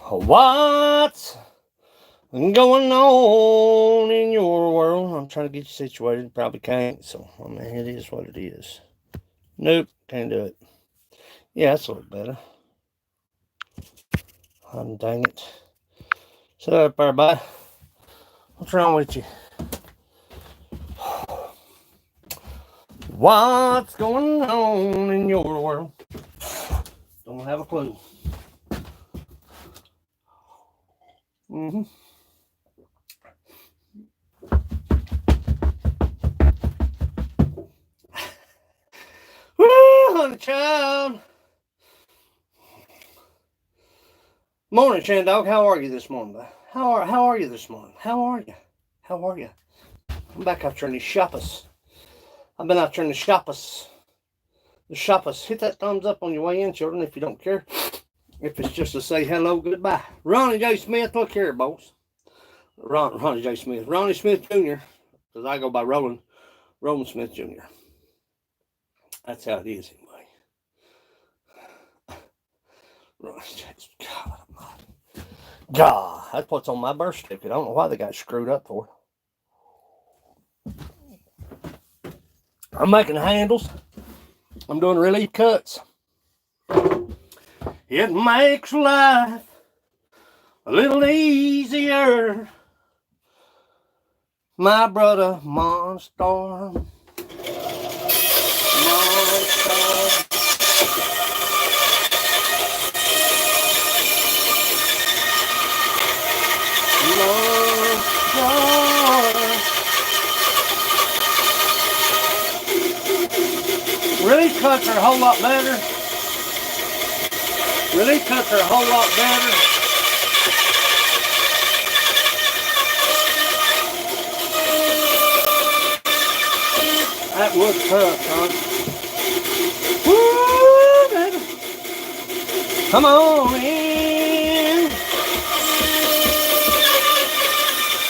What's going on in your world? I'm trying to get you situated. Probably can't, so I mean, it is what it is. Nope, can't do it. Yeah, that's a little better. Dang it. Shut up, everybody. What's wrong with you? What's going on in your world? Don't have a clue. Mm-hmm. Woo, honey child. Morning, Shandog. How are you this morning? How are you this morning? How are you? How are you? I'm back out there in the shoppers. I've been out there in the shoppers. The shoppers. Hit that thumbs up on your way in, children, if you don't care. If it's just to say hello, goodbye. Ronnie J. Smith, look here, boss. Ronnie J. Smith. Ronnie Smith Jr., because I go by Roland Smith Jr. That's how it is, anyway. Ronnie J. God, that's what's on my birth certificate. I don't know why they got screwed up for it. I'm making handles. I'm doing relief cuts. It makes life a little easier. My brother, Monster. Relief cuts are a whole lot better. Relief cuts are a whole lot better. That wood tough, son. Woo, baby. Come on in.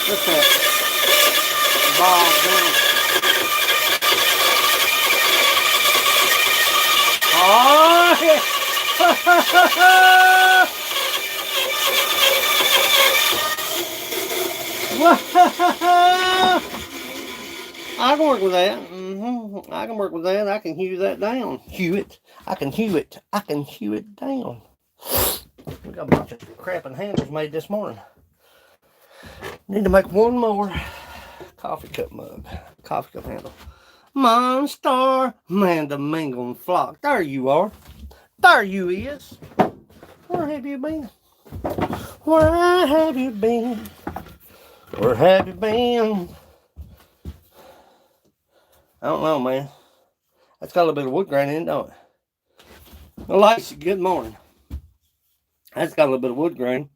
What's that? Ball down. Oh, yeah. I can work with that. I can work with that. I can hew that down. Hew it. I can hew it. I can hew it down. We got a bunch of crap and handles made this morning. Need to make one more coffee cup mug. Coffee cup handle. Monster, man, the mingling flock. There you are. There you is. Where have you been? Where have you been? Where have you been? I don't know, man. That's got a little bit of wood grain in it, don't it? Lacey, good morning. That's got a little bit of wood grain.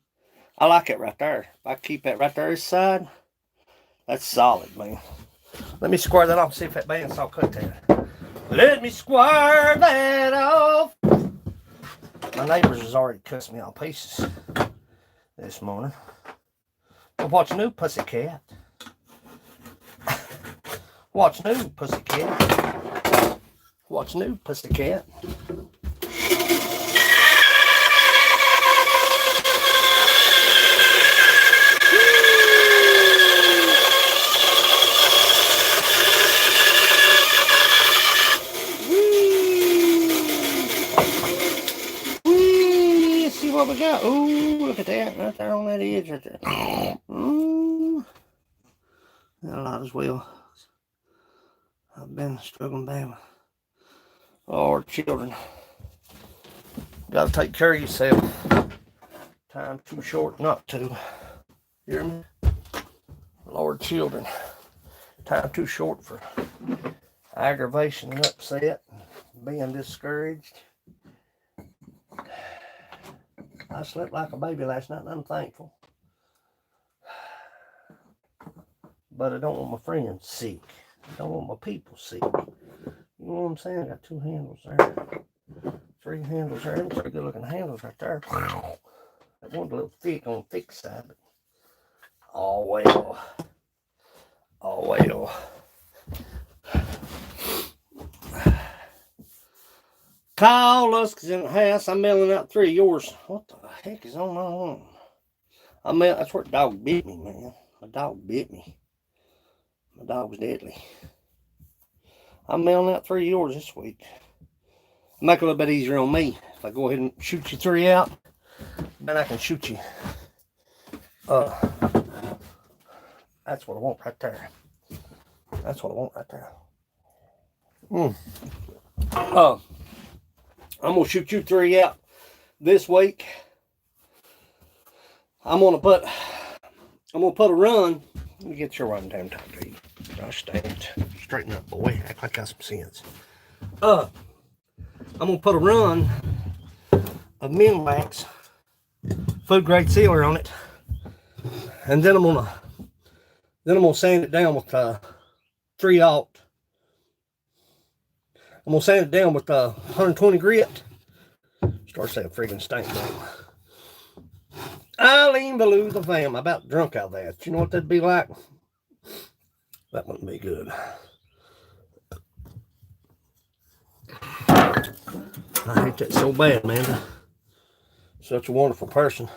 I like it right there. If I keep that right there this side, that's solid, man. Let me square that off, see if that bandsaw cut that. Let me square that off. My neighbors has already cut me all pieces this morning. What's new, pussycat? What's new, pussycat? What's new, pussycat? What we got? Ooh, look at that. Right there on that edge right there. Got a lot as well. I've been struggling bad with our children. Got to take care of yourself. Time too short not to. Hear me? Lord, children. Time too short for aggravation and upset. Being discouraged. I slept like a baby last night and I'm thankful. But I don't want my friends sick. I don't want my people sick. You know what I'm saying? I got 2 handles there. 3 handles there. Them 3 good looking handles right there. That one's a little thick on the thick side. But oh well. Oh well. Kyle Lusk is in the house. I'm mailing out 3 of yours. What the heck is on my arm? That's where the dog bit me, man. My dog bit me. My dog's deadly. I'm mailing out 3 of yours this week. Make it a little bit easier on me. If I go ahead and shoot you 3 out, then I can shoot you. That's what I want right there. That's what I want right there. I'm gonna shoot you 3 out this week. I'm gonna put a run. Let me get your run down to you. Gosh, stand. Straighten up, boy. Act like I got some sense. I'm gonna put a run of Minwax food grade sealer on it, and then I'm gonna sand it down with 3-aught. I'm gonna sand it down with 120 grit. Starts that friggin' stink now. Eileen Ballou the fam. I about drunk out of that. You know what that'd be like? That wouldn't be good. I hate that so bad, man. Such a wonderful person.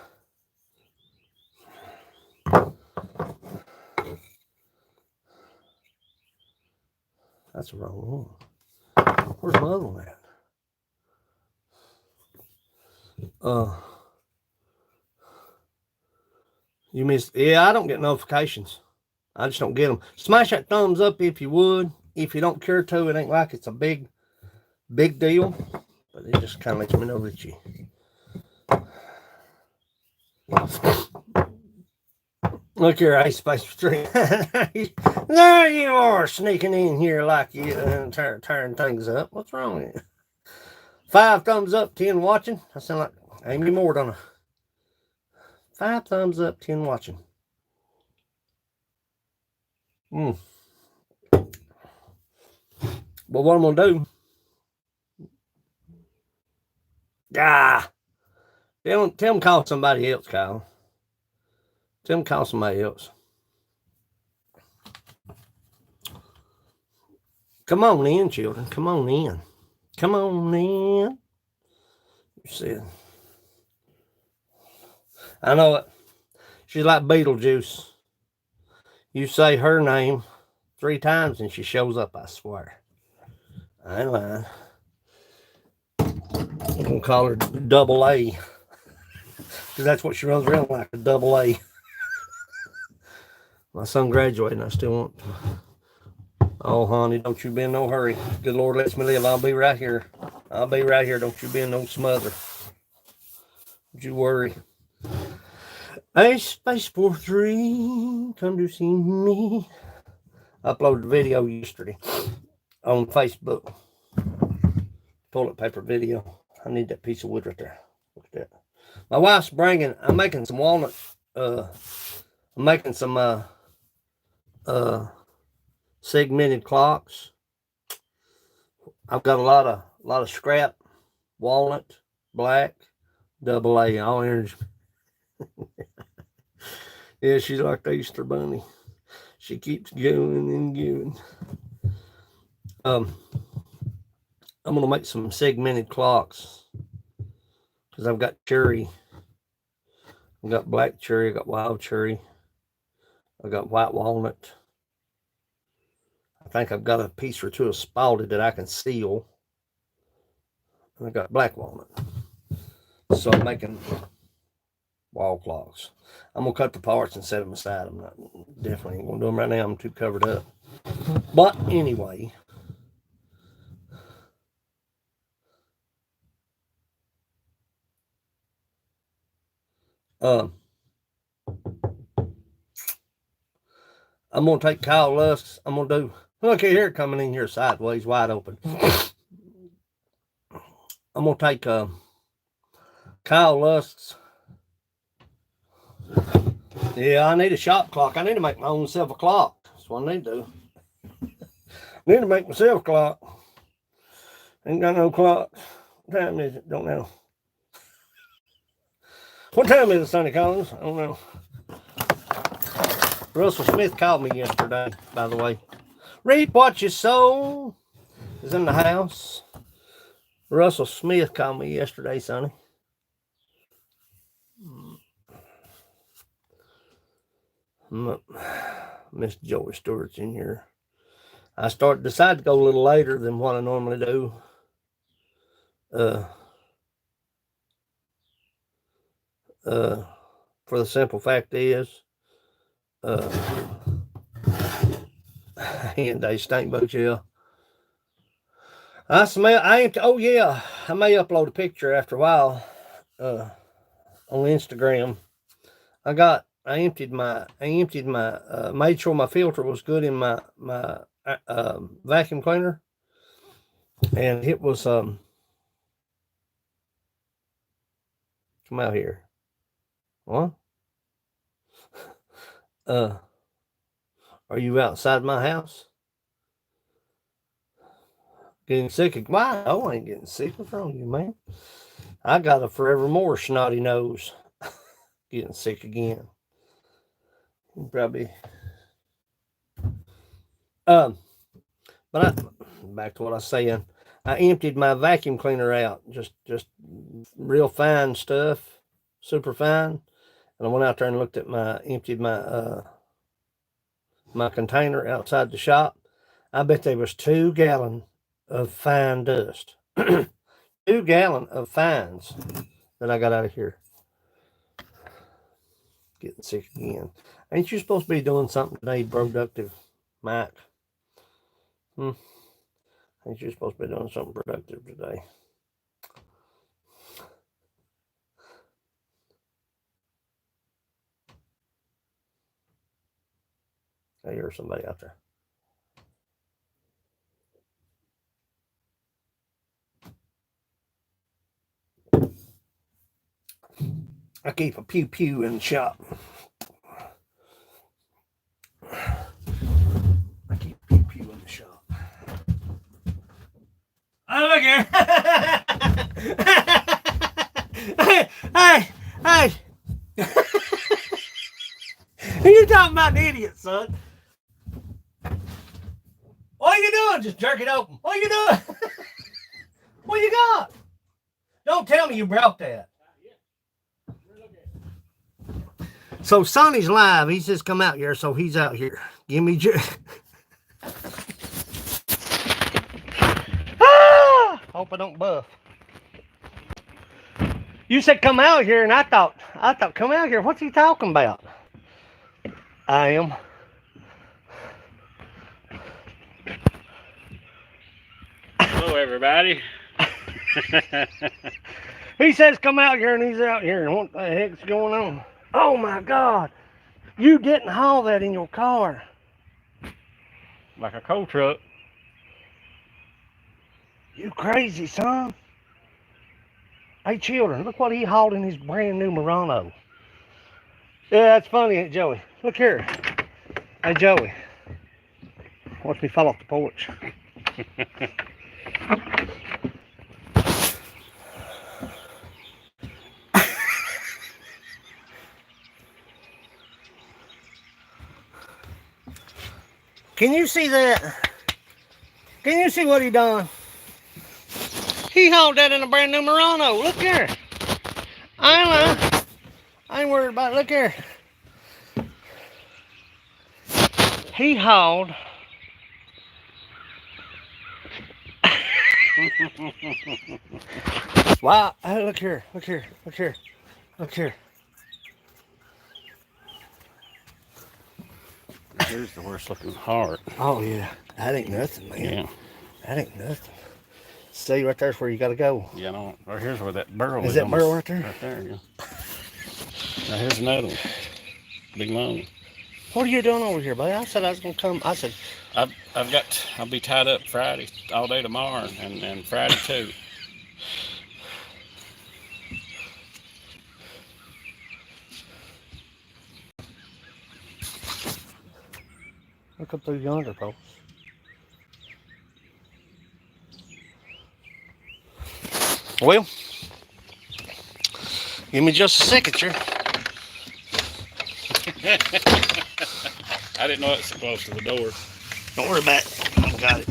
That's the wrong one. Where's my other one at? You missed. Yeah, I don't get notifications. I just don't get them. Smash that thumbs up if you would. If you don't care to, it ain't like it's a big deal. But it just kind of lets me know that you. Look here, Ice Spice Street. There you are, sneaking in here like you and tearing things up. What's wrong with you? 5 thumbs up, 10 watching. I sound like Amy Moore, don't I? 5 thumbs up, 10 watching. But what I'm gonna do? Tell them call somebody else, Kyle. Tell them call somebody else. Come on in, children. Come on in. Come on in. You said. I know it. She's like Beetlejuice. You say her name 3 times and she shows up, I swear. I ain't lying. I'm going to call her Double A. Because that's what she runs around like, a Double A. My son graduated and I still want. Oh, honey, don't you be in no hurry. Good Lord lets me live. I'll be right here. I'll be right here. Don't you be in no smother. Don't you worry. A Space 43, come to see me. I uploaded a video yesterday on Facebook. Toilet paper video. I need that piece of wood right there. Look at that. My wife's I'm making some walnut, I'm making some segmented clocks. I've got a lot of scrap, walnut, black, Double A, all orange. Yeah, she's like the Easter bunny. She keeps going and going. I'm gonna make some segmented clocks because I've got cherry. I've got black cherry. I got wild cherry. I got white walnut. I think I've got a piece or 2 of spalted that I can seal. And I got black walnut. So I'm making wall clocks. I'm gonna cut the parts and set them aside. I'm not definitely ain't gonna do them right now. I'm too covered up. But anyway, I'm gonna take Kyle Lusk's. I'm gonna do. Look here, coming in here sideways, wide open. I'm gonna take Kyle Lusk's. Yeah, I need a shop clock. I need to make my own self a clock. That's what I need to do. I need to make myself a clock. Ain't got no clock. What time is it? Don't know. What time is it, Sonny Collins? I don't know. Russell Smith called me yesterday, by the way. Reap what you sow is in the house. Russell Smith called me yesterday, Sonny. Miss Joey Stewart's in here. I decided to go a little later than what I normally do. For the simple fact is, and they stink bugs, yeah. Oh yeah, I may upload a picture after a while, on Instagram. I made sure my filter was good in my vacuum cleaner, and it was come out here. What? Are you outside my house? Getting sick? Why? Oh, I ain't getting sick. What's wrong with you, man? I got a forevermore snotty nose. Getting sick again. Probably. But back to what I was saying. I emptied my vacuum cleaner out, just real fine stuff, super fine. And I went out there and emptied my my container outside the shop. I bet there was 2 gallons of fine dust. 2 gallons of fines that I got out of here. Getting sick again. Ain't you supposed to be doing something today productive, Mike? Ain't you supposed to be doing something productive today? I hear somebody out there. I keep a pew in the shop. I keep a pew in the shop. Oh, look here. Hey. You talking about an idiot, son. What are you doing? Just jerk it open. What are you doing? What you got? Don't tell me you broke that. So Sonny's live. He says come out here, so he's out here. Give me hope I don't buff. You said come out here, and I thought come out here. What's he talking about? I am. Hello, everybody. He says come out here, and he's out here. And what the heck's going on? Oh my God! You didn't haul that in your car. Like a coal truck. You crazy, son. Hey, children, look what he hauled in his brand new Murano. Yeah, that's funny, ain't it, Joey? Look here. Hey, Joey. Watch me fall off the porch. Can you see that? Can you see what he done? He hauled that in a brand new Murano. Look here. I ain't worried about it. Look here. He hauled. Wow. Hey, look here. Look here. Look here. Look here. Here's the worst looking heart. Oh, yeah. That ain't nothing, man. Yeah. That ain't nothing. See, right there's where you got to go. Yeah, no. Or here's where that burrow is. Is that burrow right there? Right there, yeah. Now here's another one. Big long. What are you doing over here, buddy? I said I was going to come. I said, I'll be tied up Friday, all day tomorrow, and Friday too. look up through yonder, folks. Well, give me just a second here. I didn't know it was so close to the door. Don't worry about it. I got it.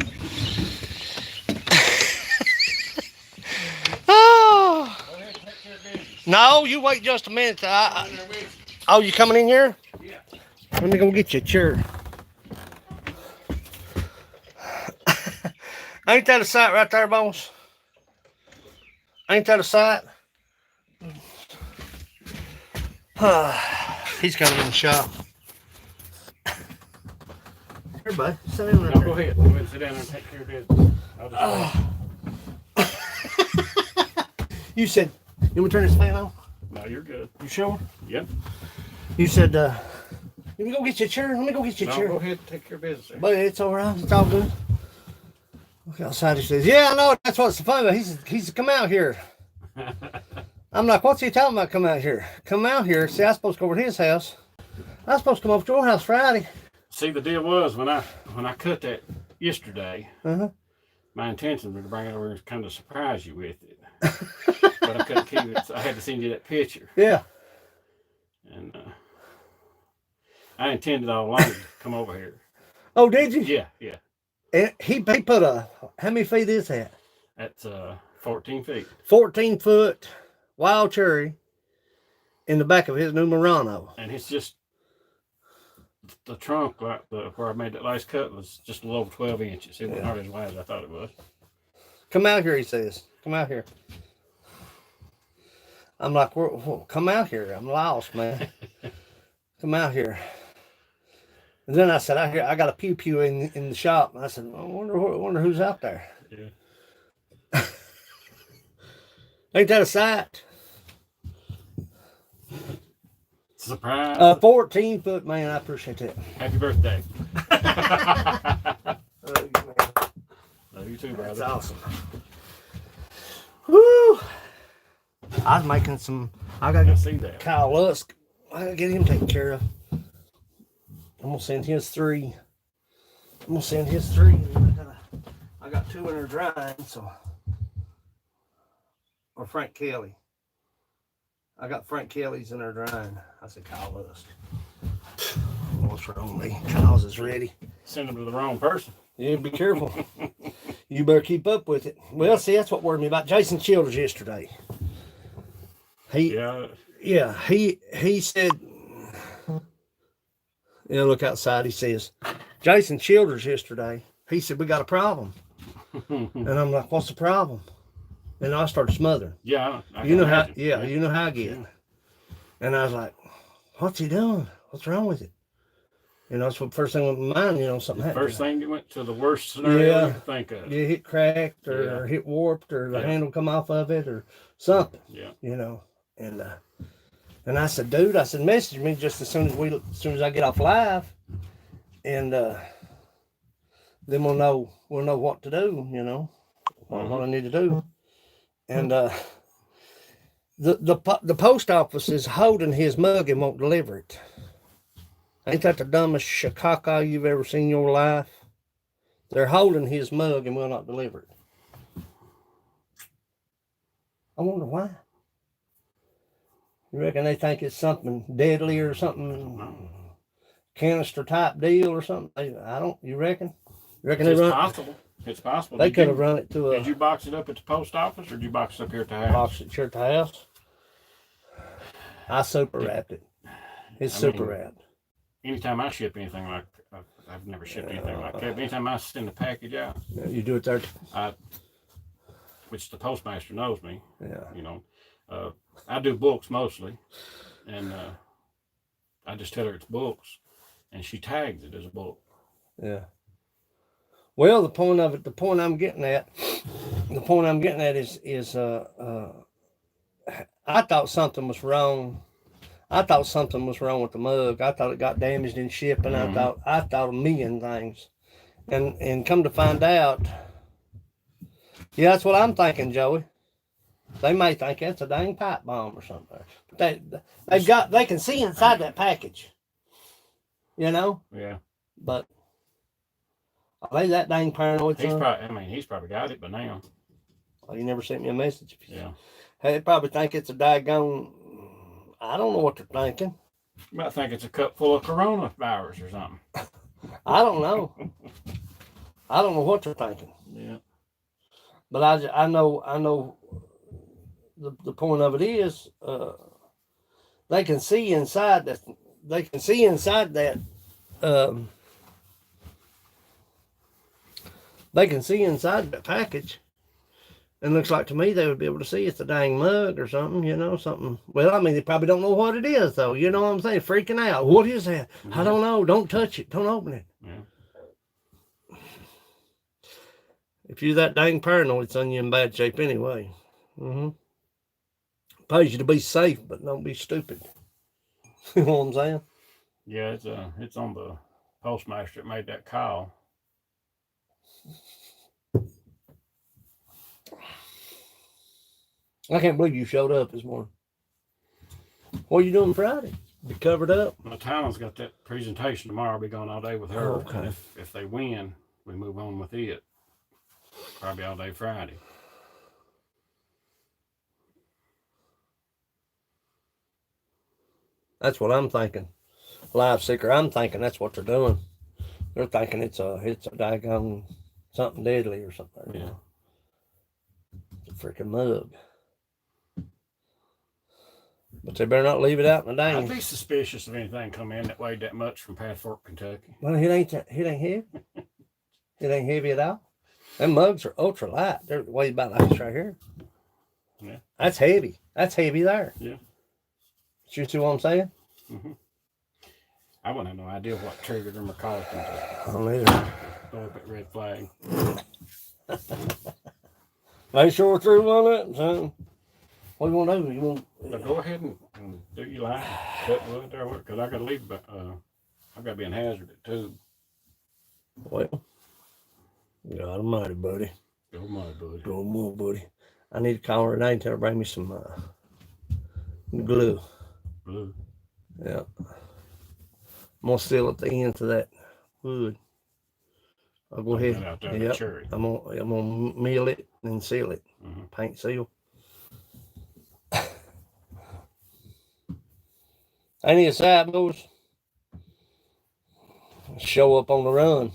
No, you wait just a minute. Oh, you coming in here? Yeah. Let me go get you a chair. Ain't that a sight right there, boss? Ain't that a sight? He's coming in the shop. Everybody, sit down right No, there. go ahead. Go ahead and sit down there and take care of business. I'll just You said, you want to turn this fan on? No, you're good. You sure? Yep. You said, let me go get you a chair. Let me go get you a No, chair. go ahead and take care of business. Sir. But it's all right. It's all good. Look outside. He says, yeah, I know. That's what's so funny. But he's come out here. I'm like, what's he talking about? Come out here. Come out here. See, I was supposed to go over to his house. I was supposed to come over to your house Friday. See, the deal was when I cut that yesterday, Uh-huh. my intention was to bring it over and kind of surprise you with it. But I couldn't keep it, so I had to send you that picture. Yeah. And I intended all along to come over here. Oh, did you? Yeah, yeah. And he put how many feet is that? That's 14 feet. 14-foot wild cherry in the back of his new Murano. And it's just, the trunk, like where I made that last cut, was just a little over 12 inches. It wasn't hardly as wide as I thought it was. Come out here, he says. Come out here. I'm like, come out here. I'm lost, man. Come out here. And then I said, I got a pew in the shop. And I said, I wonder who's out there. Yeah. Ain't that a sight? Surprise. 14-foot, man. I appreciate that. Happy birthday. Love you, man. Love you too, brother. That's awesome. Woo! I was making some. I gotta see that. Kyle Lusk. I gotta get him taken care of. I'm gonna send his 3. I got 2 in there drying, so. Or Frank Kelly. I got Frank Kelly's in there drying. I said Kyle Lusk. What's wrong with me? Kyle's is ready. Send them to the wrong person. Yeah, be careful. You better keep up with it. Well, see, that's what worried me about Jason Childers yesterday. He said, look outside. He says, Jason Childers yesterday. He said, we got a problem. And I'm like, what's the problem? And I started smothering. Yeah, you know how I get. Yeah. And I was like, what's he doing? What's wrong with it? That's what first thing went to my mind, something happened. First thing that went to the worst scenario you could think of. Yeah, hit cracked or hit warped or the handle come off of it or something. Yeah. And I said, dude, message me just as soon as I get off live, and then we'll know what to do, what I need to do. And the post office is holding his mug and won't deliver it. Ain't that the dumbest shakaka you've ever seen in your life? They're holding his mug and will not deliver it. I wonder why. You reckon they think it's something deadly or something canister type deal or something? I don't. You reckon? It's possible. It's possible. They could have run it to a. Did you box it up at the post office or did you box it up here at the house? Box it here at the house. I super wrapped it. It's super wrapped. Anytime I ship anything like, I've never shipped anything like that. Anytime I send a package out, you do it there. Which the postmaster knows me. Yeah. I do books mostly, and I just tell her it's books, and she tags it as a book. Yeah. Well, the point I'm getting at is I thought something was wrong. I thought something was wrong with the mug. I thought it got damaged in shipping. Mm-hmm. I thought a million things, and come to find out, yeah, that's what I'm thinking, Joey. They may think that's a dang pipe bomb or something. But they can see inside that package. Yeah. But are they that dang paranoid? He's probably got it by now. Well, you never sent me a message. Yeah. They probably think it's a daggone. I don't know what they're thinking. You might think it's a cup full of coronavirus or something. I don't know. I don't know what they're thinking. Yeah. But I know the point of it is, they can see inside that. They can see inside that. They can see inside that package. And looks like to me they would be able to see it's a dang mug or something, you know, something. Well, I mean, they probably don't know what it is, though. You know what I'm saying? Freaking out. What is that? Mm-hmm. I don't know. Don't touch it. Don't open it. Yeah. If you're that dang paranoid, son, you're in bad shape anyway. Mm-hmm. Pays you to be safe, but don't be stupid. You know what I'm saying? Yeah, it's on the postmaster that made that call. I can't believe you showed up this morning. What are you doing Friday? Be covered up? My Talon's got that presentation tomorrow. I'll be going all day with her. Oh, okay. And if they win, we move on with it. Probably all day Friday. That's what I'm thinking. Live Seeker, I'm thinking that's what they're doing. They're thinking it's a daggone something deadly or something. Yeah. You know? It's a freaking mug. But they better not leave it out in the dang. I'd be suspicious of anything come in that weighed that much from Path Fork, Kentucky. Well, it ain't heavy. It ain't heavy at all. Them mugs are ultra light. They're weighed about like this right here. Yeah. That's heavy. That's heavy there. Yeah. You see what I'm saying? Mm-hmm. I wouldn't have no idea what triggered them or caused them to. I don't either. Throw up that red flag. They sure threw on it, son. What do you want to do? You want? But go ahead and do your line. Cut wood there, because I got to leave. But I've got to be in hazard at 2. Well, God almighty, buddy. Go on, buddy. Go on, buddy. I need to call her tonight and tell her to bring me some glue. Glue. Yeah. I'm gonna seal at the ends of that wood. I'll go ahead. Out there, yep. I'm gonna mill it and seal it. Mm-hmm. Paint seal. Any aside, boys? Show up on the run.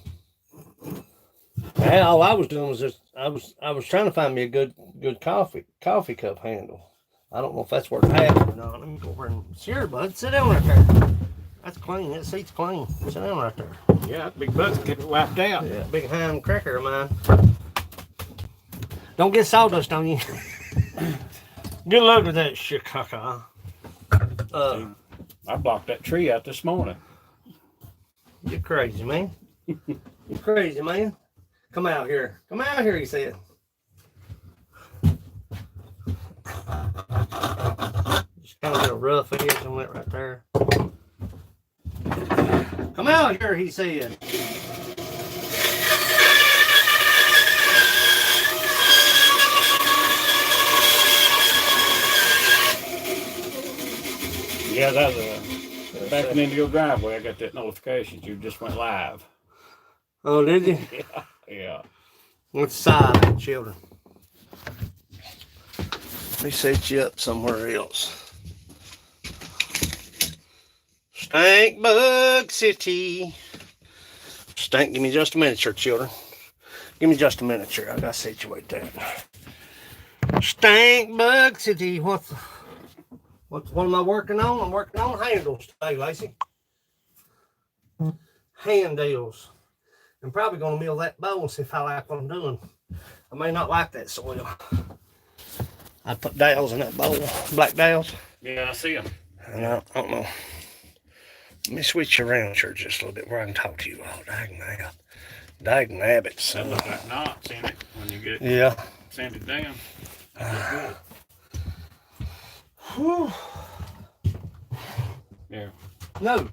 Now, all I was doing was just I was trying to find me a good coffee cup handle. I don't know if that's worth having or not. Let me go over and sure, bud. Sit down right there. That's clean. That seat's clean. Sit down right there. Yeah, that big bucket kept it wiped out. Yeah, big ham cracker of mine. Don't get sawdust on you. Good luck with that Chicago. I blocked that tree out this morning. You're crazy, man. You're crazy, man. Come out here. Come out here, he said. Just kind of get a rough edge on that right there. Come out here, he said. Yeah, that was backing into your driveway. I got that notification. You just went live. Oh, did you? Yeah. What's silent, children? Let me set you up somewhere else. Stank Bug City. Stank, give me just a minute, children. Give me just a minute, I gotta situate that. Stank Bug City. What am I working on? I'm working on handles today, Lacey. Handles. I'm probably gonna mill that bowl and see if I like what I'm doing. I may not like that soil. I put dowels in that bowl, black dowels. Yeah, I see them. And I don't know. Let me switch you around here just a little bit where I can talk to you all. Dang nabbits. That look like knots in it when you get sanded down. That looks good. Whew. Yeah. No.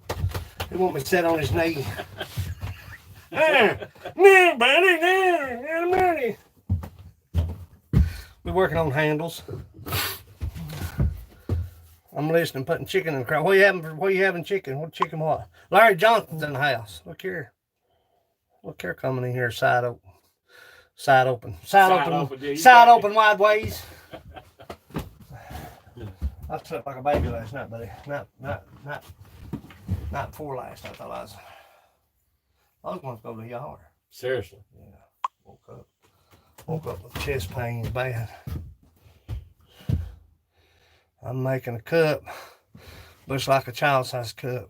They want me to sit on his knee. No, buddy. We're working on handles. I'm listening, putting chicken in the crowd. What are you having chicken? What chicken what? Larry Johnson's in the house. Look here. Look here coming in here, side open. Side open wide ways. I slept like a baby last night, buddy. Not before last. I thought I was going to go to the yard. Seriously? Yeah. Woke up with chest pains bad. I'm making a cup. Looks like a child-sized cup.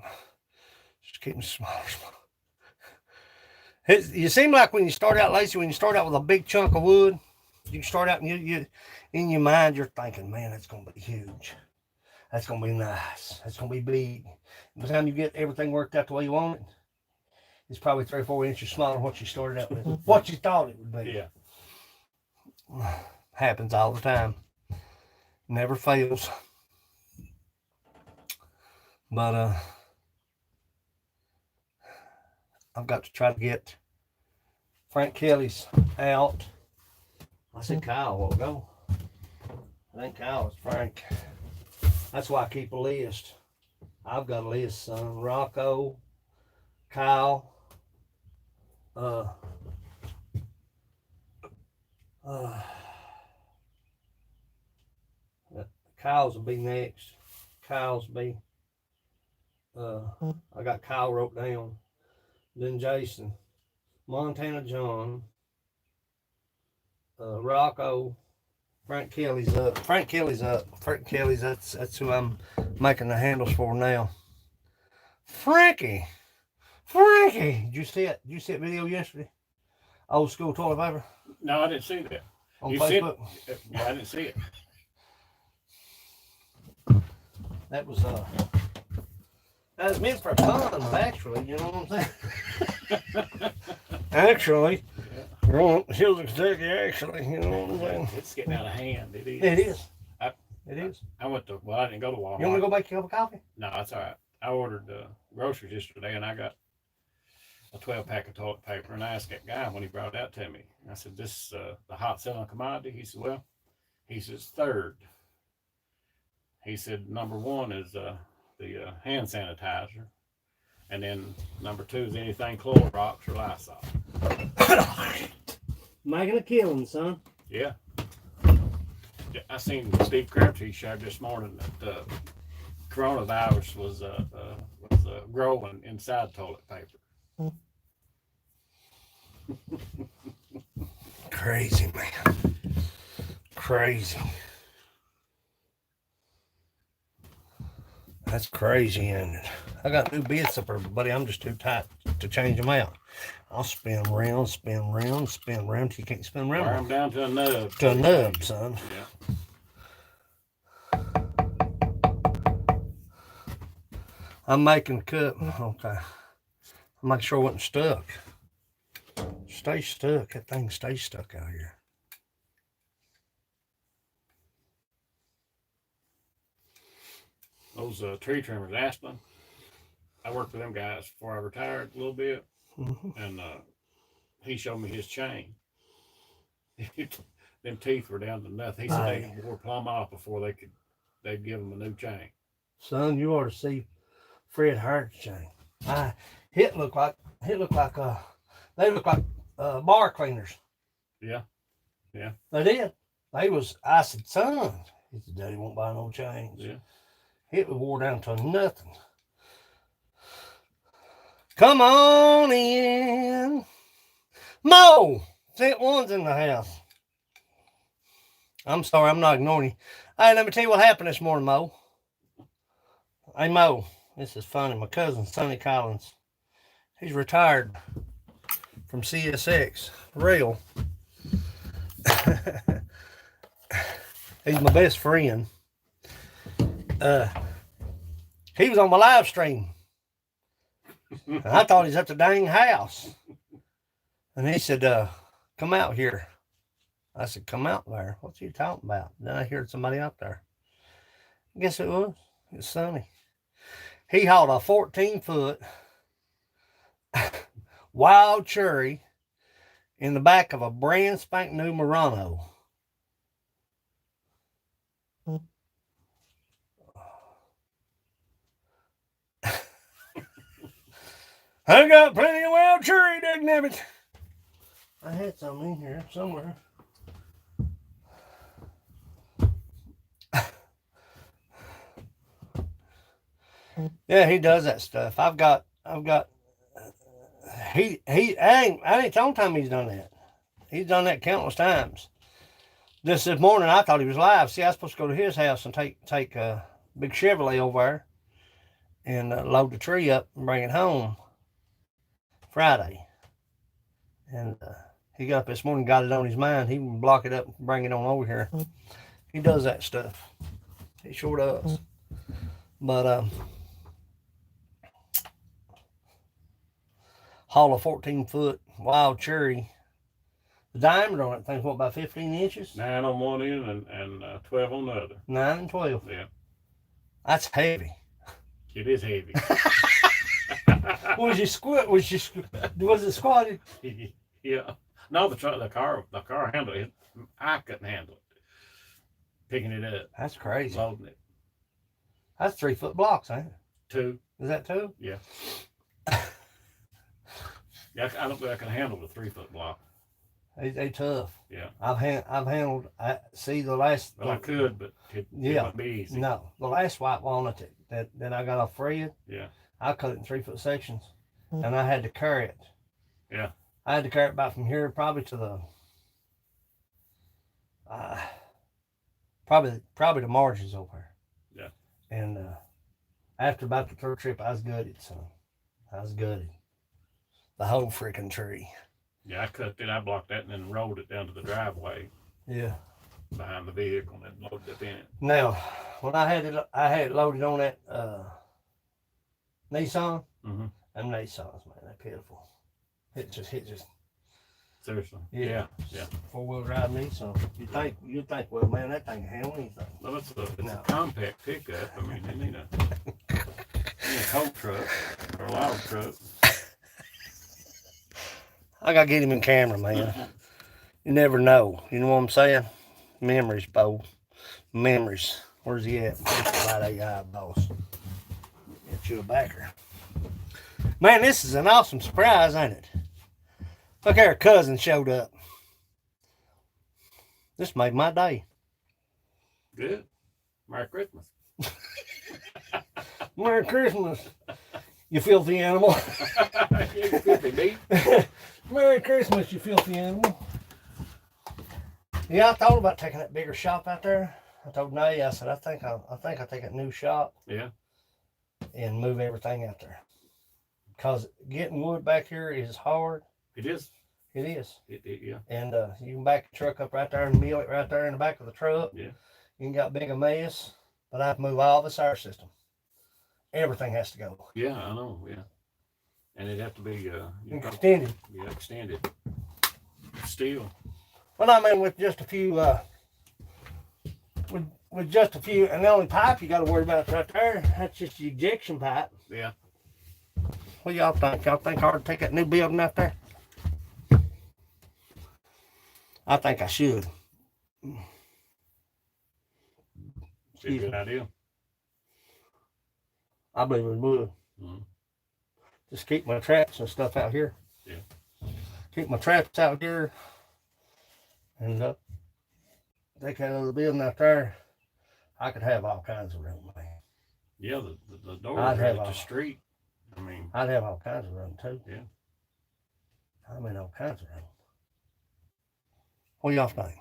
Just keep them smaller. You seem like when you start out, Lacey, when you start out with a big chunk of wood, you start out and you in your mind, you're thinking, man, that's going to be huge. That's going to be nice. That's going to be big. By the time you get everything worked out the way you want it, it's probably 3 or 4 inches smaller than what you started out with. What you thought it would be. Yeah. Happens all the time. Never fails. But I've got to try to get Frank Kelly's out. I said Kyle a while ago. I think Kyle is Frank. That's why I keep a list. I've got a list, son. Rocco, Kyle, Kyle's will be next. Kyle's be. I got Kyle wrote down. Then Jason, Montana John, Rocco, Frank Kelly's up. Frank Kelly's up. Frank Kelly's that's who I'm making the handles for now. Frankie, did you see it? Did you see that video yesterday? Old school toilet paper. No, I didn't see that. On you Facebook. I didn't see it. That was meant for a pun, actually. You know what I'm saying? Actually, actually, you know what I'm saying? It's getting out of hand. It is. It is. It is. I went to. Well, I didn't go to Walmart. You want to go make you a cup of coffee? No, that's all right. I ordered groceries yesterday, and I got a 12-pack of toilet paper. And I asked that guy when he brought it out to me. I said, "This the hot selling commodity?" He said, "Well," he says, "third." He said, "Number one is the hand sanitizer, and then number 2 is anything Clorox or Lysol." Making a killing, son. Yeah. I seen Steve Crabtree shared this morning that coronavirus was growing inside toilet paper. Crazy, man. Crazy. That's crazy, isn't it? I got new bits up there, buddy. I'm just too tight to change them out. I'll spin round till you can't spin round. Wear them down to a nub. To a nub, son. Yeah. I'm making a cup. Okay. I'm making sure it wasn't stuck. Stay stuck. That thing stays stuck out here. Those tree trimmers, Aspen. I worked with them guys before I retired a little bit, and he showed me his chain. Them teeth were down to nothing. He said they wore plumb off before they'd give him a new chain. Son, you ought to see Fred Hart's chain. They look like bar cleaners. Yeah. They did. I said, son, he said, Daddy won't buy no chains. Yeah. It wore down to nothing. Come on in. Mo! Sent one's in the house. I'm sorry, I'm not ignoring you. Hey, let me tell you what happened this morning, Mo. Hey, Mo, this is funny. My cousin, Sonny Collins, he's retired from CSX. Real. He's my best friend. He was on my live stream. And I thought he's at the dang house. And he said, come out here. I said, come out there. What's he talking about? Then I heard somebody out there. Guess it was? It was Sonny. He hauled a 14-foot wild cherry in the back of a brand spanking new Murano. I got plenty of wild cherry, dagnabbit. I had some in here somewhere. Yeah, he does that stuff. I ain't the only time he's done that. He's done that countless times. This morning, I thought he was live. See, I was supposed to go to his house and take a big Chevrolet over there and load the tree up and bring it home Friday. And he got up this morning, got it on his mind. He can block it up and bring it on over here. He does that stuff. He sure does. But haul a 14-foot wild cherry. The diameter on that thing's what, about 15 inches? 9 on one end and 12 on the other. 9 and 12. Yeah. That's heavy. It is heavy. Was it squatted? Yeah. No, the car handled it. I couldn't handle it. Picking it up. That's crazy. Loading it. That's 3-foot blocks, ain't it? 2. Is that 2? Yeah. Yeah, I don't think I can handle the 3-foot block. They tough. Yeah. I've handled. The last. Well, I could, but it wouldn't be easy. No, the last white walnut that I got off Fred. Yeah. I cut it in 3-foot sections, and I had to carry it. Yeah. I had to carry it back from here probably to the. Probably the margins over there. Yeah. And after about the 3rd trip, I was gutted, son. I was gutted. The whole freaking tree. Yeah, I cut it. I blocked that and then rolled it down to the driveway. Yeah. Behind the vehicle and then loaded it in it. Now, when I had it loaded on that Nissan. Mm-hmm. Them Nissans, man, they're pitiful. It just. Seriously. Yeah. 4-wheel drive Nissan. You think, well, man, that thing can handle anything. Well, it's a compact pickup. I mean, they need a tow truck or a log truck. I gotta get him in camera, man. You never know. You know what I'm saying? Memories, Bo. Memories. Where's he at? Right AI, boss. Get you a backer. Man, this is an awesome surprise, ain't it? Look, our cousin showed up. This made my day. Good. Merry Christmas. Merry Christmas, you filthy animal. You filthy beast. Merry Christmas, you filthy animal. Yeah, I thought about taking that bigger shop out there. I told Nay, I said, I think I'll take that new shop. Yeah. And move everything out there. Because getting wood back here is hard. It is. It is. Yeah. And you can back the truck up right there and mill it right there in the back of the truck. Yeah. You can got big a mess, but I have to move all this air system. Everything has to go. Yeah, I know. Yeah. And it'd have to be extended. Yeah, extended. Steel. Well, I mean, with just a few, with just a few, and the only pipe you got to worry about right there, that's just the ejection pipe. Yeah. What y'all think? Y'all think hard to take that new building out there? I think I should. It's a good idea. I believe it would. Mm-hmm. Just keep my traps and stuff out here. Yeah. Keep my traps out here. And take that other building out there. I could have all kinds of room, man. Yeah, the door right at the street. I mean, I'd have all kinds of room too. Yeah. I mean, all kinds of room. What do y'all think?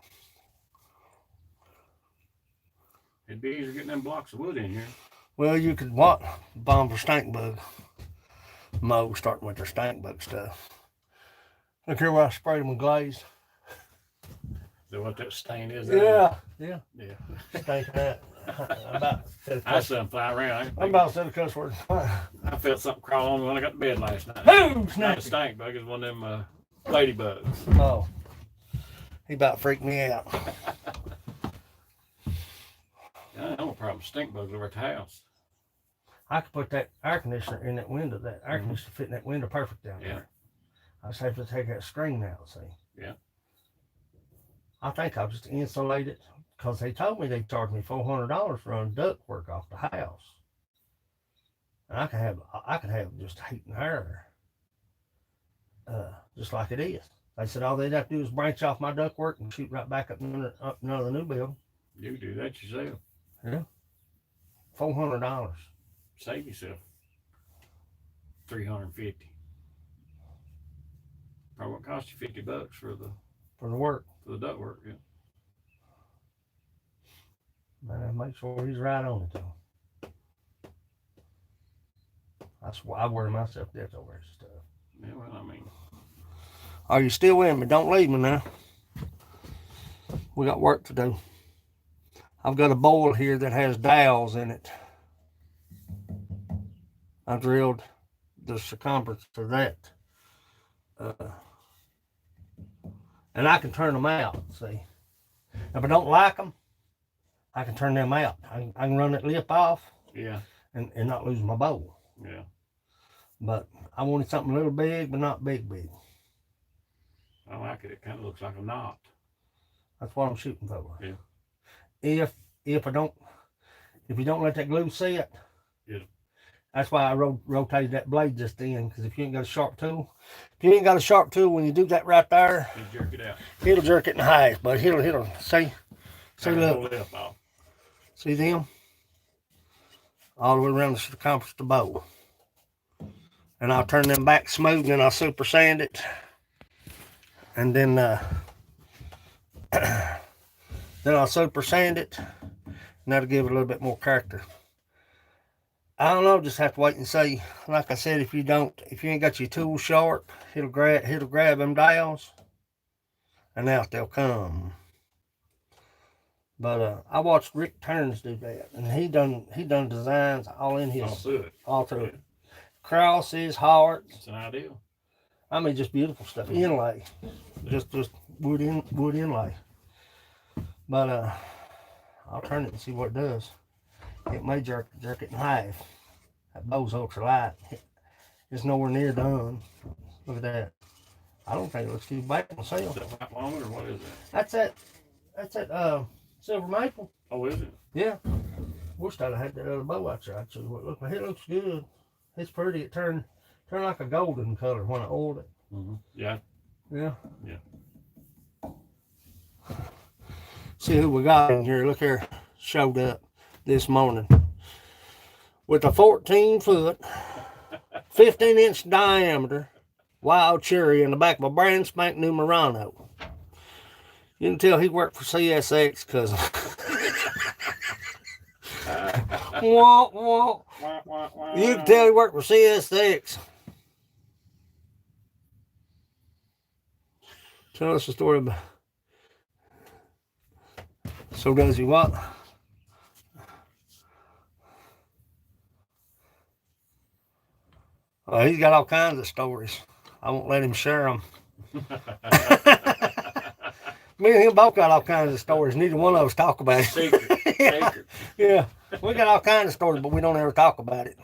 It'd be easier getting them blocks of wood in here. Well, you could bomb for stink bug. Mow starting with their stink bug stuff. Look here where I sprayed them with glaze. Is that what that stain is? Yeah. Stink that. I saw them fly around. I'm about to say the cuss word. I felt something crawl on me when I got to bed last night. Boom! Not a stink bug, it's one of them ladybugs. Oh. He about freaked me out. I don't have a problem with stink bugs over at the house. I could put that air conditioner in that window. That air conditioner fit in that window perfect down there. I just have to take that screen out, see. Yeah. I think I'll just insulate it because they told me they'd charge me $400 for run duct work off the house. And I could have just heat and air, just like it is. They said all they'd have to do is branch off my duct work and shoot right back up another new building. You can do that yourself. Yeah. $400. Save yourself $350. Probably won't cost you $50 for the work. For the duct work, yeah. Man, make sure he's right on it though. That's why I worry myself death over this stuff. Yeah, well, I mean, Are you still with me? Don't leave me now. We got work to do. I've got a bowl here that has dowels in it. I drilled the circumference of that. And I can turn them out, see. If I don't like them, I can turn them out. I can run that lip off yeah, and not lose my bowl. yeah. But I wanted something a little big, but not big. I like it. It kind of looks like a knot. That's what I'm shooting for. Yeah. If you don't let that glue set, Yeah. that's why I rotated that blade just in. Because if you ain't got a sharp tool, when you do that right there, You jerk it out. it'll jerk it in half. But it'll see look, Lip off. see them all the way around the circumference of the bowl. And I'll turn them back smooth, and then I'll super sand it, and then I'll super sand it, and that'll give it a little bit more character. I don't know, just have to wait and see. Like I said, if you ain't got your tool sharp, it'll grab them dowels, and out they'll come. But I watched Rick Turns do that, and he done designs all in his all through it. Crosses, hearts. It's an ideal. I mean, just beautiful stuff. Inlay, just wood inlay. But I'll turn it and see what it does. It may jerk it in half. That bow's ultra light. It's nowhere near done. Look at that. I don't think it looks too bad myself. Is that white walnut or what is that? That's that silver maple. Oh, is it? Yeah. Wished I'd have had that other bow out there. I'd show you what it looks like. It looks good. It's pretty. It turned like a golden color when I oiled it. Mm-hmm. Yeah. Yeah. Yeah. See who we got in here. Look here. Showed up this morning with a 14-foot, 15-inch diameter wild cherry in the back of a brand spank new Murano. You can tell he worked for CSX because wah, wah. You can tell he worked for CSX. Tell us a story about. So does he what? He's got all kinds of stories. I won't let him share them. Me and him both got all kinds of stories. Neither one of us talk about it. Secret. Yeah. Secret. Yeah, we got all kinds of stories, but we don't ever talk about it.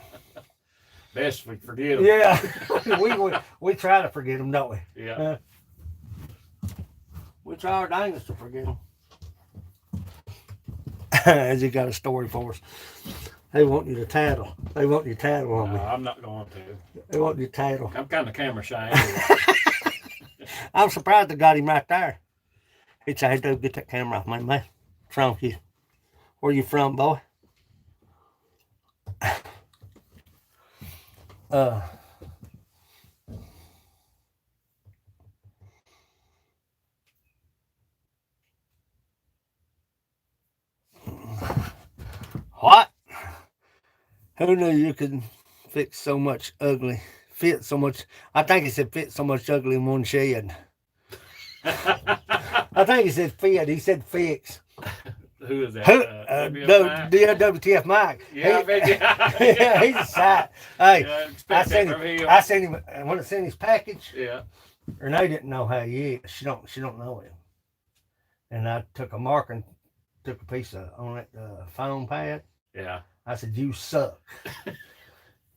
Best we forget them. Yeah, we try to forget them, don't we? Yeah. We try our dangest to forget them. Has he got a story for us? They want you to tattle. They want you to tattle on No, me. I'm not going to. They want you to tattle. I'm kind of camera shy anyway. I'm surprised they got him right there. He'd say, "Hey, dude, get that camera off, man. What's wrong with you? Where you from, boy?" What? Who knew you could fix so much ugly? Fit so much. I think he said fit so much ugly in one shed. I think he said fit. He said fix. Who is that? WTF Mike. Yeah, I bet Yeah, he's a sight. Hey, Yeah, I expect that seen from him. him. I seen him when I seen his package. Yeah. Renee didn't know how he is. She don't know him. And I took a marker and took a piece of on that foam pad. Yeah. I said, "You suck,"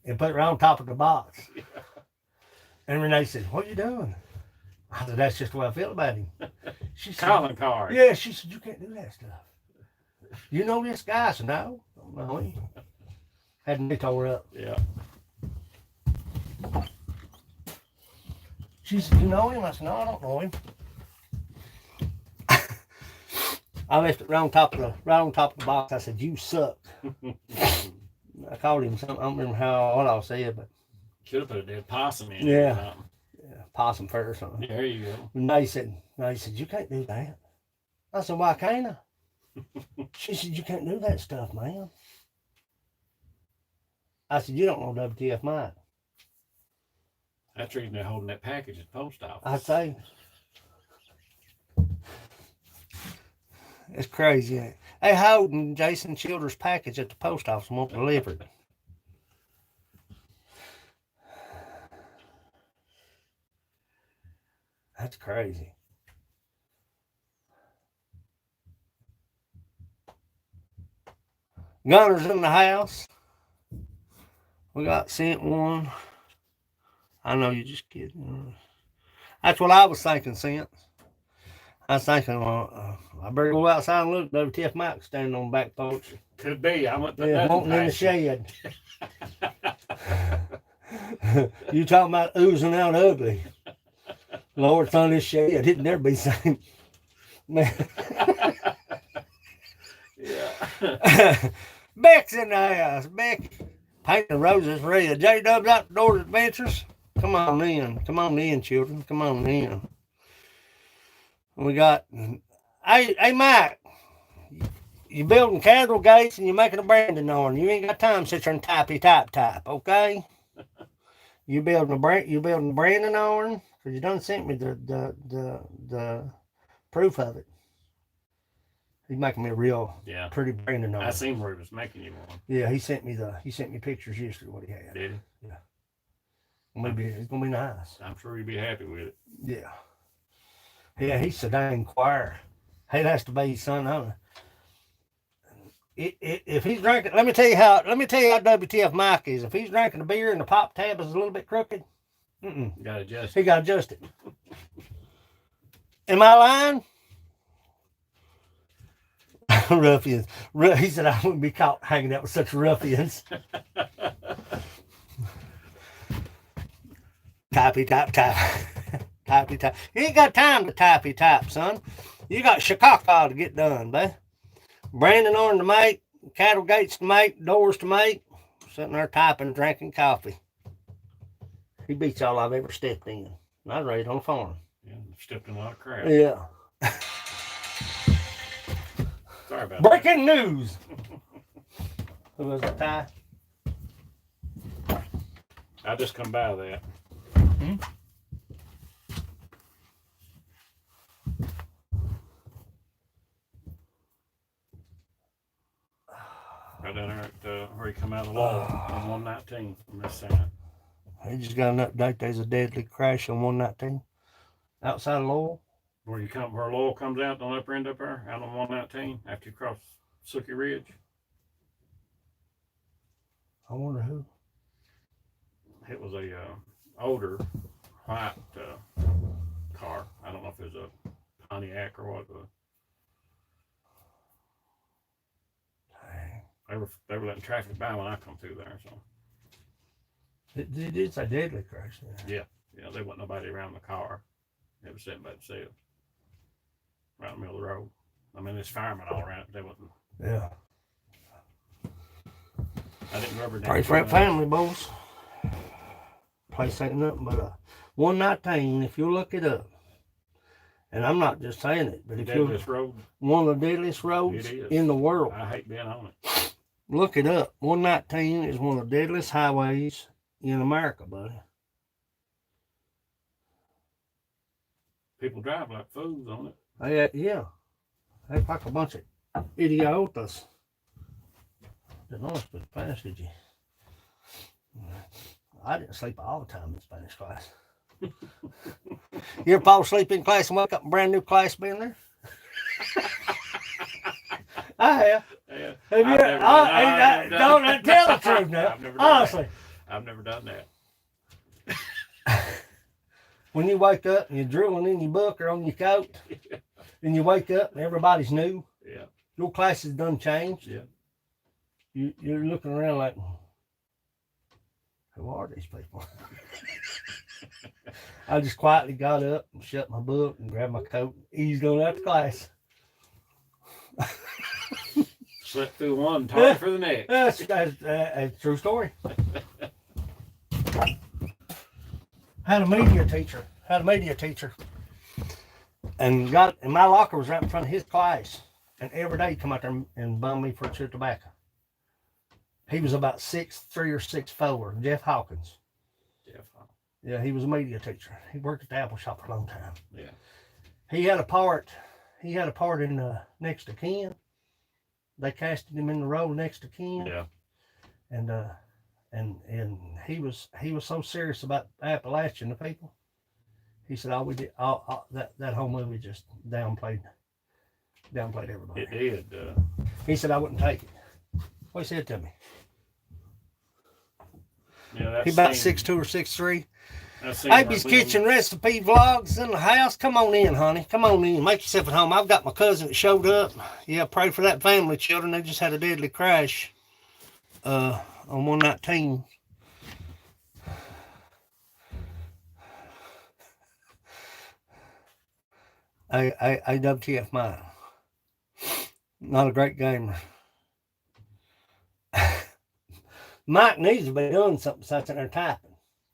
and put it right on top of the box. Yeah. And Renee said, "What are you doing?" I said, "That's just the way I feel about him." She said, Calling card. "Yeah." She said, "You can't do that stuff. You know this guy?" I said, "No, don't know him." Had me tore up. Yeah. She said, "You know him?" I said, "No, I don't know him." I left it right on top of the box. I said, "You suck." I called him something. I don't remember what I said, but Should have put a dead possum in. Yeah. Possum fur or something. Yeah, there you go. And they said, "You can't do that." I said, "Why can't I?" She said, you can't do that stuff, man. I said, you don't know WTF Mike. That's the reason they're holding that package at the post office. I say, it's crazy, ain't it? They holding Jason Childers' package at the post office and won't deliver it. That's crazy. Gunner's in the house. We got sent one. I know you're just kidding. That's what I was thinking, Sent. I was thinking, I better go outside and look. WTF Mike standing on the back porch. Could be. I went wanting in the shed. You talking about oozing out ugly. Lord, son, this shed, it'd never be seen. Man. Yeah. Beck's in the house. Beck, painting roses ready. J-Dub's Outdoors Adventures. Come on in. Come on in, children. Come on in. We got, hey, Mike, you building cattle gates and you're making a branding on. You ain't got time to sit there and type, okay? You building a branding on, because you done sent me the proof of it. He's making me a real pretty branding on. I seen where he was making you one. Yeah, he sent me pictures yesterday what he had. Did he? Yeah. Maybe it's gonna be nice. I'm sure you'll be happy with it. Yeah. Yeah, he's so dang quiet. It has to be his son, huh? If he's drinking, let me tell you how WTF Mike is. If he's drinking a beer and the pop tab is a little bit crooked, You gotta adjust. He got to adjust it. Am I lying? Ruffians. He said I wouldn't be caught hanging out with such ruffians. Typey type. You ain't got time to typey type, son. You got Chicago to get done, babe. Brandon on to make, cattle gates to make, doors to make. Sitting there typing, drinking coffee. He beats all I've ever stepped in. I was raised on a farm. Yeah, stepped in a lot of crap. Yeah. Sorry about Breaking news. Who was that, Ty? I just come by that. Hmm? Right down there at where he come out of the law on 119 on this side. He just got an update. There's a deadly crash on 119 outside of Lowell. Where Lowell comes out, the upper end up there, out on 119 after you cross Sookie Ridge. I wonder who. It was a older white car. I don't know if it was a Pontiac or what. They were letting traffic by when I come through there. So it's a deadly crash. Yeah. There wasn't nobody around the car. It was sitting by itself, right in the middle of the road. I mean, there's firemen all around. They wasn't. Yeah. I didn't remember. Pray for that family, boys. Place ain't nothing but 119. If you look it up, and I'm not just saying it, but if you one of the deadliest roads in the world. I hate being on it. Look it up. 119 is one of the deadliest highways in America, buddy. People drive like fools on it. Yeah. They like a bunch of idiotas. Didn't know it's Spanish, did you? I didn't sleep all the time in Spanish class. You ever fall asleep in class and wake up in a brand new class being there? I have. Yeah. Have you don't tell the truth now. Honestly. I've never done that. When you wake up and you're drooling in your book or on your coat, and you wake up and everybody's new. Yeah. Your class has done changed. Yeah. You're looking around like, who are these people? I just quietly got up and shut my book and grabbed my coat and eased on out to class. Slept through one, target for the next. That's a true story. Had a media teacher. And my locker was right in front of his class. and every day he'd come out there and bum me for a chew of tobacco. He was about 6'3" or 6'4", Jeff Hawkins. Yeah, he was a media teacher. He worked at the Apple shop for a long time. Yeah. He had a part in Next to Ken. They casted him in the role next to Ken. Yeah. And he was so serious about Appalachian the people. He said, "All we did, that whole movie just downplayed everybody." It did. He said, "I wouldn't take it." What he said to me. Yeah, he about 6'2" or 6'3". Baby's Kitchen Recipe Vlogs in the house. Come on in, honey. Come on in. Make yourself at home. I've got my cousin that showed up. Yeah, pray for that family, children. They just had a deadly crash on 119. WTF mine. Not a great gamer. Mike needs to be doing something besides in there typing.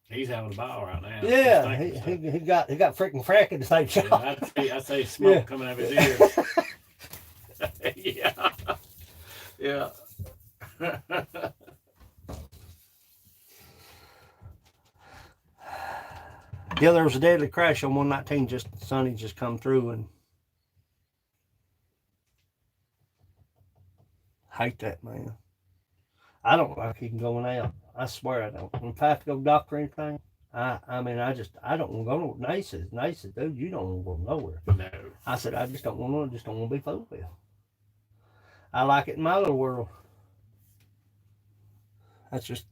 He's having a ball right now. Yeah, he got freaking frack at the same shop. Yeah, I see smoke coming out of his ears. Yeah. Yeah. Yeah, there was a deadly crash on 119. Sonny just come through and hate that, man. I don't like him going out. I swear I don't. If I have to go doctor or anything, I don't want to go to Nate said, dude, you don't want to go nowhere. No. I said, I just don't want to be fooled with. I like it in my little world. That's just,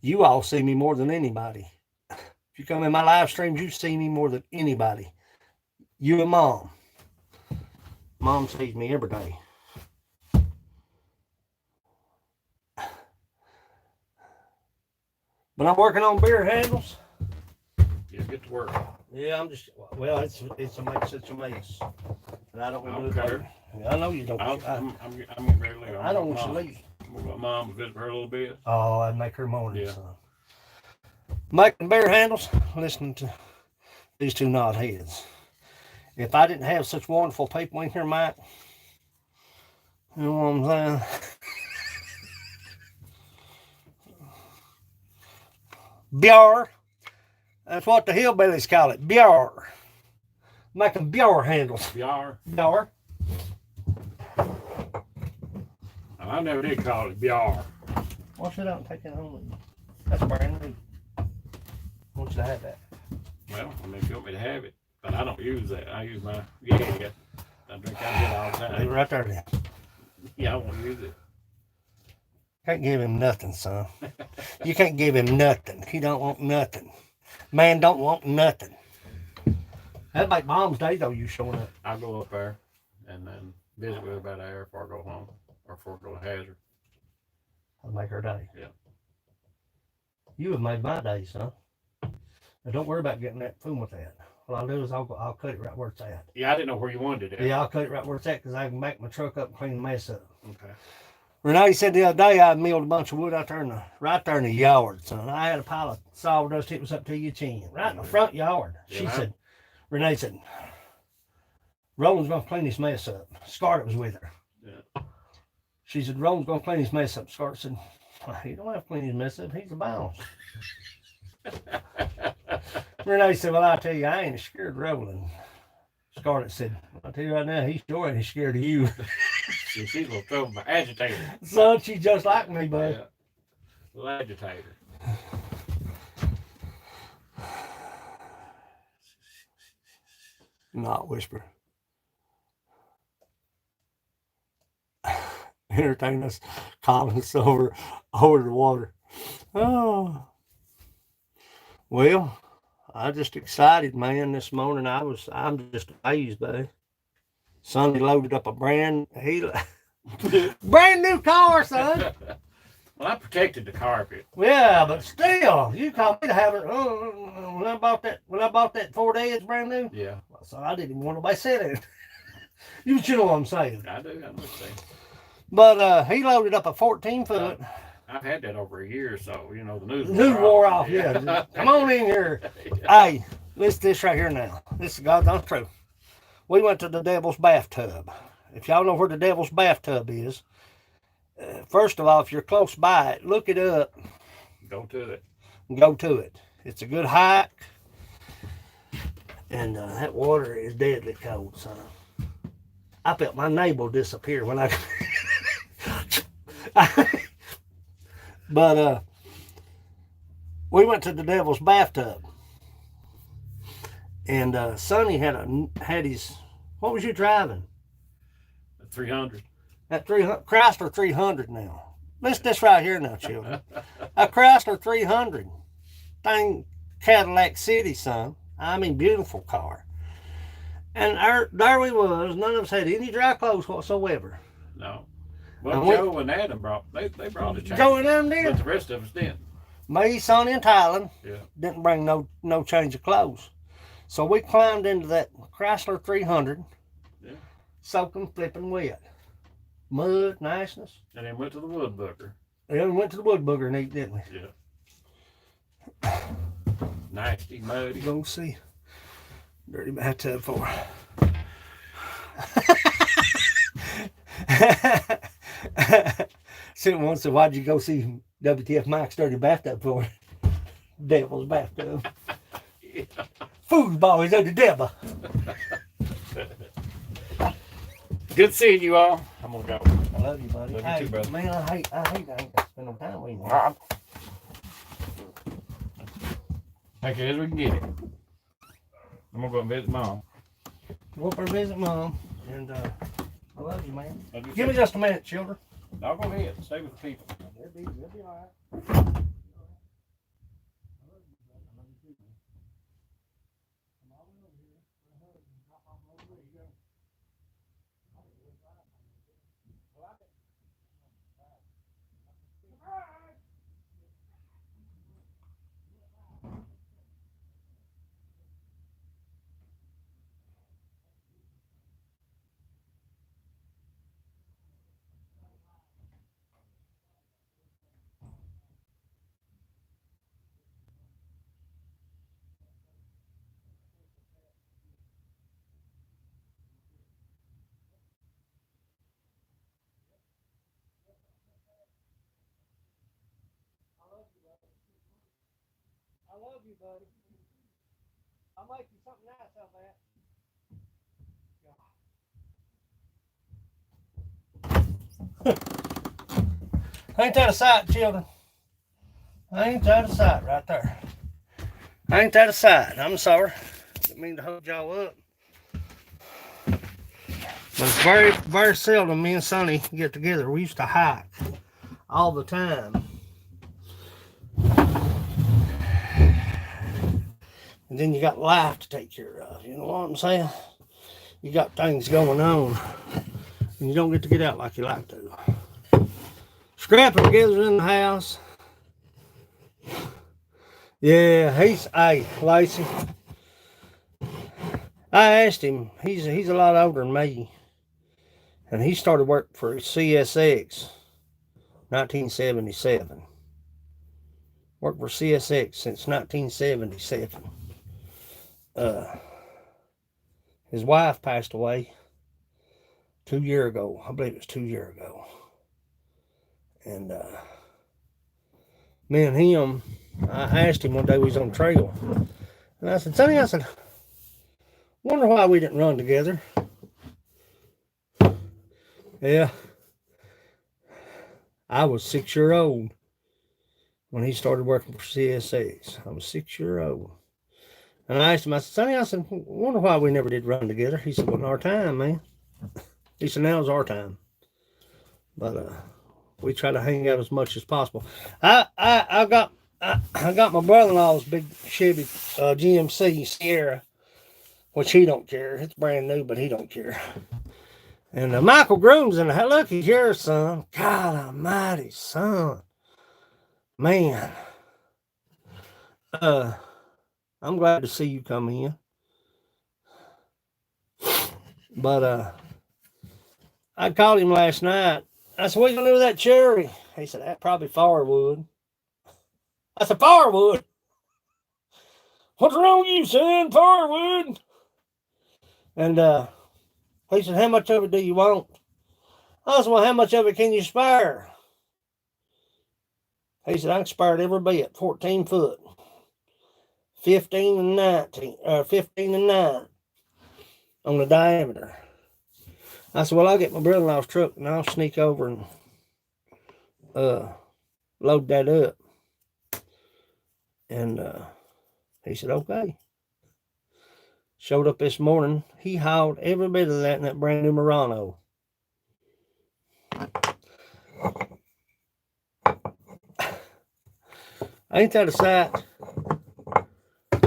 you all see me more than anybody. If you come in my live streams, you see me more than anybody. You and Mom. Mom sees me every day. But I'm working on beer handles. Yeah, get to work. Yeah, I'm just, well, it's a mess. And I don't want to care. I know you don't. I'm getting ready to leave. I don't want you to leave. I'm going to let Mom visit her a little bit. Oh, I'd make her morning, Yeah. son. Making beer handles, listening to these two knotheads. If I didn't have such wonderful people in here, Mike, you know what I'm saying? Bjar. That's what the hillbillies call it. Bjar. Making bjar handles. Bjar. Bjar. I never did call it Bjar. Wash it out and take it home with you. That's brand new. I want you to have that. Well, I mean, if you want me to have it, but I don't use that. I use my, I drink out of it all the time. Leave it right there then. Yeah, I won't use it. Can't give him nothing, son. You can't give him nothing. He don't want nothing. Man don't want nothing. That's like Mom's Day, though, you showing up. I'll go up there and then visit with her about an hour before I go home or before I go to Hazard. I'll make her day. Yeah. You have made my day, son. Now, don't worry about getting that food with that. What I'll do is I'll cut it right where it's at. Yeah, I didn't know where you wanted it. Yeah, I'll cut it right where it's at because I can back my truck up and clean the mess up. Okay. Renee said the other day I milled a bunch of wood out there right there in the yard, son. I had a pile of sawdust. It was up to your chin, right in the front yard. She said, Renee said, Roland's going to clean this mess up. Scarlett was with her. Yeah. She said, Roland's going to clean his mess up. Scarlett said, he don't have to clean his mess up. He's a bounce. Renee said, well, I tell you, I ain't scared of Roland. Scarlett said, I'll tell you right now, he's sure ain't scared of you. She's a little trouble, agitator. Son, she's just like me, bud. Yeah. Little agitator. Not whisper. Entertain us, calling us over the water. Oh. Well, I just excited, man, this morning. I'm just amazed, buddy. Sonny loaded up a brand new car, son. Well, I protected the carpet. Yeah, but still, you called me to have it. When I bought that Ford Edge brand new. Yeah. So I didn't even want nobody sit in it. You know what I'm saying? I do. I know what you're saying. But he loaded up a 14-foot. I've had that over a year or so. You know, the news wore off. Yeah. Come on in here. Yeah. Hey, listen to this right here now. This is God's honest truth. We went to the devil's bathtub. If y'all know where the Devil's Bathtub is, first of all, if you're close by it, look it up. Go to it. Go to it. It's a good hike. And that water is deadly cold, son. I felt my navel disappear when I... But we went to the Devil's Bathtub. And Sonny had his... What was you driving? 300. That 300 Chrysler 300 now. Listen to this right here now, children. A Chrysler 300. Thing Cadillac City, son. I mean, beautiful car. And there we was. None of us had any dry clothes whatsoever. No. Well, Joe and Adam brought a change. Joe and Adam did. But the rest of us didn't. Me, Sonny, and Tyler Yeah. didn't bring no change of clothes. So we climbed into that Chrysler 300, soaking, flipping wet. Mud, niceness. And then went to the Woodbooker. Yeah, we went to the Woodbooger and eat, didn't we? Yeah. Nasty, muddy. Go see. Dirty bathtub for. Sent one said, "Why'd you go see WTF Mike's dirty bathtub for?" Devil's bathtub. Yeah. Foosball is the devil. Good seeing you all. I'm gonna go. I love you, buddy. Love you Hey, too, brother. man, I hate I ain't got to spend no time with you. Take it as we can get it. I'm gonna go and visit Mom. Go up and visit Mom, and I love you, man. Love you Give too. me just a minute, children. I'll go ahead. Stay with the people. They'll be all right. I love you, buddy. I'll make you something nice out of that. Ain't that a sight, children? Ain't that a sight right there? Ain't that a sight? I'm sorry. Didn't mean to hold y'all up. But it's very, very seldom me and Sonny get together. We used to hike all the time. And then you got life to take care of. You know what I'm saying? You got things going on. And you don't get to get out like you like to. Scrapping together in the house. Yeah, hey, Lacey. I asked him, he's a lot older than me. And he started work for CSX 1977. Worked for CSX since 1977. His wife passed away 2 years ago. I believe it was 2 years ago. And me and him, I asked him one day we was on trail. And I said, Sonny, wonder why we didn't run together. Yeah. I was 6 years old when he started working for CSX. I was 6 years old. And I asked him, I said, wonder why we never did run together. He said, well, our time, man. He said, now's our time. But we try to hang out as much as possible. I got my brother-in-law's big Chevy GMC Sierra, which he don't care. It's brand new, but he don't care. And Michael Groom's in the house. Look, he's your son. God almighty, son. Man. I'm glad to see you come in. But I called him last night. I said, what are you going to do with that cherry? He said, that probably firewood. I said, firewood? What's wrong with you, son? Firewood? And He said, how much of it do you want? I said, well, how much of it can you spare? He said, I can spare it every bit, 14 foot. 15 and 19, or 15 and 9 on the diameter. I said, well, I'll get my brother-in-law's truck and I'll sneak over and load that up. And he said, okay. Showed up this morning. He hauled every bit of that in that brand new Murano. Ain't that a sight?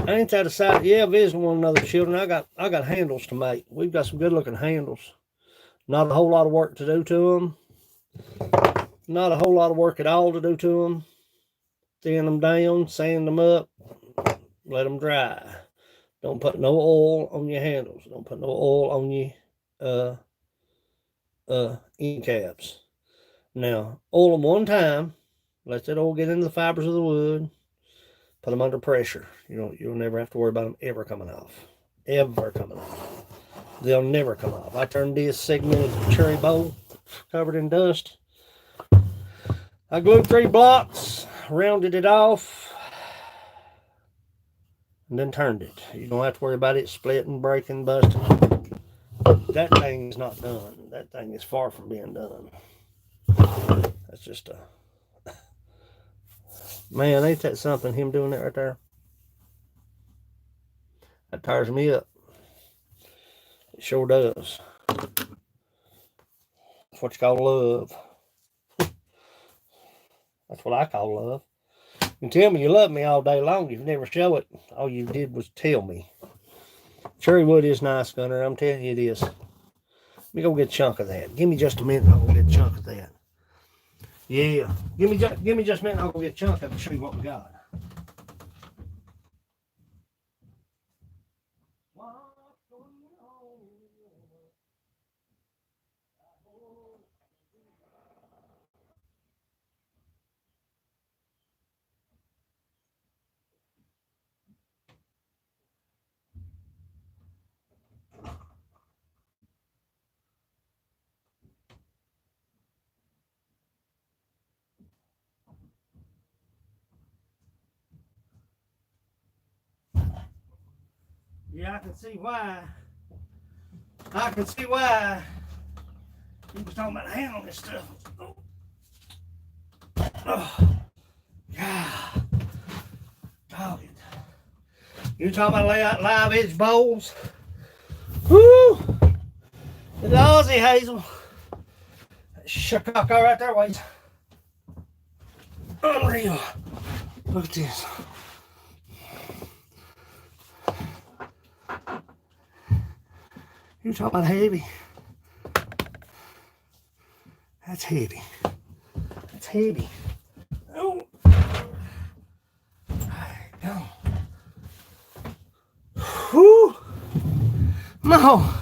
Ain't that a sight? Yeah, visiting one another, children. I got handles to make. We've got some good looking handles. Not a whole lot of work to do to them. Not a whole lot of work at all to do to them. Thin them down, sand them up, let them dry. Don't put no oil on your handles. Don't put no oil on your end caps. Now, oil them one time. Let that oil get into the fibers of the wood. Put them under pressure. You'll never have to worry about them ever coming off. Ever coming off. They'll never come off. I turned this segmented cherry bowl covered in dust. I glued 3 blocks, rounded it off, and then turned it. You don't have to worry about it splitting, breaking, busting. That thing is not done. That thing is far from being done. That's just a... Man, ain't that something, him doing that right there? That tires me up. It sure does. That's what you call love. That's what I call love. You can tell me you love me all day long. You've never show it. All you did was tell me. Cherry wood is nice, Gunner. I'm telling you it is. Let me go get a chunk of that. Give me just a minute. I'll go get a chunk of that. Yeah. Give me just a minute. I'll go get a chunk of it and show you what we got. Yeah, I can see why. I can see why. He was talking about handling this stuff. Oh, God. Dog it. You talking about live edge bowls? Woo! The Aussie Hazel. That Chicago right there, wait. Unreal. Look at this. You talking about heavy? That's heavy. That's heavy. Oh. No. Whew. No.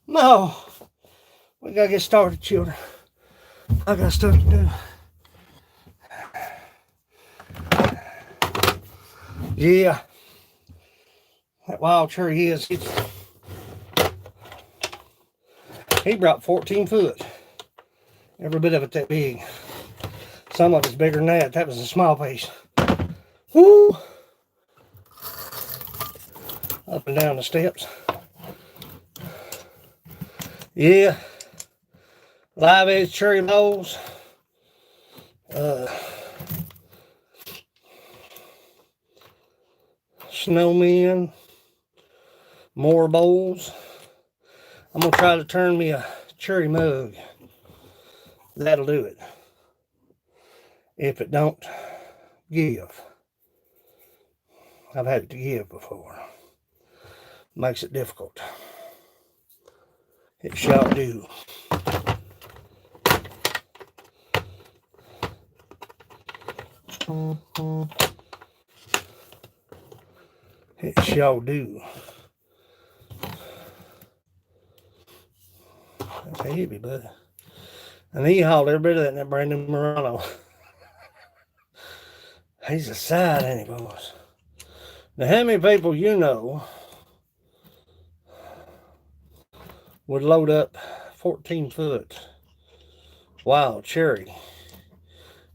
No. We gotta get started, children. I got stuff to do. Yeah. That wild cherry is. He brought 14 foot. Every bit of it that big. Some of it's bigger than that. That was a small piece. Woo! Up and down the steps. Yeah. Live edge cherry bowls. Snowmen. More bowls. I'm going to try to turn me a cherry mug. That'll do it. If it don't give. I've had it to give before. Makes it difficult. It shall do. It shall do. That's heavy, bud. And he hauled every bit of that in that brand new Murano. He's a side, ain't he, boys? Now, how many people you know would load up 14-foot wild cherry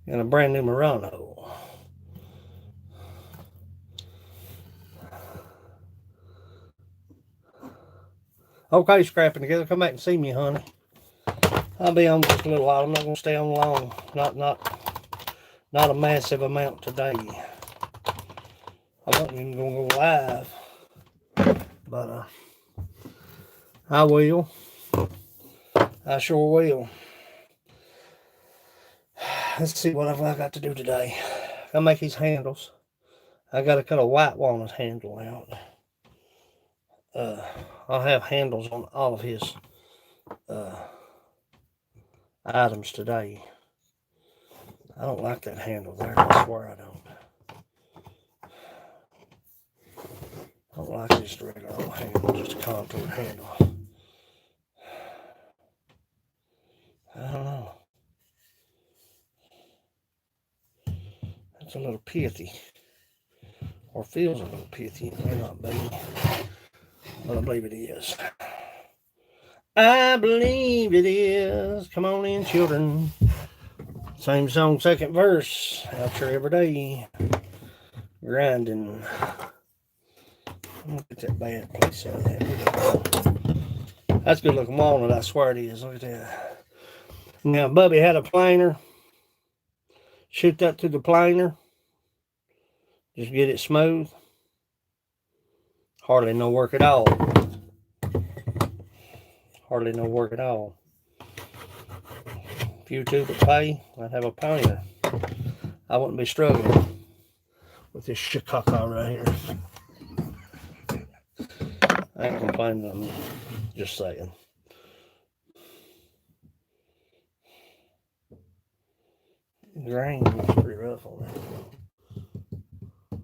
in a brand new Murano. Okay, scrapping together. Come back and see me, honey. I'll be on just a little while. I'm not gonna stay on long. Not a massive amount today. I wasn't even gonna go live, but I will. I sure will. Let's see what I got to do today. I make these handles. I got to cut a white walnut handle out. I'll have handles on all of his items today. I don't like that handle there. I swear I don't. I don't like just a regular old handle, just a contoured handle. I don't know. It's a little pithy. Or feels a little pithy. It may not be. But I believe it is. I believe it is. Come on in, children. Same song, second verse. Out here every day. Grinding. Look at that bad place out there. That's good looking walnut, I swear it is. Look at that. Now, Bubby had a planer. Shoot that to the planer. Just get it smooth. Hardly no work at all. Hardly no work at all. If YouTube would pay, I'd have a planer. I wouldn't be struggling with this shikaka right here. I ain't complaining, I'm just saying. The grain looks pretty rough on that.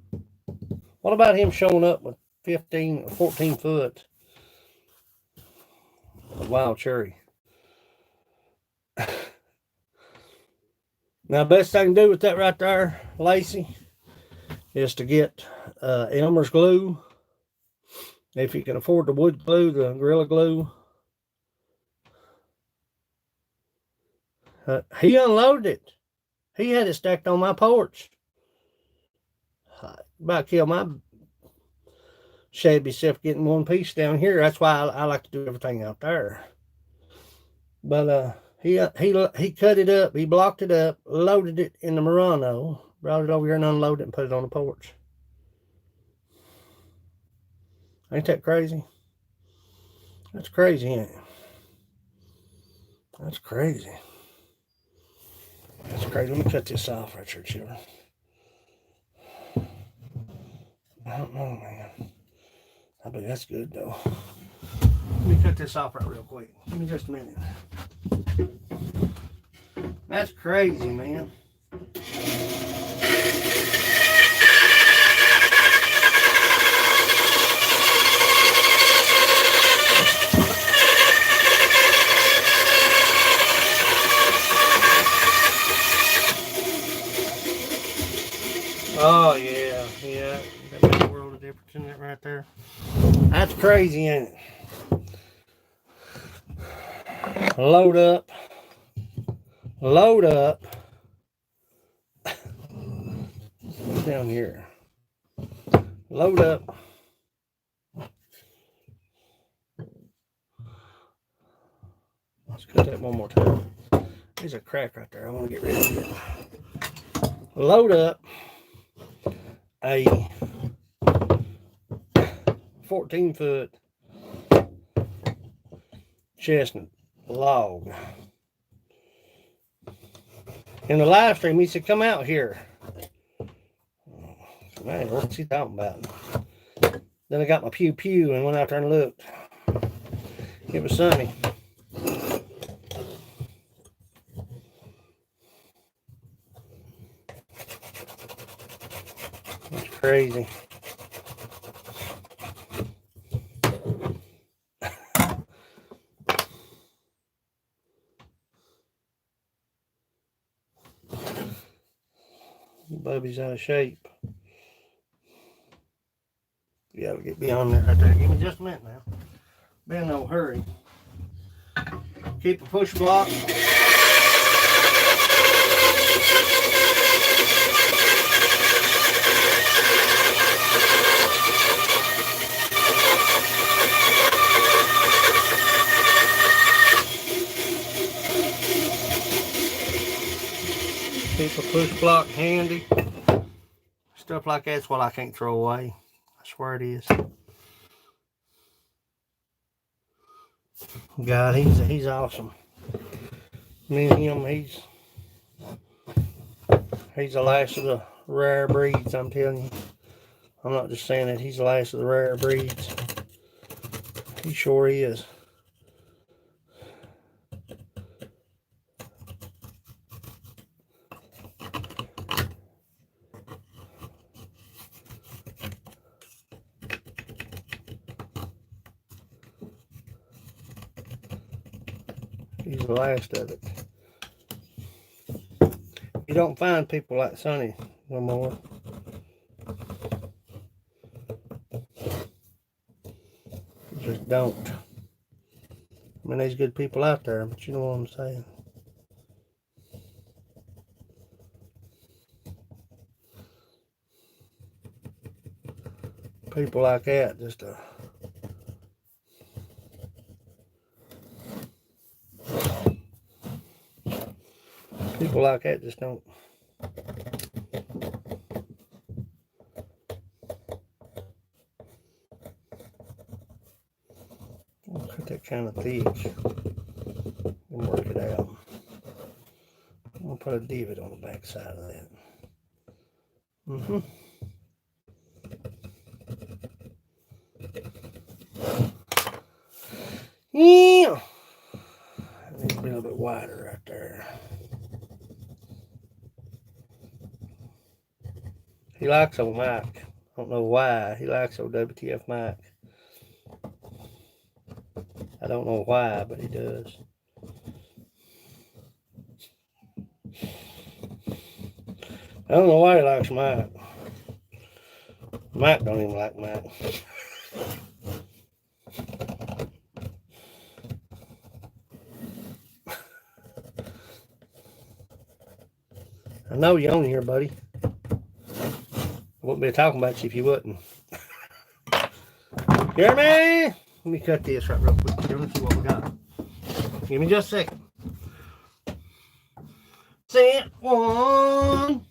What about him showing up with 15 or 14 foot of wild cherry? Now, best I can do with that right there, Lacey, is to get Elmer's glue. If you can afford the wood glue, the Gorilla Glue. He unloaded it. He had it stacked on my porch. About killed my shabby self getting one piece down here. That's why I like to do everything out there. But he cut it up. He blocked it up, loaded it in the Murano, brought it over here and unloaded it and put it on the porch. Ain't that crazy? That's crazy, ain't it? That's crazy. That's crazy. Let me cut this off right here, children. I don't know, man. I believe that's good, though. Let me cut this off right real quick. Give me just a minute. That's crazy, man. Oh, yeah. That makes a world of difference in that right there. That's crazy, ain't it? Load up. Down here. Load up. Let's cut that one more time. There's a crack right there. I want to get rid of it. Load up a 14-foot chestnut log. In the live stream, he said, come out here. Man, what's he talking about? Then I got my pew pew and went out there and looked. It was sunny. It's crazy. Bubby's out of shape. You gotta get beyond that right there. Give me just a minute now. Be in no hurry. Keep a push block. Keep a push block handy. Stuff like that's what I can't throw away. I swear it is. God, he's awesome. Me and him, he's the last of the rare breeds, I'm telling you. I'm not just saying that, he's the last of the rare breeds. He sure is. He's the last of it. You don't find people like Sonny no more. You just don't. I mean, there's good people out there, but you know what I'm saying. People like that just people like that just don't. I'll cut that kind of thick and work it out. I'm gonna put a divot on the back side of that. Yeah. It needs to be a little bit wider right there. He likes old Mike. I don't know why. He likes old WTF Mike. I don't know why, but he does. I don't know why he likes Mike. Mike don't even like Mike. I know you on here, buddy. I wouldn't be talking about you if you wouldn't. Hear me? Let me cut this right real quick. Let me see what we got. Give me just a second. Set one.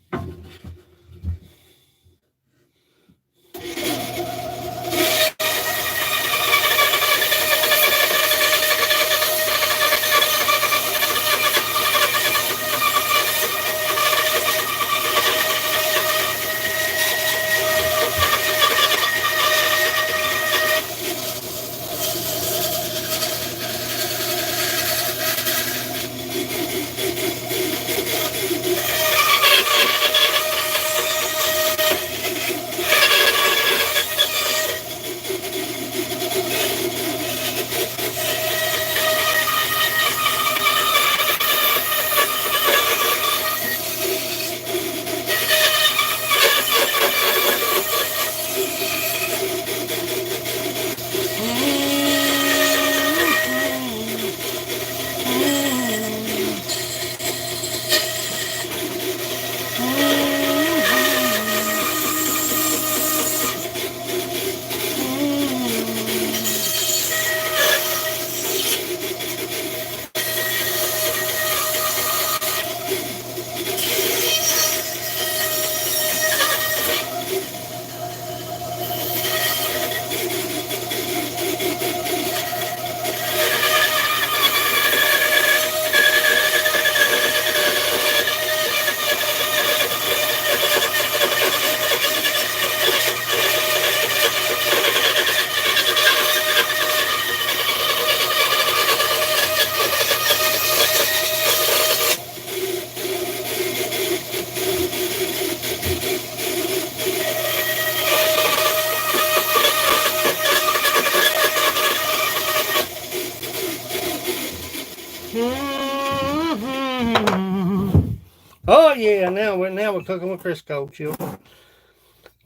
Oh yeah, now we're cooking with Crisco, children.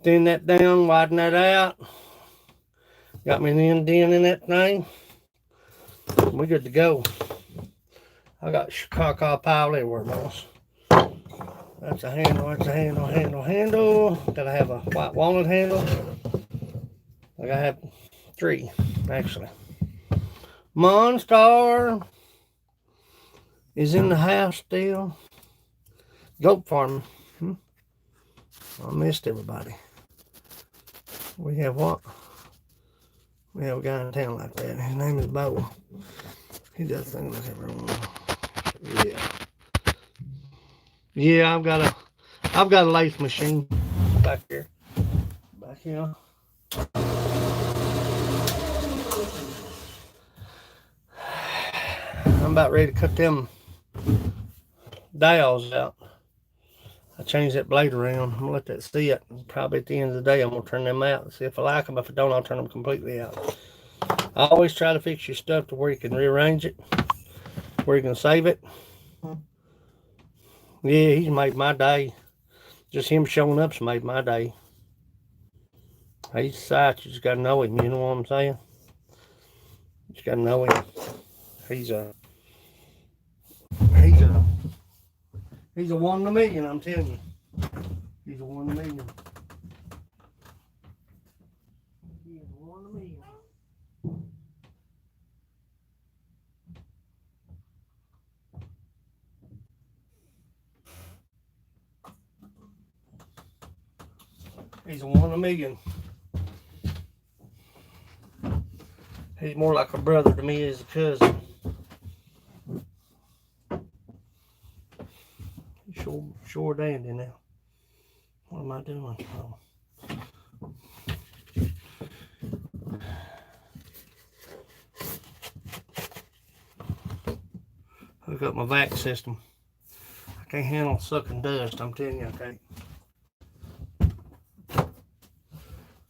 Thin that down, widen that out. Got me an indent in that thing. We're good to go. I got caca piled everywhere, boss. That's a handle, that's a handle. Gotta have a white walnut handle. I gotta have 3, actually. Monstar is in the house still. Goat farming. I missed everybody. We have what? We have a guy in town like that. His name is Bo. He does things like everyone. Yeah. Yeah, I've got a lathe machine back here. Back here. I'm about ready to cut them dials out. I changed that blade around. I'm gonna let that sit. Probably at the end of the day, I'm gonna turn them out and see if I like them. If I don't, I'll turn them completely out. I always try to fix your stuff to where you can rearrange it, where you can save it. Yeah, he's made my day. Just him showing up's made my day. He's sight. You just gotta know him. You know what I'm saying? You just gotta know him. He's a one in a million. I'm telling you. He's a one in a million. He's a one in a million. He's a one in a million. He's more like a brother to me as a cousin. He's sure dandy now. What am I doing? Oh. Hook up my vac system. I can't handle sucking dust. I'm telling you, I can't.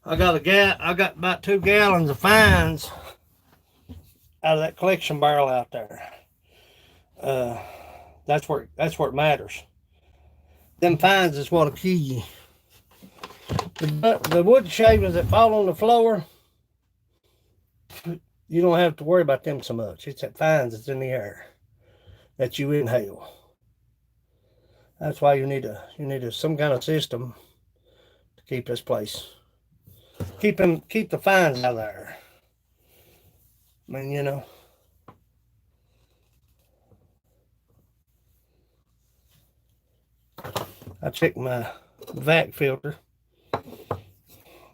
I got about 2 gallons of fines out of that collection barrel out there. That's where it matters. Them fines is what'll kill you. The wood shavings that fall on the floor, you don't have to worry about them so much. It's that fines that's in the air that you inhale. That's why you need some kind of system to keep this place. Keep the fines out of there. I mean, you know. I checked my vac filter.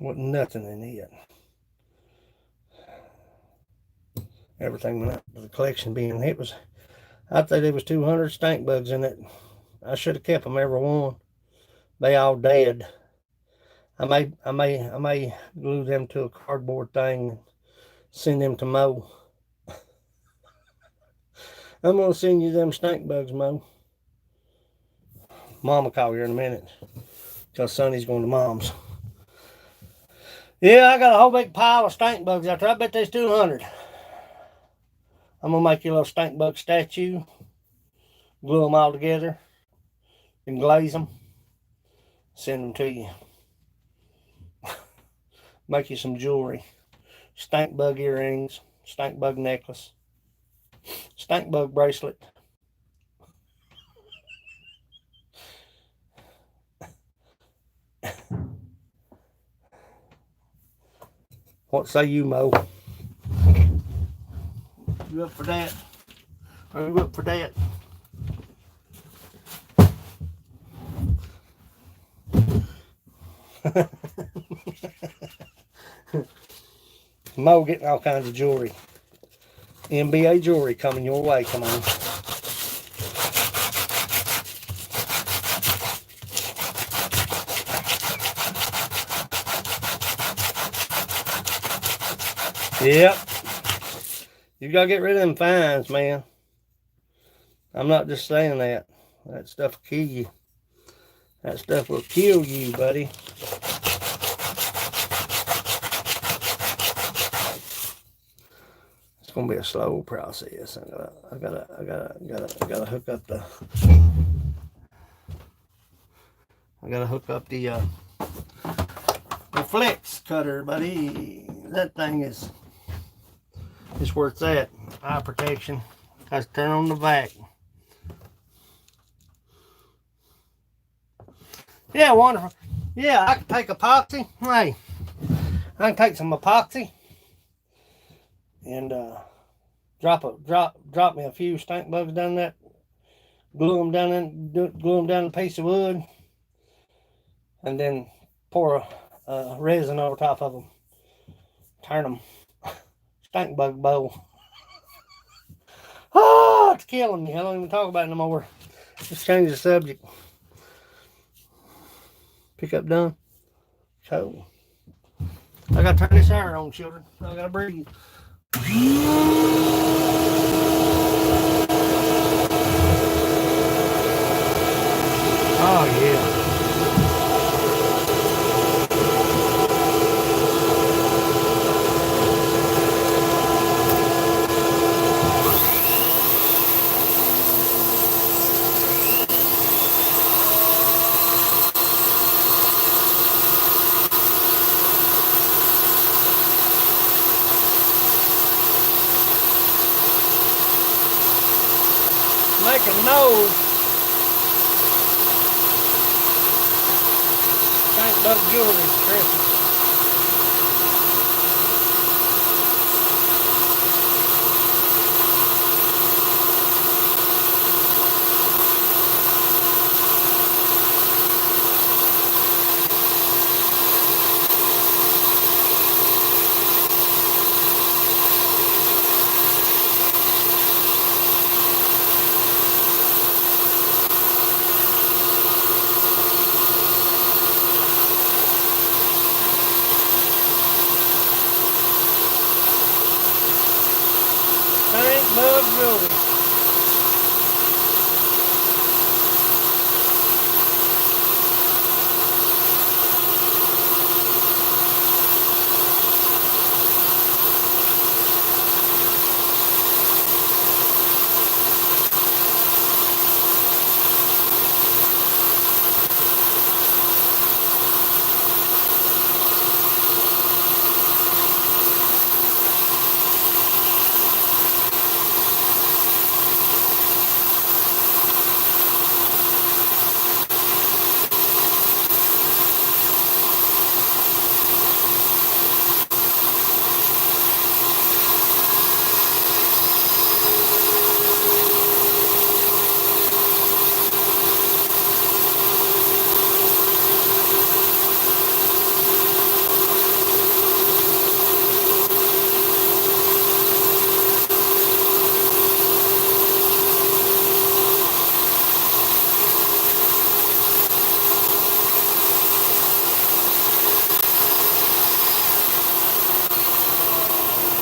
Wasn't nothing in it. Everything went up to the collection bin. I think there was 200 stink bugs in it. I should have kept them, every one. They all dead. I may glue them to a cardboard thing and send them to Mo. I'm gonna send you them stink bugs, Mo. Mom will call you in a minute. Because Sonny's going to Mom's. Yeah, I got a whole big pile of stink bugs out there. I bet there's 200. I'm gonna make you a little stink bug statue. Glue them all together. And glaze them. Send them to you. Make you some jewelry. Stink bug earrings. Stink bug necklace. Stink bug bracelet. What say you, Mo? You up for that? Are you up for that? Mo getting all kinds of jewelry. NBA jewelry coming your way. Come on. Yep. You gotta get rid of them fines, man. I'm not just saying that. That stuff will kill you. That stuff will kill you, buddy. It's gonna be a slow process. I gotta hook up the. I gotta hook up the flex cutter, buddy. That thing is where it's at. Eye protection. Has to turn on the vac. Yeah, wonderful. Yeah, I can take epoxy. Hey, I can take some epoxy and drop me a few stink bugs down that. Glue them down a piece of wood, and then pour resin over top of them. Turn them stink bug bowl. Oh, it's killing me. I don't even talk about it no more. Let's change the subject. Pick up done. So, I gotta turn this air on, children. I gotta breathe. Oh, yeah. Making noise. Stink bug jewelry for Christmas. Stink bug jewelry.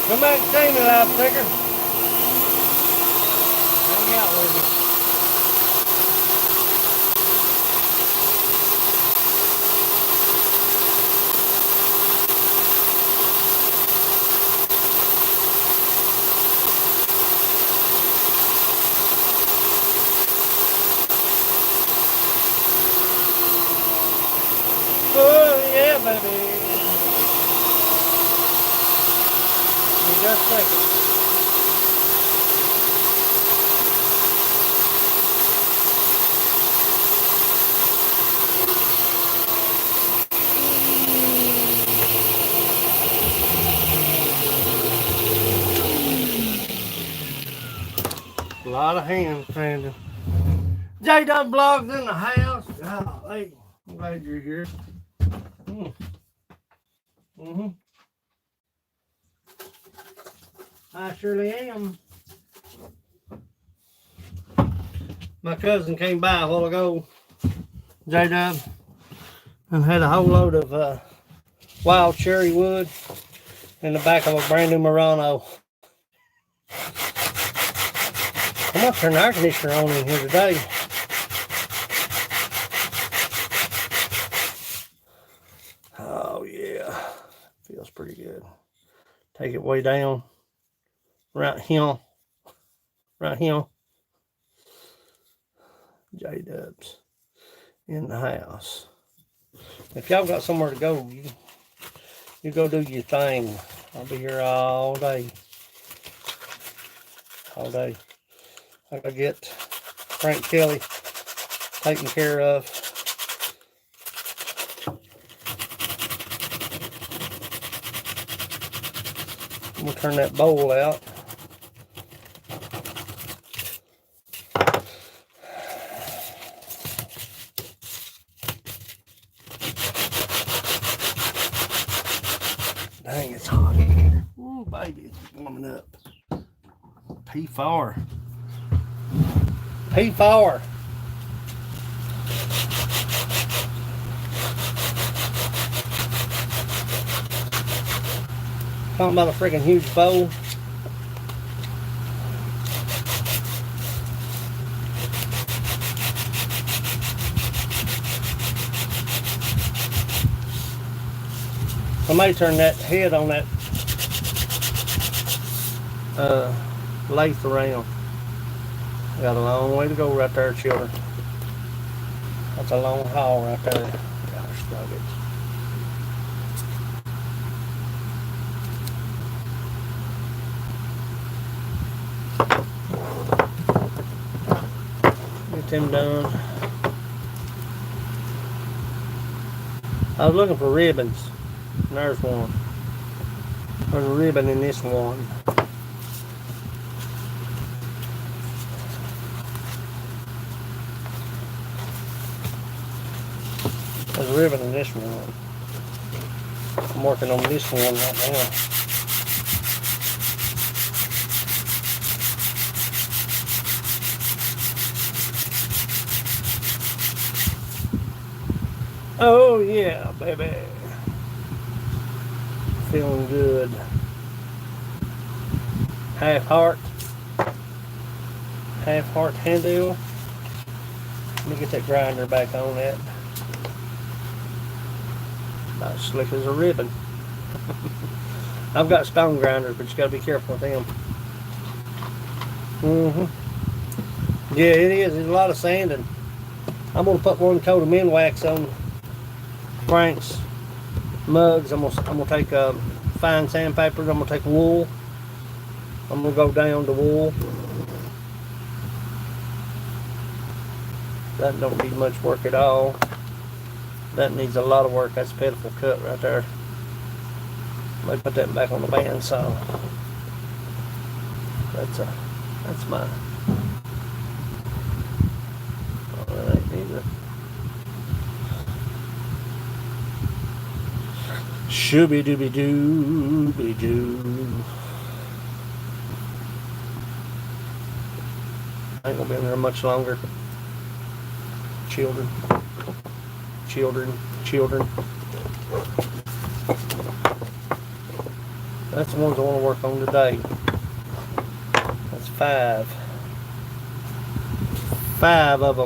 Come back and see me, live sticker. Hang out with me. Oh, yeah, baby. You just a second. A lot of hand sanding. J-Dub Blogs in the house. Oh, hey, I'm glad you're here. Mm-hmm. I surely am. My cousin came by a while ago, J-Dub, and had a whole load of wild cherry wood in the back of a brand new Murano. I'm gonna turn the air conditioner on in here today. Oh yeah, feels pretty good. Take it way down. Right here. J-Dubs in the house. If y'all got somewhere to go, you go do your thing. I'll be here all day. All day. I gotta get Frank Kelly taken care of. I'm gonna turn that bowl out. Dang, it's hot in here. Ooh, baby, it's warming up. P4. P4. Talking about a freaking huge bowl. I may turn that head on that lathe around. Got a long way to go right there, children. That's a long haul right there. Gosh, dog it. Get them done. I was looking for ribbons. And there's one. There's a ribbon in this one. There's a ribbon in this one. I'm working on this one right now. Oh yeah, baby. Feeling good. Half heart handle. Let me get that grinder back on that. About as slick as a ribbon. I've got stone grinders, but you gotta be careful with them. Yeah, it is. There's a lot of sanding. I'm gonna put one coat of min wax on Frank's mugs. I'm gonna take fine sandpaper. I'm gonna take wool. I'm gonna go down to wool. That don't need much work at all. That needs a lot of work. That's a pitiful cut right there. Let me put that back on the bandsaw. That's mine. Oh, that ain't neither. Shooby dooby dooby doo. I ain't gonna be in there much longer. Children. That's the ones I want to work on today. That's five. 5 of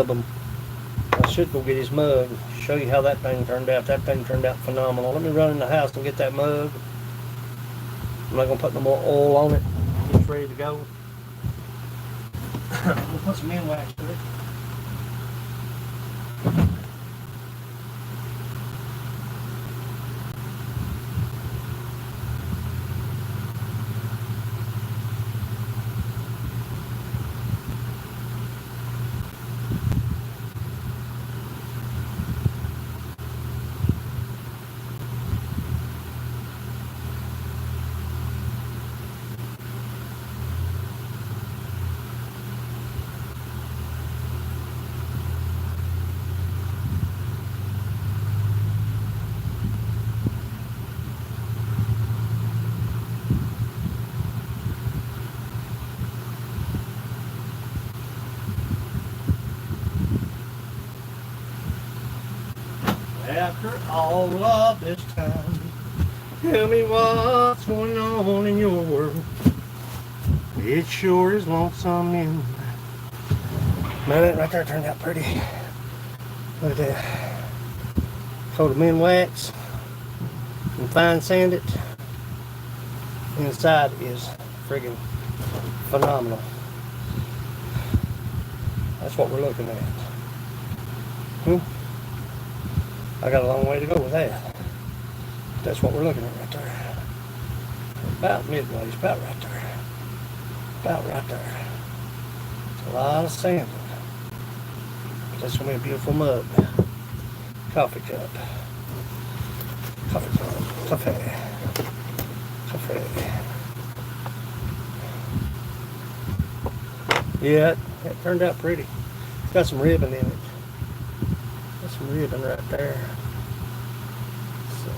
them. I should go get his mug. Show you how that thing turned out. That thing turned out phenomenal. Let me run in the house and get that mug. I'm not gonna put no more oil on it. It's ready to go. We'll put some min wax to it. After all of this time, tell me what's going on in your world. It sure is lonesome in. Man, that right there turned out pretty. Look at that. Coat of min wax and fine sand it. Inside is friggin' phenomenal. That's what we're looking at. I got a long way to go with that. That's what we're looking at right there. About midway, about right there. About right there. It's a lot of sanding. But that's going to be a beautiful mug. Coffee cup. Coffee. Yeah, it turned out pretty. It's got some ribbon in it. Got some ribbon right there. Let's see.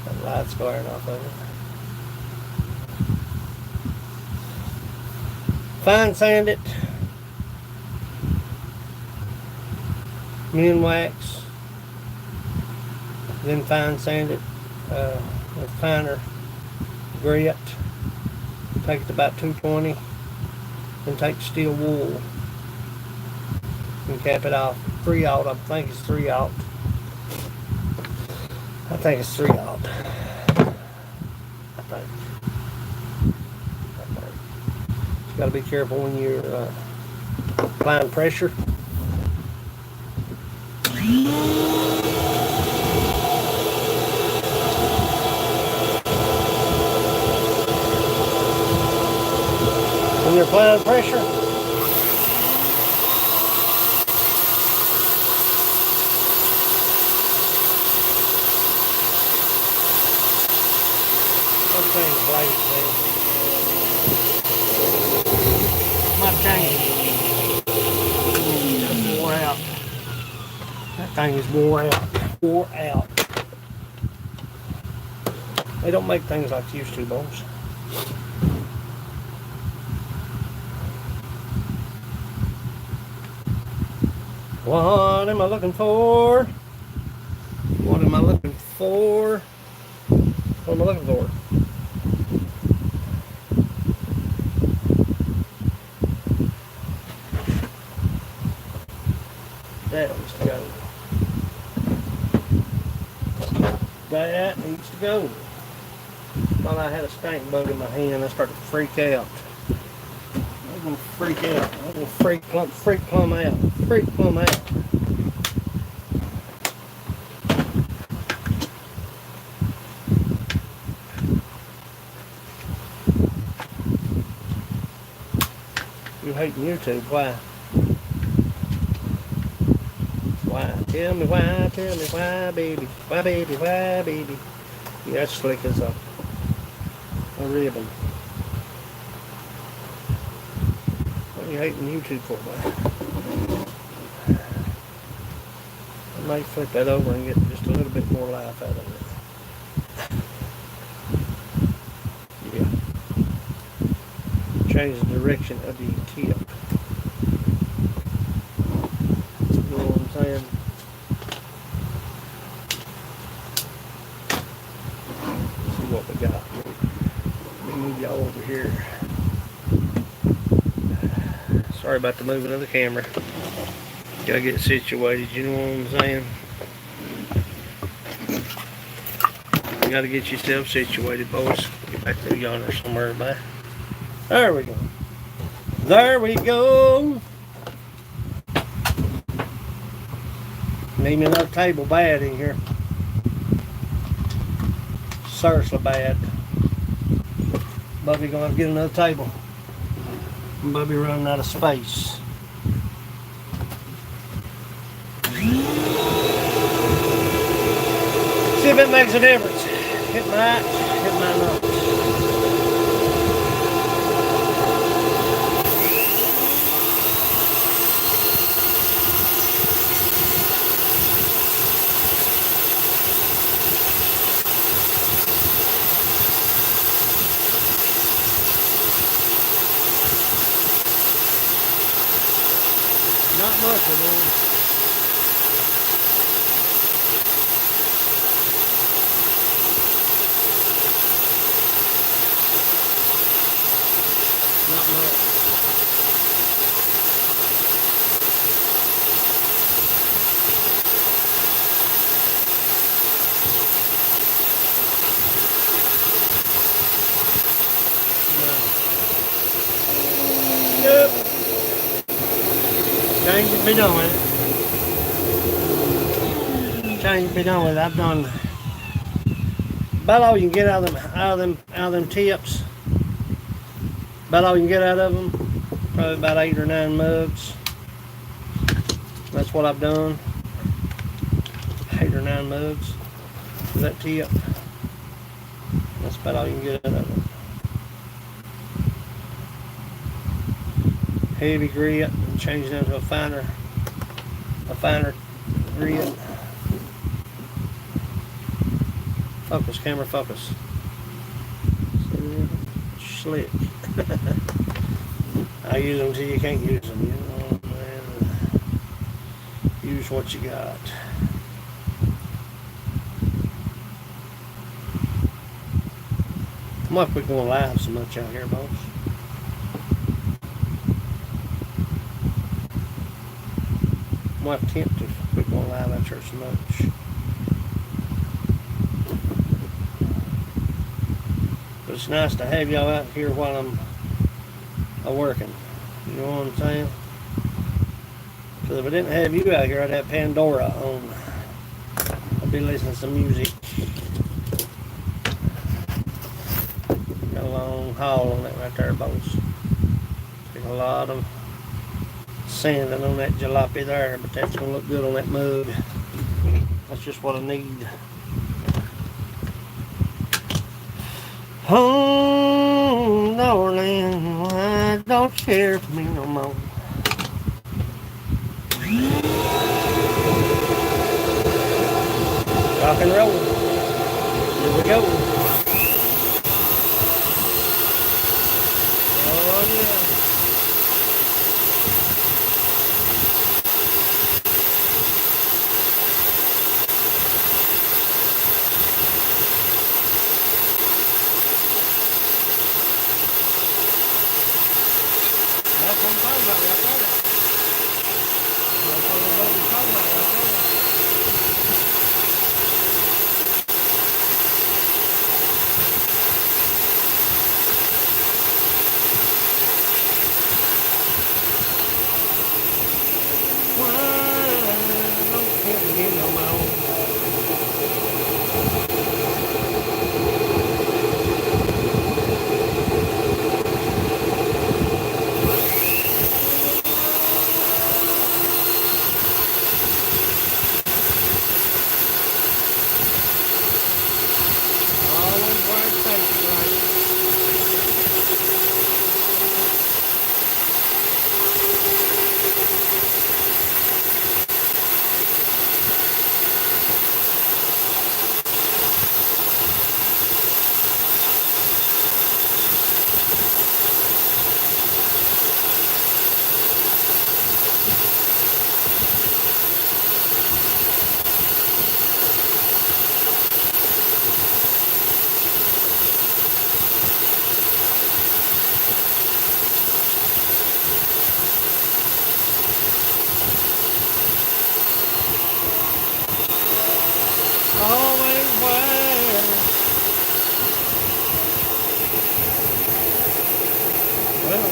That light's glaring off of it. Fine sand it. Min wax. Then fine sand it with finer grit. Take it to about 220. Then take steel wool and cap it off. 3/0, I think it's 3/0. I think it's 3/0. I think. You got to be careful when you're applying pressure. When you're applying pressure, those things blaze, man. Might change it. It's wore out. That thing is wore out. Wore out. They don't make things like they used to, boys. What am I looking for? What am I looking for? What am I looking for? That needs to go. That needs to go. Thought I had a stank bug in my hand. I started to freak out. I'm gonna freak out. I'm gonna freak plumb out. Freak plumb out. You hating YouTube? Why? Why? Tell me why, baby. Why, baby, why, baby? Yeah, that's slick as a ribbon. What are you hating YouTube for, boy? I might flip that over and get just a little bit more life out of it. Yeah. Change the direction of the tip. You know what I'm saying? Let's see what we got. Let me move y'all over here. Sorry about the moving of the camera. Gotta get situated, you know what I'm saying? You gotta get yourself situated, boys. Get back there yonder somewhere, bye. There we go. There we go. Need me another table bad in here. Seriously bad. Bubby gonna have to get another table. Bubby running out of space. See if it makes a difference. It might not. Not much of it. Not much. No. Nope. Change it, be done with it. Change it, be done with it. I've done about all you can get out of them tips. About all you can get out of them. Probably about 8 or 9 mugs. That's what I've done. 8 or 9 mugs for that tip. That's about all you can get out of it. Heavy grit and change it into a finer grit. Focus, camera, focus. Slick. I use them till you can't use them, you know, man. Use what you got. I'm not quit going live so much out here, boss. I'm not attempt to quit going live out here so much. But it's nice to have y'all out here while I'm working. You know what I'm saying? Because if I didn't have you out here, I'd have Pandora on. I'd be listening to some music. Got a long haul on that right there, boss. Got a lot of sanding on that jalopy there, but that's going to look good on that mug. That's just what I need. Oh, darling, why don't you care for me no more? Rock and roll. Here we go. Oh, yeah. That's what I'm talking about right there. That's what I'm talking about right there. Why don't you care for me no more? Always right, thank you, right. Always where. Well,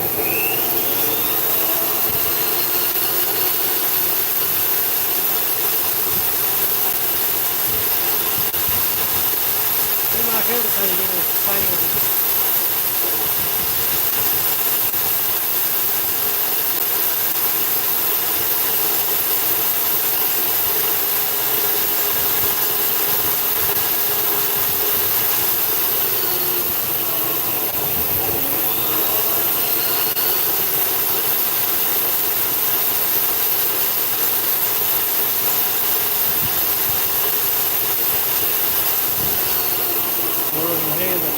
seems like everything here is failing. More than handle.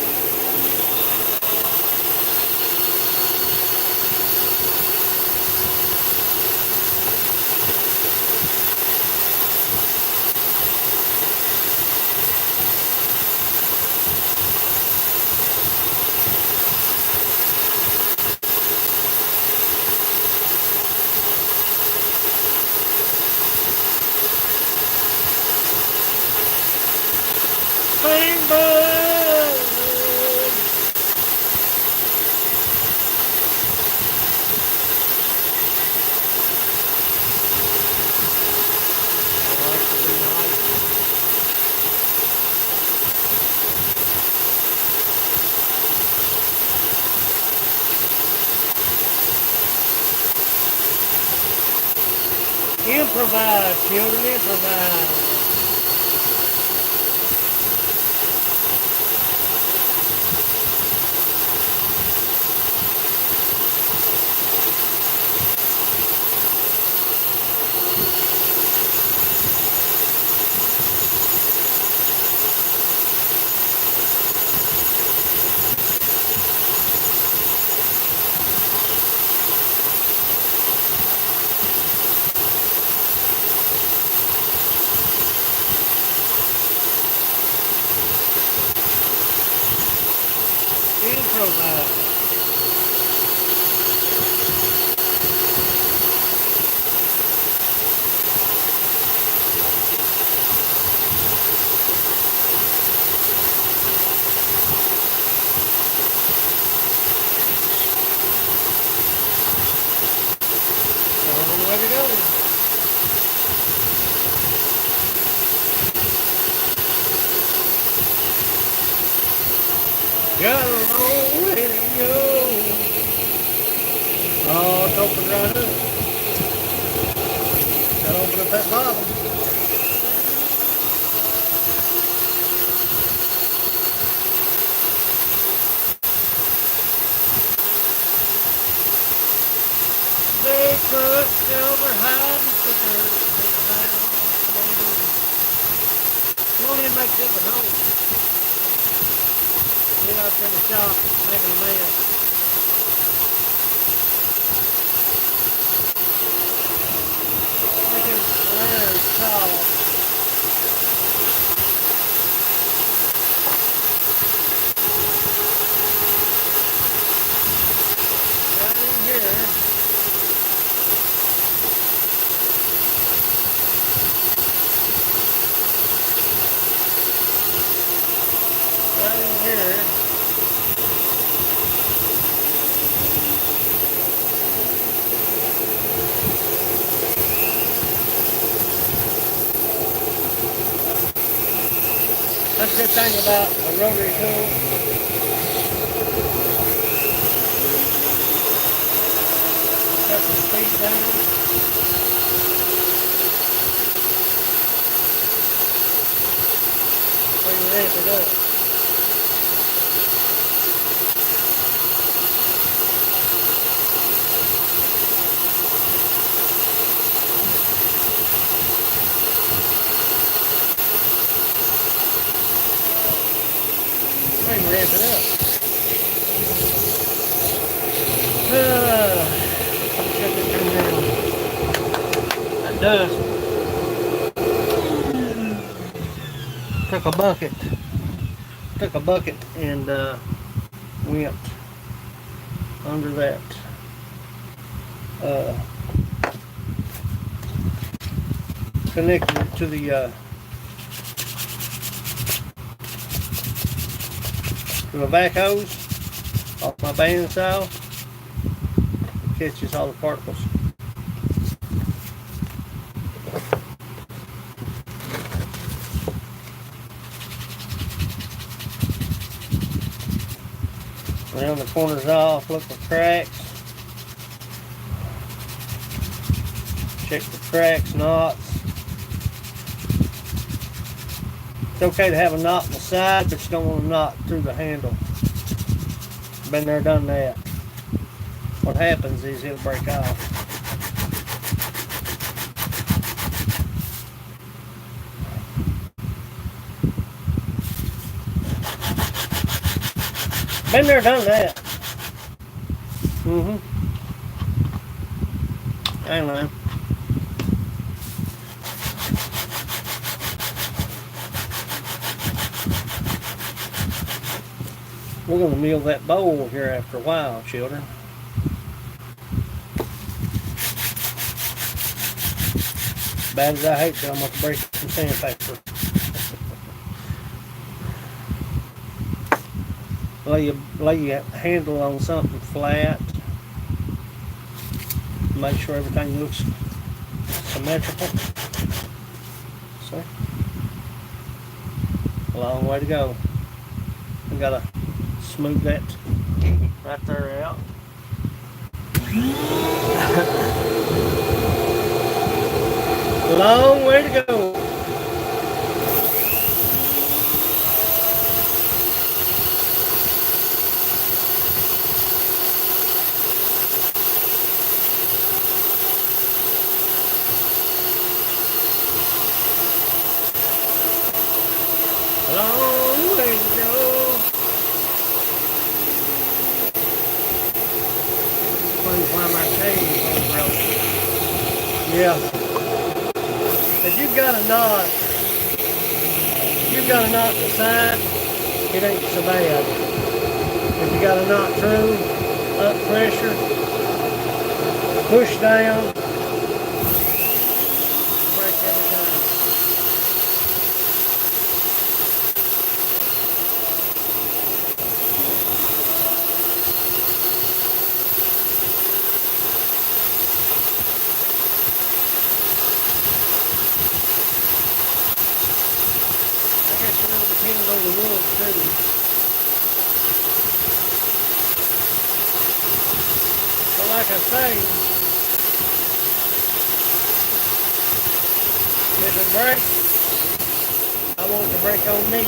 Bang, bang. Improvise, children, improvise. provide. Way to go. Got a long way to go. Oh, it's open right up. Gotta open up that bottom. Bigfoot, silver hide, and stickers. Come on in, make this at home. Get out there in the shop, making a mess. Making Larry's tall. Right in here. Right in here. That's the good thing about a rotary tool. Cut the speed down. So you ramp it up. So you ramp it up. Shut this thing down. That dust. Took a bucket and went under that connected it to the vac hose off my bandsaw. Catches all the particles. Round the corners off, look for cracks. Check for cracks, knots. It's okay to have a knot in the side, but you don't want a knot through the handle. Been there, done that. What happens is it'll break off. Been there, done that. Hang on. We're going to mill that bowl here after a while, children. Bad as I hate to, I'm going to break some sandpaper. Lay your handle on something flat. Make sure everything looks symmetrical. See? A long way to go. We gotta smooth that right there out. Long way to go. Long way to go. Funny why my chain is broken. Yeah. If you've got a knot in the side, it ain't so bad. If you got a knot through, up pressure, push down, break every time. I guess it really depends on the wood too. But like I say, if it breaks, I want it to break on me.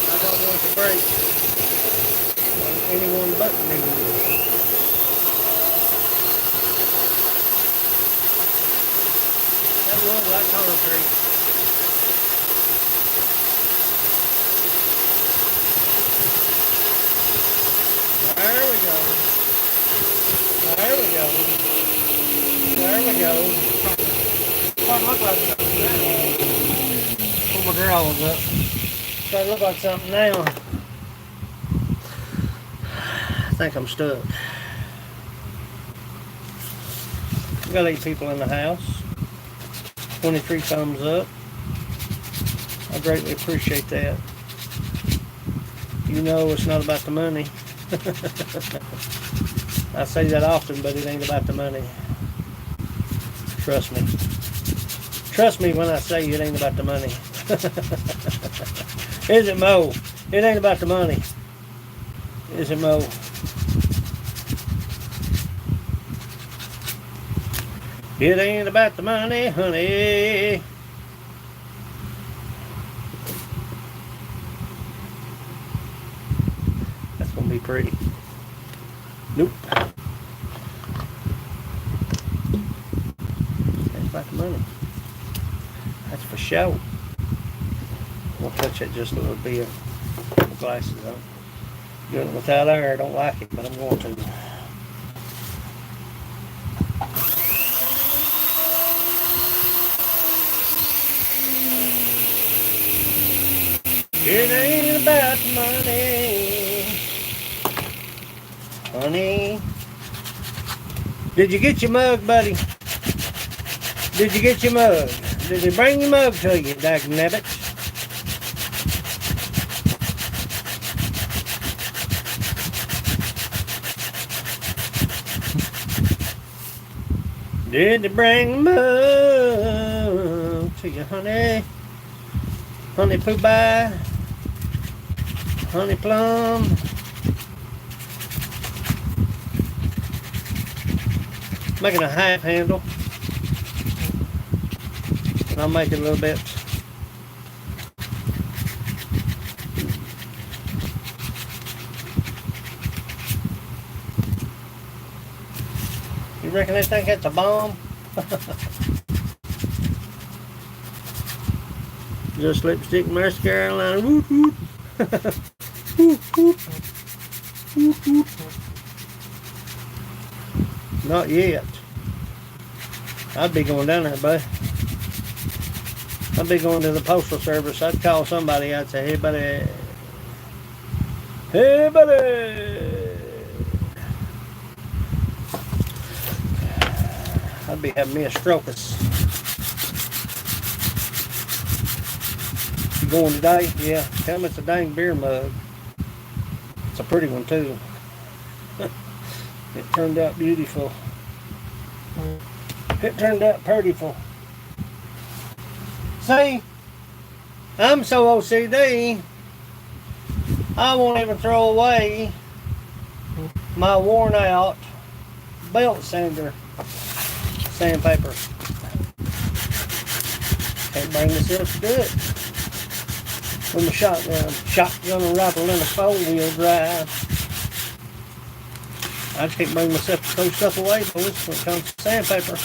I don't want it to break on anyone but me. That wood like concrete. There we go. There we go. There we go. What look like something now? Pull my drawers up. Starting to look like something now. I think I'm stuck. We got 8 people in the house. 23 thumbs up. I greatly appreciate that. You know it's not about the money. I say that often, but it ain't about the money. Trust me. Trust me when I say it ain't about the money. Is it, Mo? It ain't about the money. Is it, Mo? It ain't about the money, honey. That's gonna be pretty. Nope. It's about the money. That's for sure. We'll touch it just a little bit. Put my glasses on. Doing it without air, I don't like it, but I'm going to. It ain't about money, honey. Did you get your mug, buddy? Did you get your mug? Did they bring your mug to you, dagnabbit? Did they bring the mug to you, honey? Honey poo pie, honey plum. Making a half handle, and I'll make it a little bit. You reckon they think it's a bomb? Just lipstick, mascara, eyeliner, whoop whoop. Whoop whoop. Whoop whoop. Not yet. I'd be going down there, bud. I'd be going to the postal service. I'd call somebody. I'd say, hey, buddy. Hey, buddy. I'd be having me a strokus. You going today? Yeah. Tell me it's a dang beer mug. It's a pretty one, too. It turned out beautiful. It turned out prettyful. See, I'm so OCD, I won't even throw away my worn out belt sander sandpaper. Can't bring myself to do it with my shotgun rifle in a 4-wheel drive. I just can't bring myself to throw stuff away, boys, when it comes to sandpaper.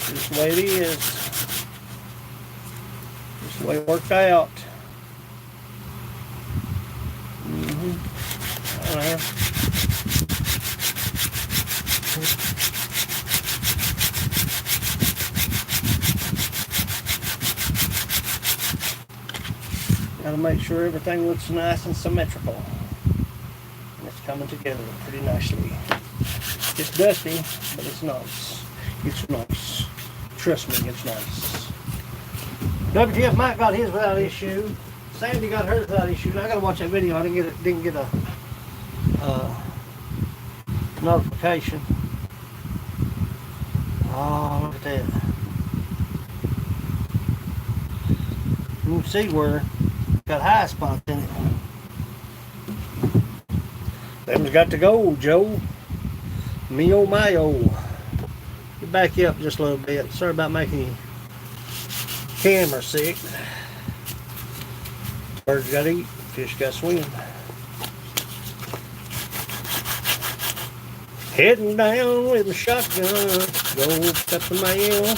Just the way it is. Just the way it worked out. I don't know. to make sure everything looks nice and symmetrical. And it's coming together pretty nicely. It's dusty, but it's nice. It's nice. Trust me, it's nice. WTF Mike got his without issue. Sandy got hers without issue. I gotta watch that video. I didn't get a notification. Oh, look at that. You can see where it's got high spots in it. Them's got to go, Joe. Me oh my oh. Get back you up just a little bit. Sorry about making you camera sick. Birds gotta eat, fish gotta swim. Heading down with a shotgun, go cut the mail.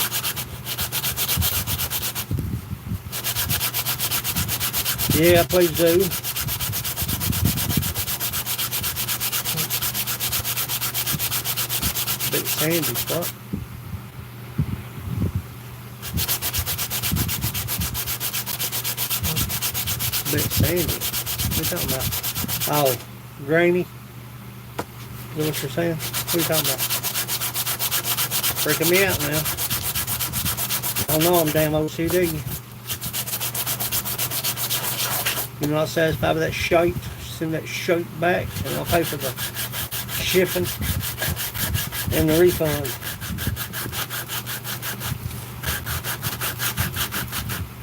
Yeah, please do. Bit sandy spot. Bit sandy. What are you talking about? Oh, grainy. Is that what you're saying? What are you talking about? Freaking me out now. I don't know, I'm damn OCD. You're not satisfied with that shirt? Send that shirt back and I'll pay for the shipping and the refund.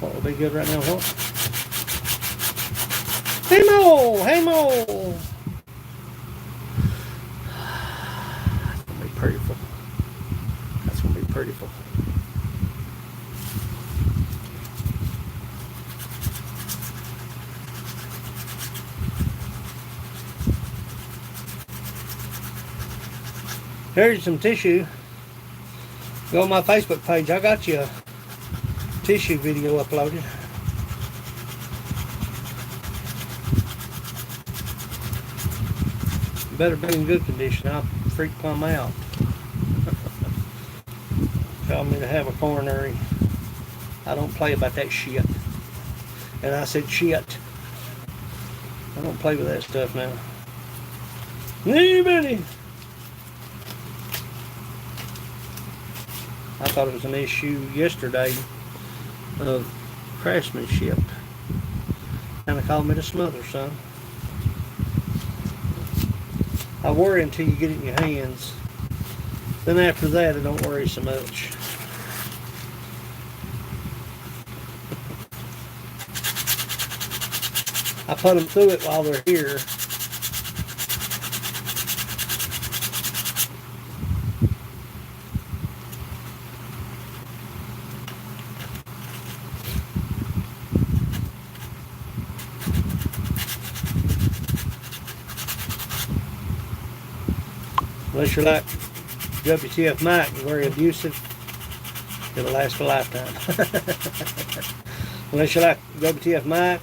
What will be good right now, what? Hey Mo! Hey Mo! That's gonna be prettiful. That's gonna be prettiful. Here's some tissue. Go on my Facebook page. I got you a tissue video uploaded. Better be in good condition. I'll freak plumb out. Tell me to have a coronary. I don't play about that shit. And I said shit. I don't play with that stuff now. Anybody? I thought it was an issue yesterday of craftsmanship. Kind of called me to smother, son. I worry until you get it in your hands. Then after that, I don't worry so much. I put them through it while they're here. Unless you're like WTF Mike, you're very abusive, it'll last a lifetime. Unless you're like WTF Mike,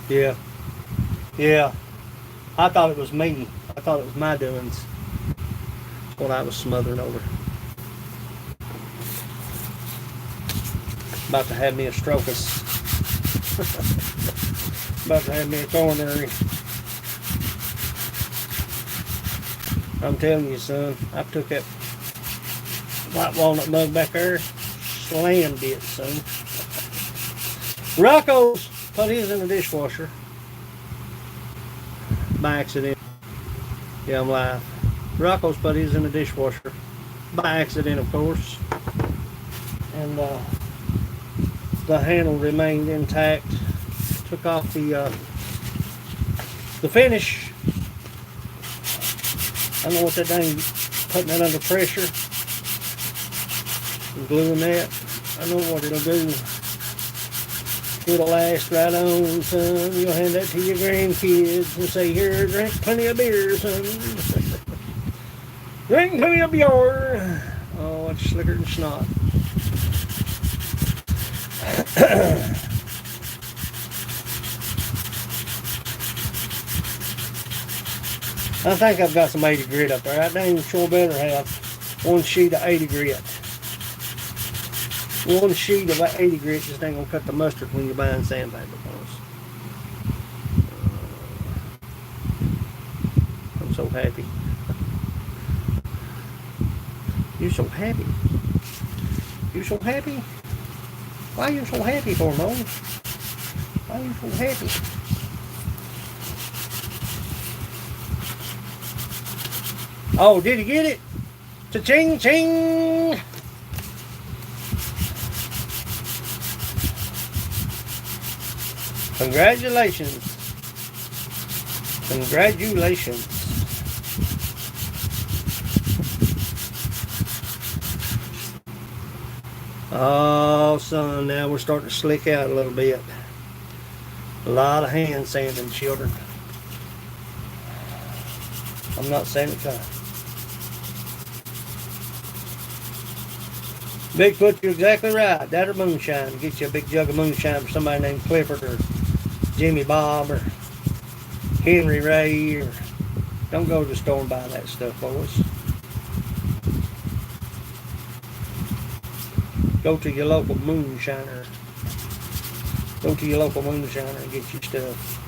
yeah. I thought it was me. I thought it was my doings. That's what I was smothering over. About to have me a strokus. About to have me a coronary. I'm telling you, son, I took that white walnut mug back there, slammed it, son. Rocco's put his in the dishwasher by accident. Yeah, I'm live. Rocco's put his in the dishwasher by accident, of course. And the handle remained intact. Took off the finish. I don't know what that dang, putting that under pressure and gluing that. I know what it'll do. It'll last right on, son. You'll hand that to your grandkids and say, here, drink plenty of beer, son. Drink plenty of beer. Oh, it's slicker than snot. I think I've got some 80 grit up there. I dang sure better have one sheet of 80 grit. One sheet of 80 grit just ain't gonna cut the mustard when you're buying sandpaper, folks. I'm so happy. You so happy. You so happy? Why you so happy for, Mo? Why you so happy? Oh, did he get it? Cha-ching, ching! Congratulations. Congratulations. Oh, son, now we're starting to slick out a little bit. A lot of hand sanding, children. I'm not sanding time. Bigfoot, you're exactly right. That or moonshine. Get you a big jug of moonshine for somebody named Clifford or Jimmy Bob or Henry Ray. Or don't go to the store and buy that stuff, boys. Go to your local moonshiner. Go to your local moonshiner and get your stuff.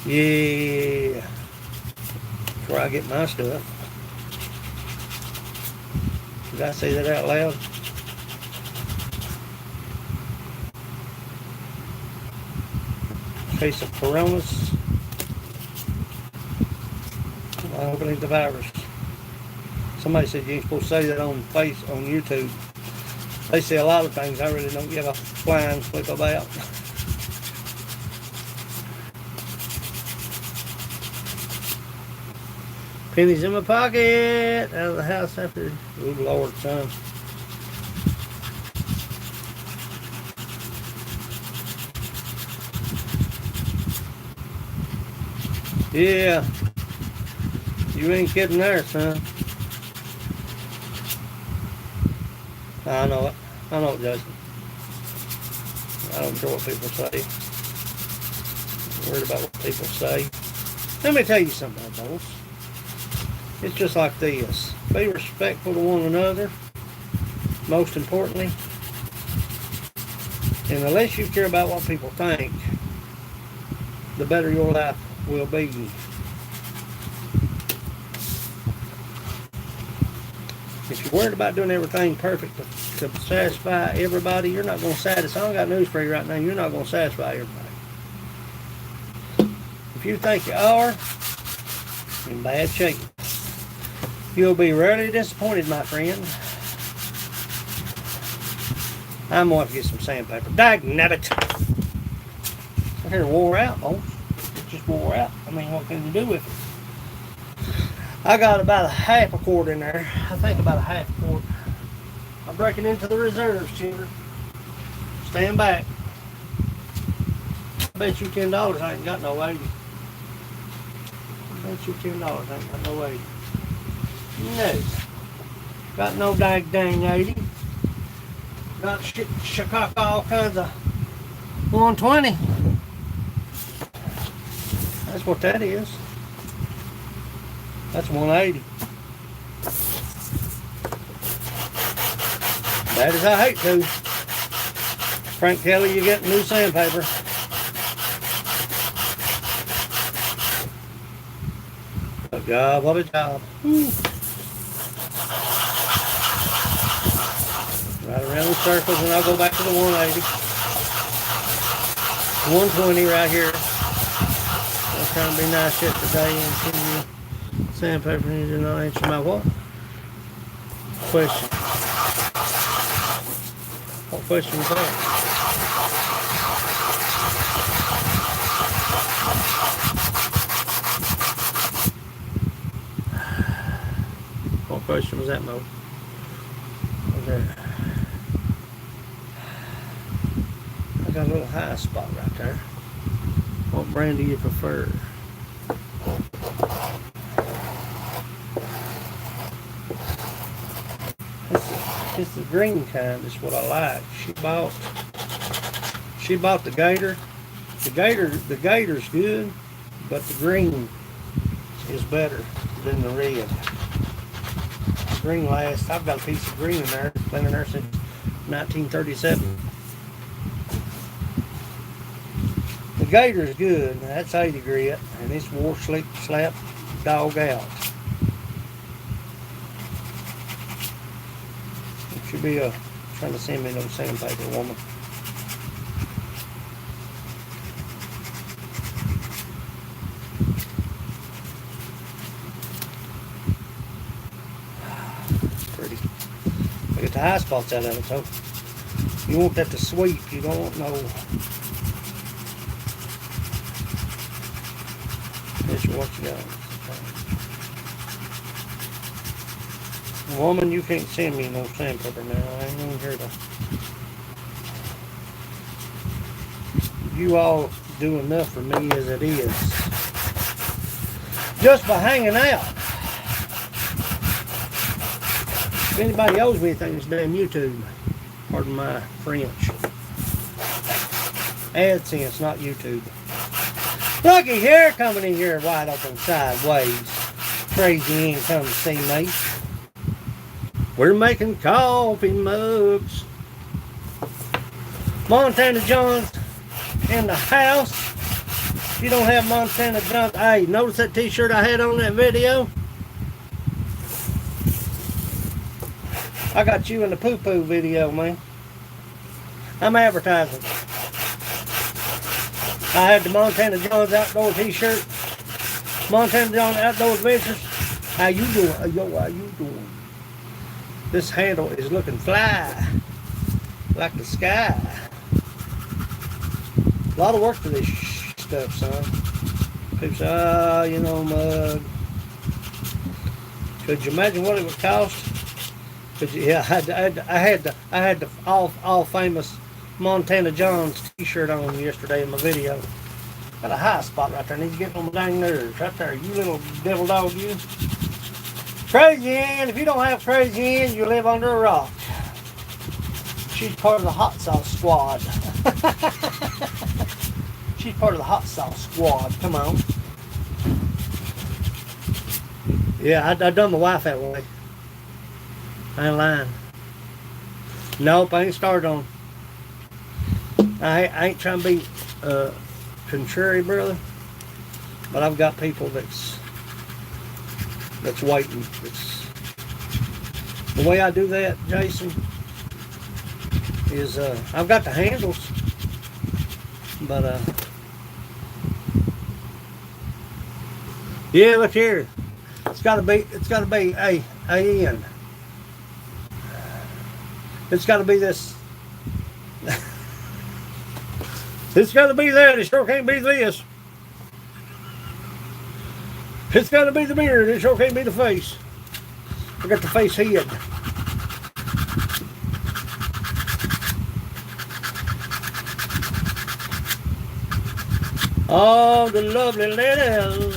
Yeah. That's where I get my stuff. Did I say that out loud? Case of Coronas. I hope it ain't the virus. Somebody said you ain't supposed to say that on YouTube. They say a lot of things I really don't give a flying flip about. Pennies in my pocket. Out of the house after. Oh Lord, son. Yeah. You ain't kidding there, son. I know it. I know it, Justin. I don't care what people say. I'm worried about what people say. Let me tell you something, folks. It's just like this. Be respectful to one another, most importantly. And the less you care about what people think, the better your life will be. If you're worried about doing everything perfect to satisfy everybody, you're not going to satisfy. I don't got news for you right now. You're not going to satisfy everybody. If you think you are, you're in bad shape. You'll be rarely disappointed, my friend. I'm going to get some sandpaper. Dagnabbit. My hair wore out, folks. It just wore out. I mean, what can you do with it? I got about a half a quart in there. I think about a half a quart. I'm breaking into the reserves, children. Stand back. I bet you $10 I ain't got no 80. I bet you $10 I ain't got no 80. No. Got no dang 80. Got Chicago all kinds of 120. That's what that is. That's 180. Bad as I hate to. Frank Kelly, you get new sandpaper. A job, what a job. Right around in circles and I'll go back to the 180. 120 right here. I'm trying to be nice yesterday and see you. Sandpaper needs to not answer my what? Question. What question was that? What question was that, Mo? Okay. I got a little high spot right there. What brand do you prefer? It's the green kind. Is what I like. She bought the gator. The gator's good, but the green is better than the red. of green last. I've got a piece of green in there. It's been in there since 1937. The gator's good. That's 80 grit, and it's wore slick slap dog out. It should be trying to send me no sandpaper, woman. Pretty. I get the high spots out of it, so you want that to sweep. You don't want no. This is what you got. Woman, you can't send me no sandpaper now. I ain't even here to. You all do enough for me as it is. Just by hanging out. If anybody owes me anything, it's damn YouTube. Pardon my French. AdSense, not YouTube. Looky here, coming in here wide open sideways. Crazy ain't come to see me. We're making coffee mugs. Montana John's in the house. If you don't have Montana John's, hey, notice that t-shirt I had on that video? I got you in the poo-poo video, man. I'm advertising. I had the Montana John's outdoor t-shirt. Montana John's Outdoor Adventures. How you doing? Yo, how you doing? This handle is looking fly. Like the sky. A lot of work for this stuff, son. People say, oh, you know, mug. Could you imagine what it would cost? Could you, yeah, I had the all famous Montana John's t-shirt on yesterday in my video. Got a high spot right there. Needs to get on my dang nerves. Right there. You little devil dog, you. Crazy Ann. If you don't have Crazy Ann, you live under a rock. She's part of the hot sauce squad. She's part of the hot sauce squad. Come on. Yeah, I done my wife that way. I ain't lying. Nope, I ain't started on. I ain't trying to be contrary, brother, but I've got people that's waiting. It's, the way I do that, Jason, is I've got the handles, but yeah, look here. It's gotta be A-N. It's gotta be this. It's got to be that. It sure can't be this. It's got to be the beard. It sure can't be the face. I got the face head. Oh, the lovely ladies.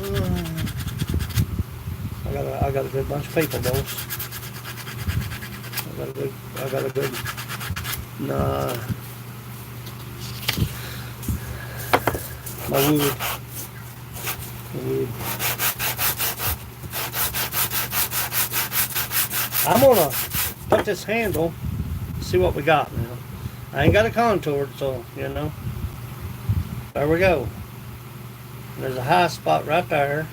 I got a good bunch of people, boys. I got a good. Nah. My wood. I'm gonna put this handle, see what we got now. I ain't got it contoured, so, you know. There we go. There's a high spot right there.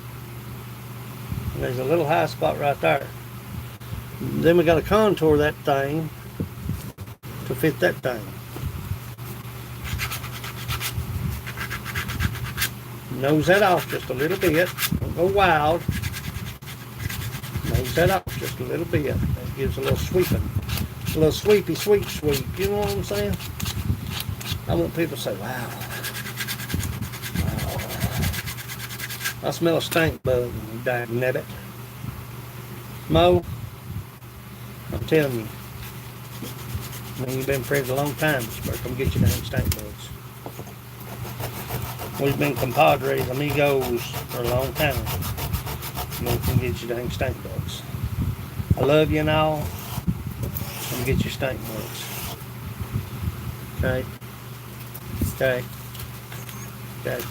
And there's a little high spot right there. Then we gotta contour that thing to fit that thing. Nose that off just a little bit. Don't go wild. Nose that off just a little bit. That gives a little sweeping. A little sweepy, sweep. You know what I'm saying? I want people to say, wow. I smell a stink bug. Dang nabbit. Mo, I'm telling you. I mean, you've been friends a long time. You better come get your dang stink bugs. We've been compadres, amigos for a long time. You can get your dang stink bugs. I love you and all. Come get your stink bugs. Okay? Okay? Okay?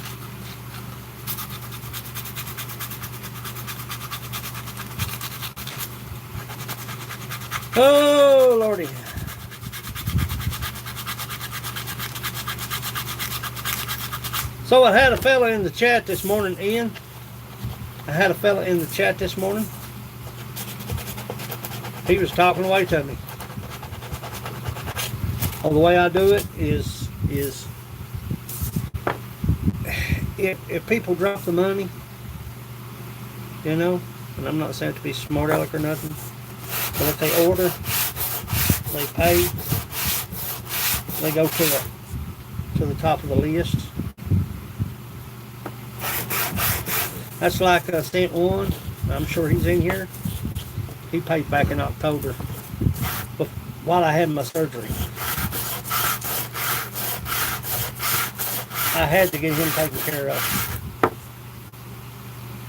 Oh, Lordy. So I had a fella in the chat this morning, Ian. I had a fella in the chat this morning. He was talking away to me. Well, the way I do it is if people drop the money, you know, and I'm not saying to be smart aleck or nothing, but if they order, they pay, they go to the top of the list. That's like Stent One. I'm sure he's in here. He paid back in October, but while I had my surgery. I had to get him taken care of.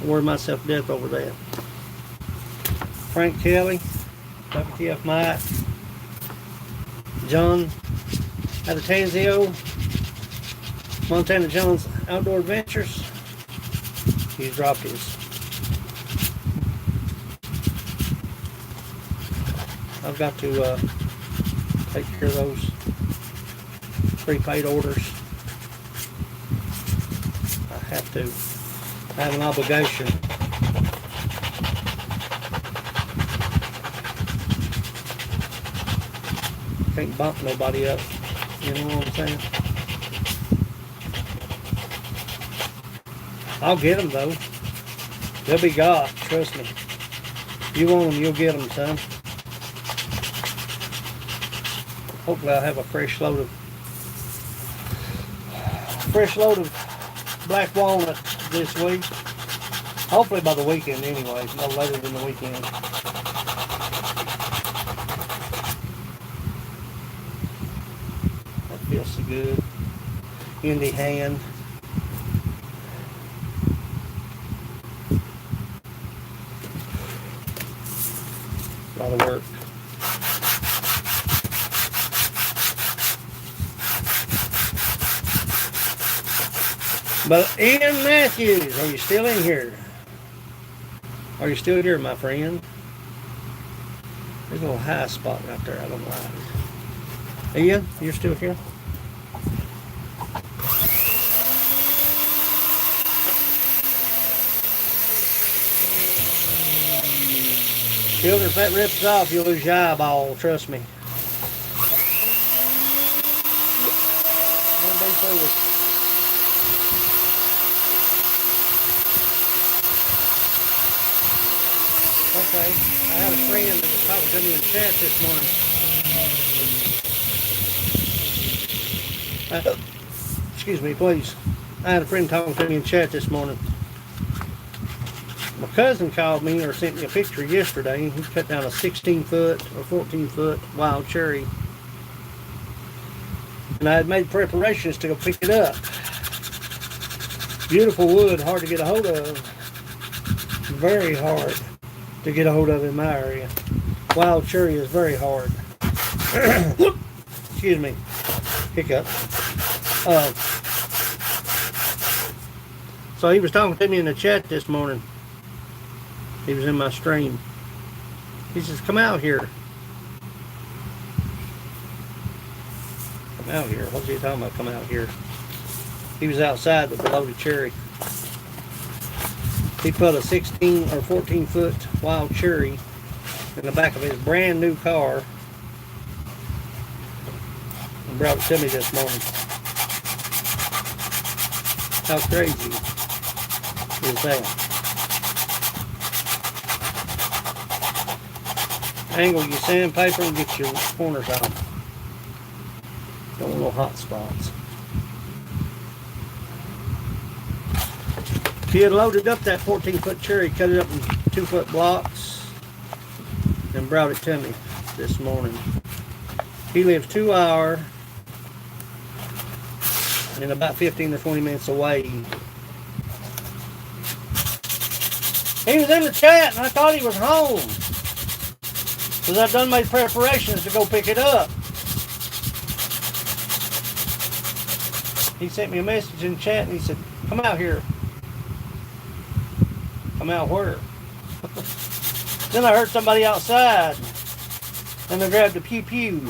I worried myself to death over that. Frank Kelly, WTF Mike, John Atatanzio, Montana John's Outdoor Adventures. He's dropped his. I've got to take care of those prepaid orders. I have to. I have an obligation. Can't bump nobody up. You know what I'm saying? I'll get them though. They'll be got. Trust me. You want them, you'll get them, son. Hopefully I'll have a fresh load of black walnut this week. Hopefully by the weekend anyway, no later than the weekend. That feels so good. In the hand. A lot of work. But Ian Matthews, are you still in here? Are you still here, my friend? There's a little high spot right there. I don't like it. Ian, you're still here? Children, if that rips off, you'll lose your eyeball. Trust me. Don't be foolish. Okay, I had a friend that was talking to me in chat this morning. Excuse me, please. I had a friend talking to me in chat this morning. My cousin called me or sent me a picture yesterday. He cut down a 16-foot or 14-foot wild cherry. And I had made preparations to go pick it up. Beautiful wood, hard to get a hold of. Very hard to get a hold of in my area. Wild cherry is very hard. Excuse me. Hiccup. So he was talking to me in the chat this morning. He was in my stream. He says, come out here. Come out here. What's he talking about, come out here? He was outside with the loaded cherry. He put a 16 or 14 foot wild cherry in the back of his brand new car and brought it to me this morning. How crazy is that? Angle your sandpaper and get your corners out. Don't want no hot spots. He had loaded up that 14-foot cherry, cut it up in 2-foot blocks, and brought it to me this morning. He lives 2 hours and about 15 to 20 minutes away. He was in the chat and I thought he was home, because I've done my preparations to go pick it up. He sent me a message in chat and he said, come out here. Come out where? Then I heard somebody outside. And I grabbed a pew pew.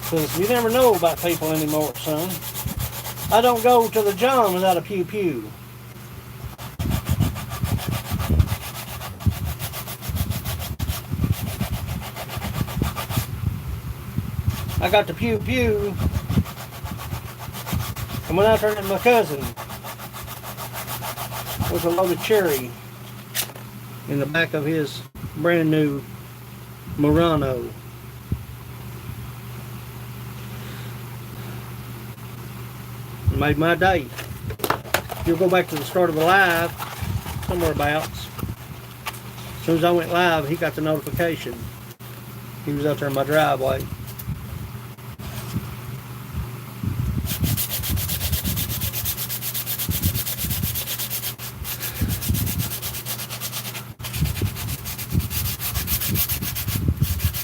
Because you never know about people anymore, son. I don't go to the John without a pew pew. I got the pew pew. I went out there with my cousin with a loaded cherry in the back of his brand new Murano. It made my day. You'll go back to the start of the live, somewhere abouts. As soon as I went live, he got the notification. He was out there in my driveway.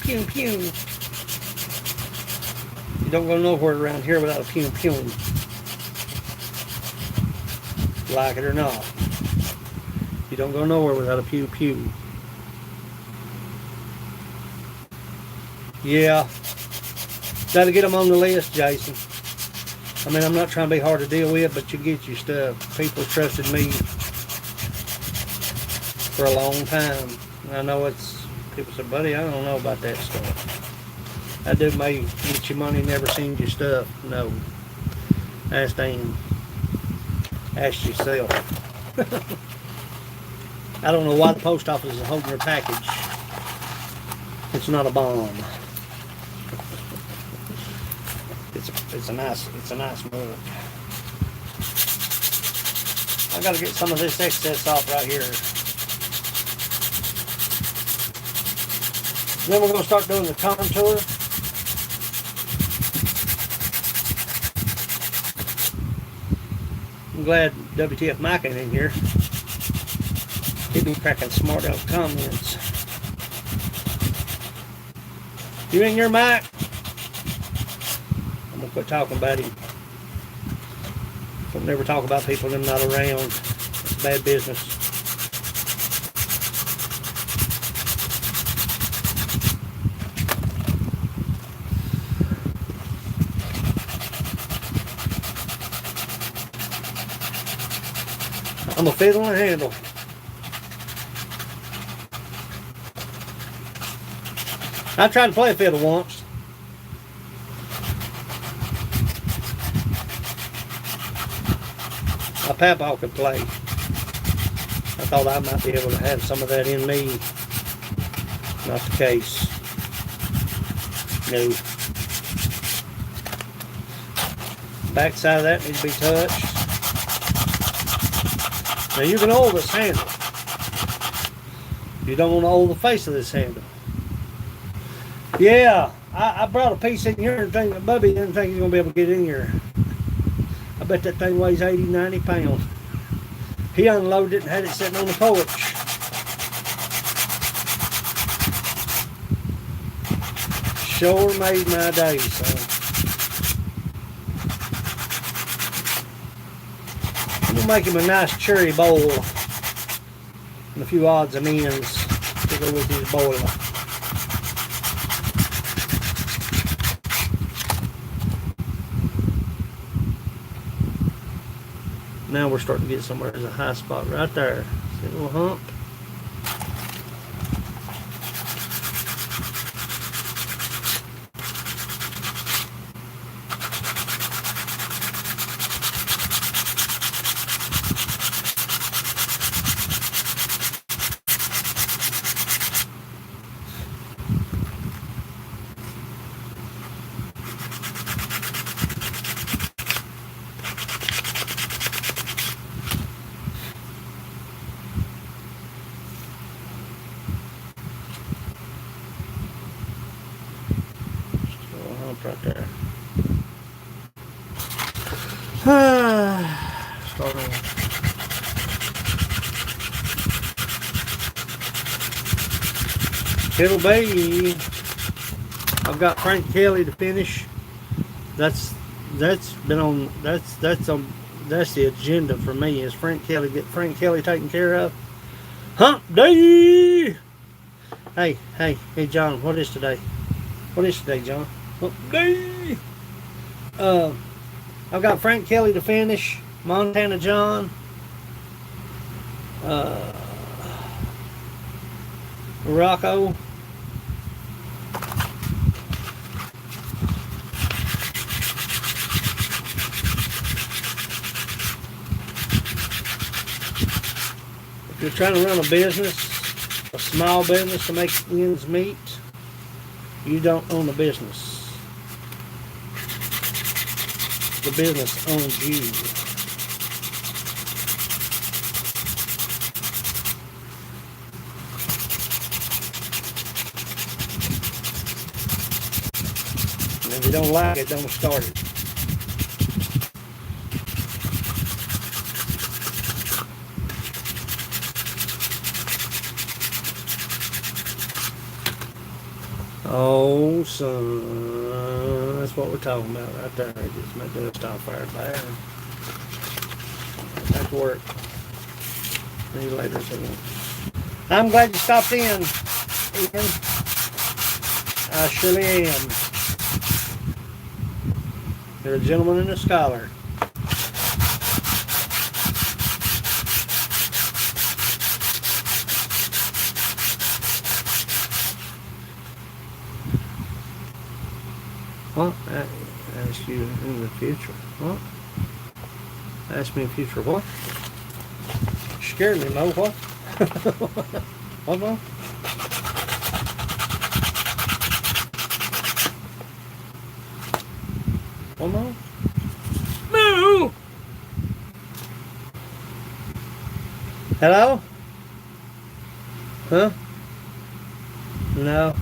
Pew pew. You don't go nowhere around here without a pew pew. Like it or not. You don't go nowhere without a pew pew. Yeah. Gotta get them on the list, Jason. I mean, I'm not trying to be hard to deal with, but you get your stuff. People trusted me for a long time. I know it's, people say, buddy, I don't know about that stuff. That dude may get your money, never seen your stuff. No. Ask Dan. Ask yourself. I don't know why the post office is holding your package. It's not a bomb. It's a nice mug. I gotta get some of this excess off right here. Then we're gonna start doing the contour. I'm glad WTF Mike ain't in here. He'd be cracking smart aleck comments. You in here, Mike? I'm gonna quit talking about him. Don't never talk about people that are not around. It's bad business. I'm a fiddle and handle. I tried to play a fiddle once. My papa could play. I thought I might be able to have some of that in me. Not the case. No. Backside of that needs to be touched. Now you can oil this handle. You don't want to oil the face of this handle. Yeah, I brought a piece in here and think Bubby didn't think he's going to be able to get in here. I bet that thing weighs 80, 90 pounds. He unloaded it and had it sitting on the porch. Sure made my day, son. I'm going to make him a nice cherry bowl and a few odds and ends to go with his boiler. Now we're starting to get somewhere. There's a high spot right there. See a little hump? Right there. Starting. It'll be. I've got Frank Kelly to finish. That's been on. That's the agenda for me. Is Frank Kelly, get Frank Kelly taken care of. Hump day. Hey, John, what is today? What is today, John? What day? I've got Frank Kelly to finish, Montana John, uh, Rocco. If you're trying to run a business, a small business to make ends meet, you don't own a business. The business owns you. And if you don't like it, don't start it. Oh, son, that's what we're talking about right there. Just making a stop fire there. Back to work. See you later, son. I'm glad you stopped in, Ian. I surely am. You're a gentleman and a scholar. What? Ask you in the future. What? Ask me in the future what? Scared me, Mo. What? What, Mo? What, Mo? Mo! Hello? Huh? No.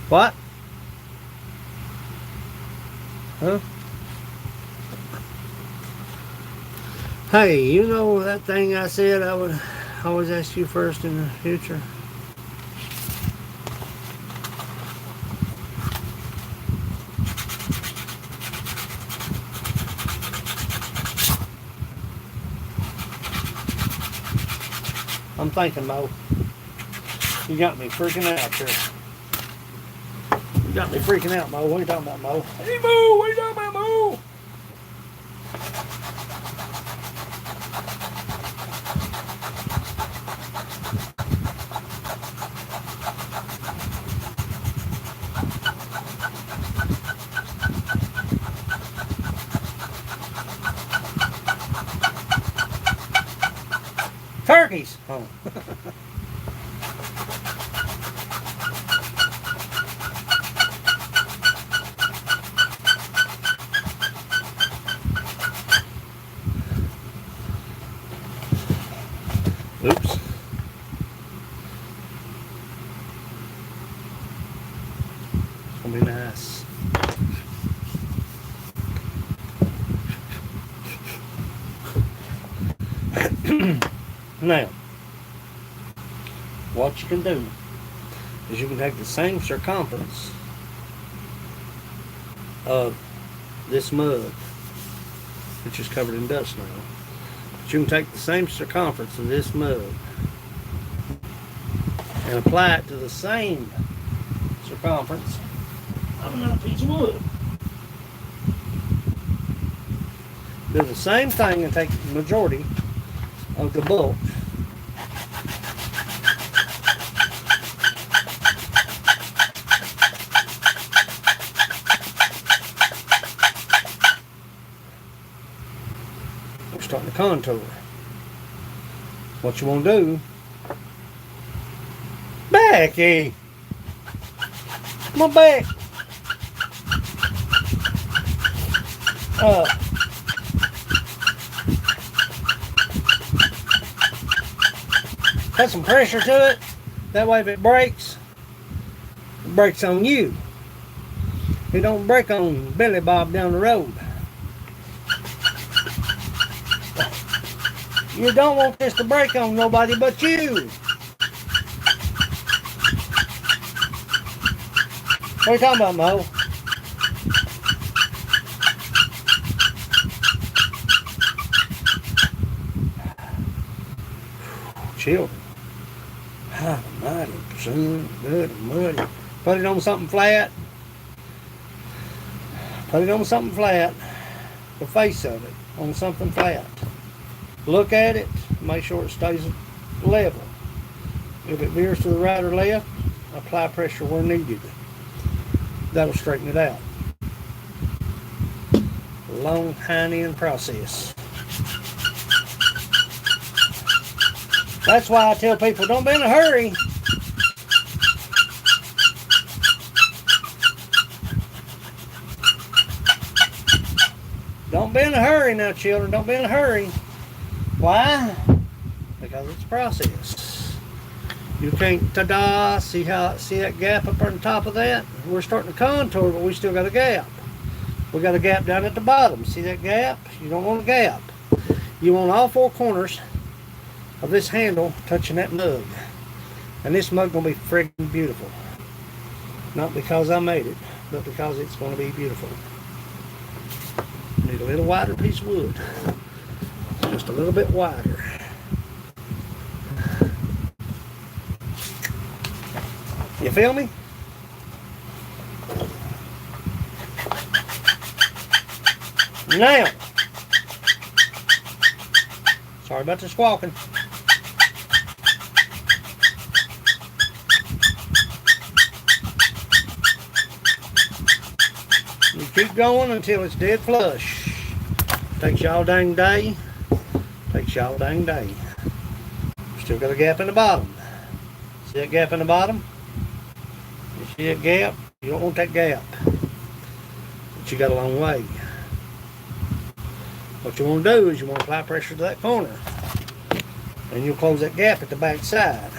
What? Huh? Hey, you know that thing I said I would always ask you first in the future? I'm thinking, Mo. You got me freaking out here. You got me freaking out, Mo. What are you talking about, Mo? Hey, Mo, what are you talking about, Mo? Turkeys. Oh. Oops. It's gonna be nice. Now, what you can do is you can take the same circumference of this mug, which is covered in dust now. But you can take the same circumference of this mug and apply it to the same circumference of another piece of wood. Do the same thing and take the majority of the bulk. We're starting to contour. What you want to do, Becky, come on back. Put some pressure to it. That way if it breaks on you. It don't break on Billy Bob down the road. You don't want this to break on nobody but you. What are you talking about, Mo? Chill. God almighty, son, good and muddy. Put it on something flat. Put it on something flat. The face of it on something flat. Look at it. Make sure it stays level. If it veers to the right or left, apply pressure where needed. That'll straighten it out. Long hind end process. That's why I tell people, don't be in a hurry. Don't be in a hurry now, children. Don't be in a hurry. Why? Because it's a process. You can't, ta-da, see that gap up on top of that? We're starting to contour, but we still got a gap. We got a gap down at the bottom. See that gap? You don't want a gap. You want all four corners of this handle touching that mug. And this mug gonna be friggin' beautiful. Not because I made it, but because it's gonna be beautiful. Need a little wider piece of wood. Just a little bit wider. You feel me? Now, sorry about the squawking. You keep going until it's dead flush. Takes y'all dang day. Takes y'all dang day. Still got a gap in the bottom. See that gap in the bottom? You see that gap? You don't want that gap. But you got a long way. What you want to do is you want to apply pressure to that corner. And you'll close that gap at the back side.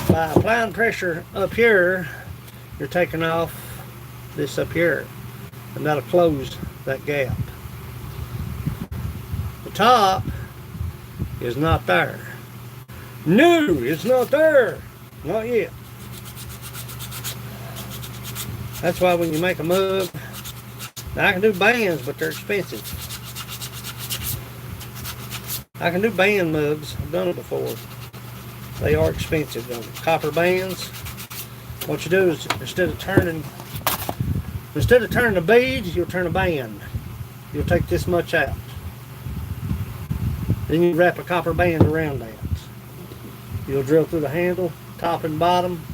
By applying pressure up here, you're taking off this up here. And that'll close that gap. The top is not there. No, it's not there. Not yet. That's why when you make a mug, now I can do bands, but they're expensive. I can do band mugs. I've done it before. They are expensive though. Copper bands. What you do is instead of turning the beads, you'll turn a band. You'll take this much out. Then you wrap a copper band around that. You'll drill through the handle, top and bottom,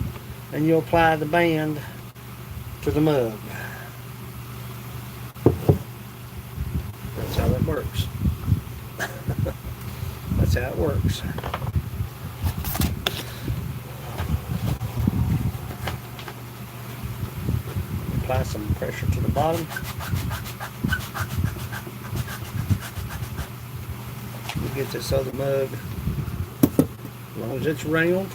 and you'll apply the band to the mug. That's how that works. That's how it works. Apply some pressure to the bottom. You get this other mug, as long as it's round,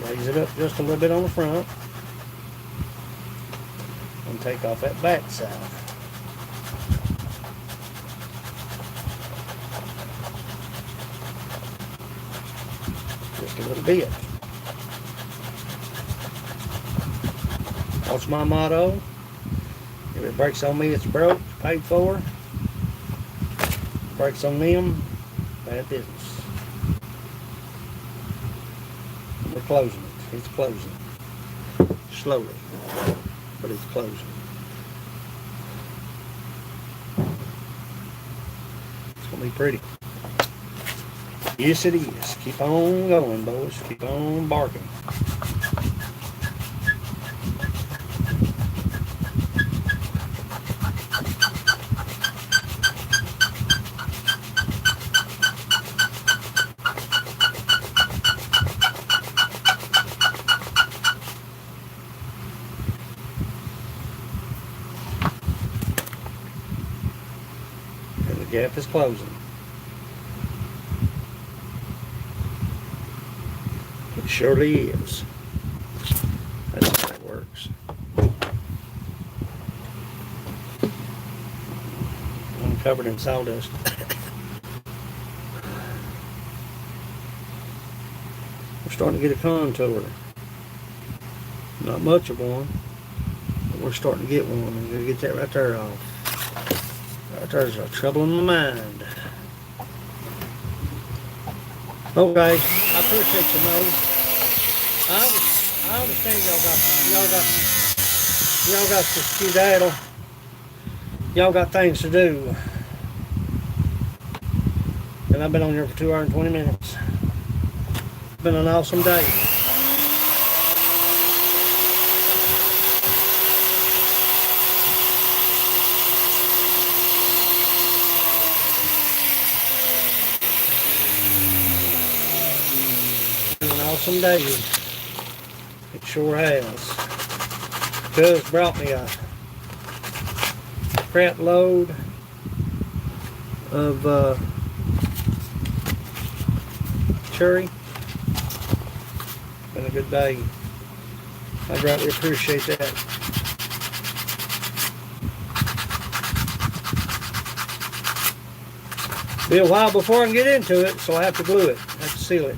raise it up just a little bit on the front, and take off that back side. Just a little bit. What's my motto? If it breaks on me, it's broke, paid for. Breaks on them, bad business. We're closing it. It's closing. Slowly, but it's closing. It's gonna be pretty. Yes, it is. Keep on going, boys. Keep on barking. And the gap is closing. It surely is. That's how it works. I'm covered in sawdust. We're starting to get a contour. Not much of one, but we're starting to get one. I'm going to get that right there off. Right there's a trouble in my mind. Okay, I appreciate you, Mo. I understand y'all got to skedaddle. Y'all got things to do. And I've been on here for 2 hours and 20 minutes. It's been an awesome day. An awesome day. It sure has. Cuz brought me a crap load of cherry. Been a good day. I greatly appreciate that. Be a while before I can get into it, so I have to glue it. I have to seal it.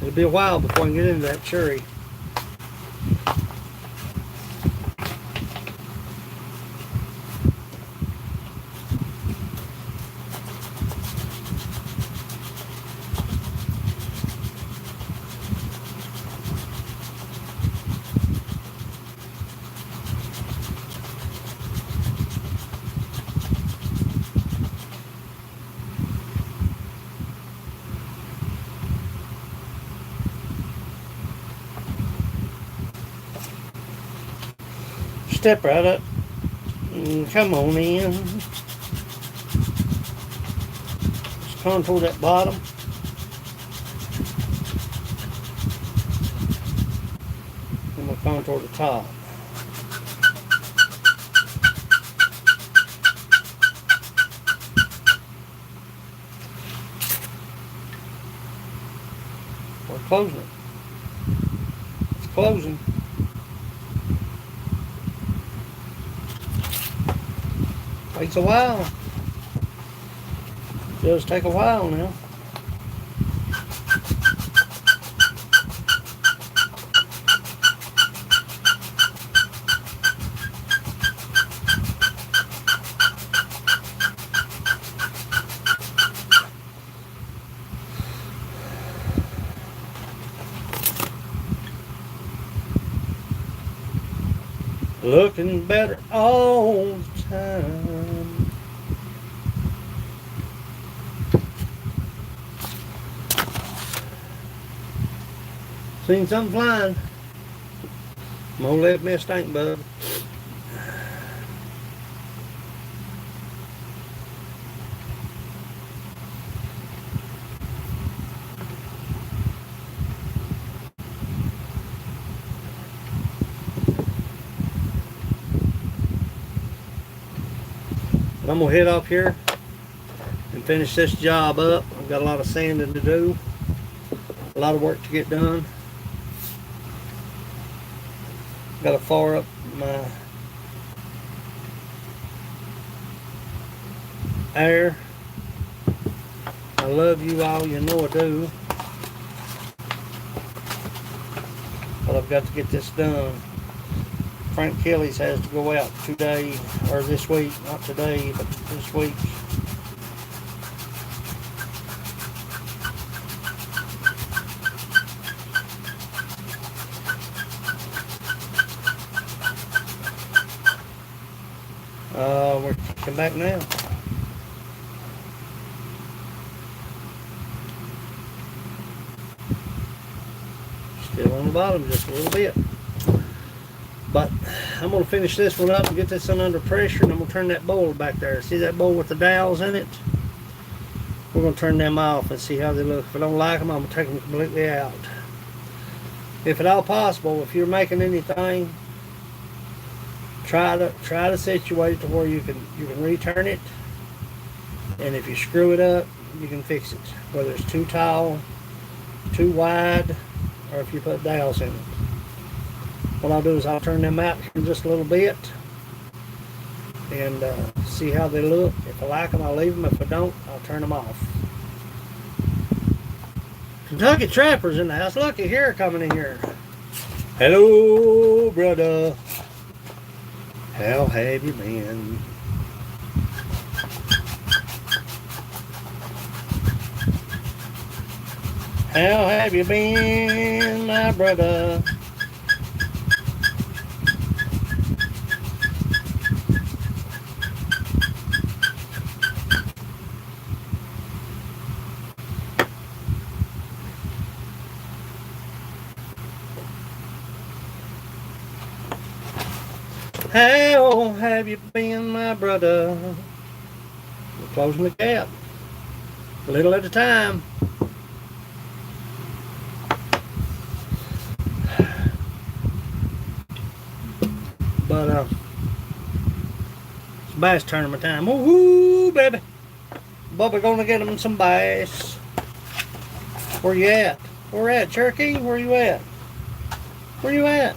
It'll be a while before I can get into that cherry. Step right up. Come on in. Just contour that bottom. And we'll contour the top. We're closing it. It's closing. Takes a while. It does take a while now. Looking better all the time. Seen something flying. I'm gonna let me a stink bug. I'm gonna head up here and finish this job up. I've got a lot of sanding to do, a lot of work to get done. Got to fire up my air. I love you all, you know I do. But I've got to get this done. Frank Kelly's has to go out today, or this week, not today, but this week. We're kicking back now. Still on the bottom just a little bit. But I'm going to finish this one up and get this one under pressure, and I'm going to turn that bowl back there. See that bowl with the dowels in it? We're going to turn them off and see how they look. If I don't like them, I'm going to take them completely out. If at all possible, if you're making anything, try to situate it to where you can return it, and if you screw it up, you can fix it. Whether it's too tall, too wide, or if you put dowels in it. What I'll do is I'll turn them out in just a little bit and see how they look. If I like them, I'll leave them. If I don't, I'll turn them off. Kentucky Trapper's in the house. Look at here coming in here. Hello, brother. How have you been? How have you been, my brother? How have you been, my brother? We're closing the gap, a little at a time. But it's bass tournament time. Woo, baby! Bubba gonna get him some bass. Where you at? Where at, Cherokee? Where you at? Where you at?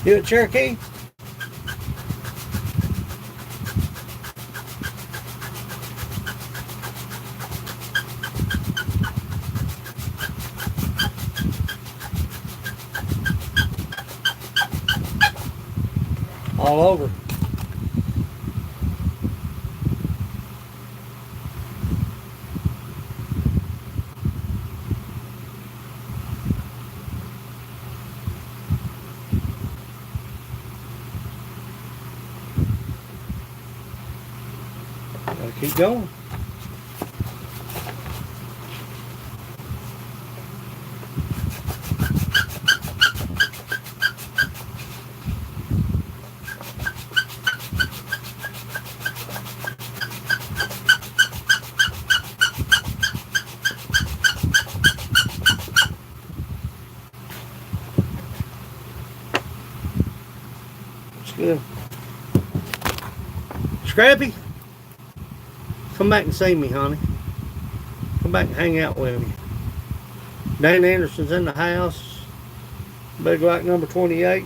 You at Cherokee? All over. Gotta keep going. It's good. Scrappy, come back and see me, honey. Come back and hang out with me. Dan Anderson's in the house. Big Rock number 28.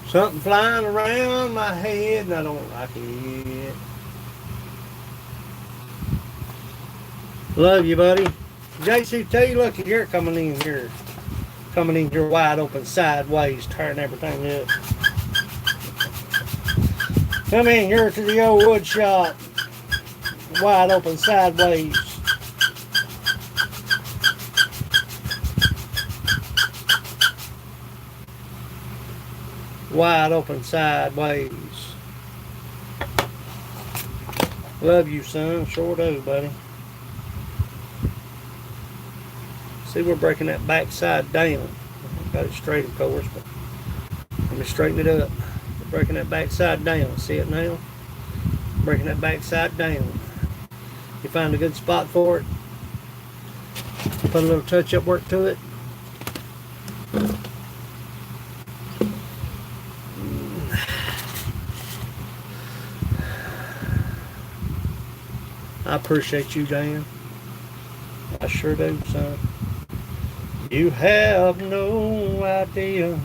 Something flying around my head and I don't like it. Love you, buddy. JCT, look at you're coming in here. Coming in here wide open sideways, tearing everything up. Come in here to the old wood shop. Wide open sideways. Wide open sideways. Love you, son. Sure do, buddy. See, we're breaking that back side down. Got it straight, of course, but let me straighten it up. We're breaking that back side down. See it now? Breaking that back side down. You find a good spot for it. Put a little touch-up work to it. I appreciate you, Dan. I sure do, son. You have no idea.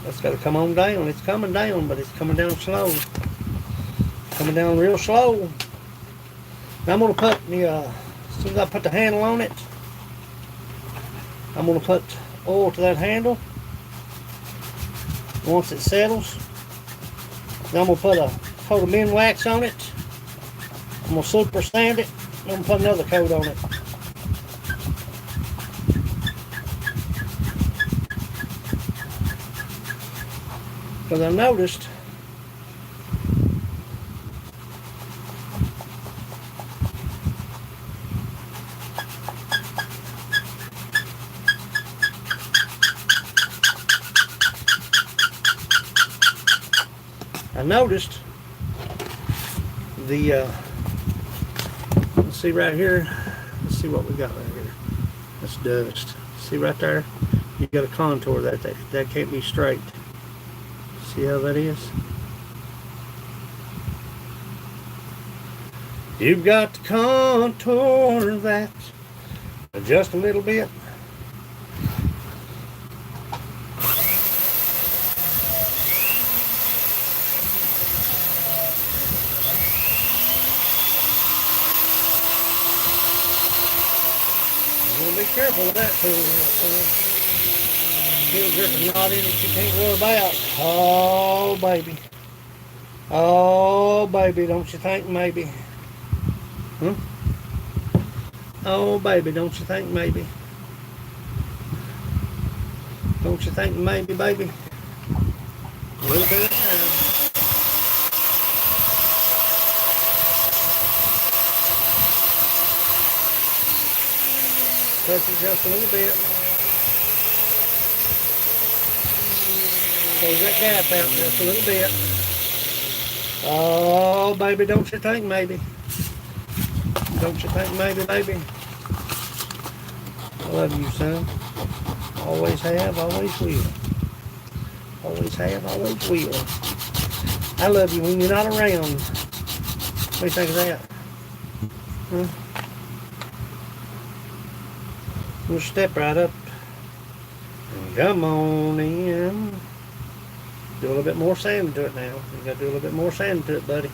That's got to come on down. It's coming down, but it's coming down slow. Coming down real slow. Now I'm going to put the, as soon as I put the handle on it, I'm going to put oil to that handle. Once it settles, then I'm going to put a coat of min wax on it. I'm going to super sand it. I'm going to put another coat on it. Because I noticed the let's see right here. Let's see what we got right here. That's dust. See right there? You got a contour that can't be straight. See how that is? You've got to contour that just a little bit. careful with that tool now, son. He'll grip a knot in it you can't rub out. Oh, baby. Oh, baby, don't you think maybe? Huh? Oh, baby, don't you think maybe? Don't you think maybe, baby? A little bit of time. Touch it just a little bit. Close that gap out just a little bit. Oh, baby, don't you think maybe? Don't you think maybe, baby? I love you, son. Always have, always will. Always have, always will. I love you when you're not around. What do you think of that? Huh? We'll step right up and come on in. Do a little bit more sand to it now. You gotta do a little bit more sand to it, buddy.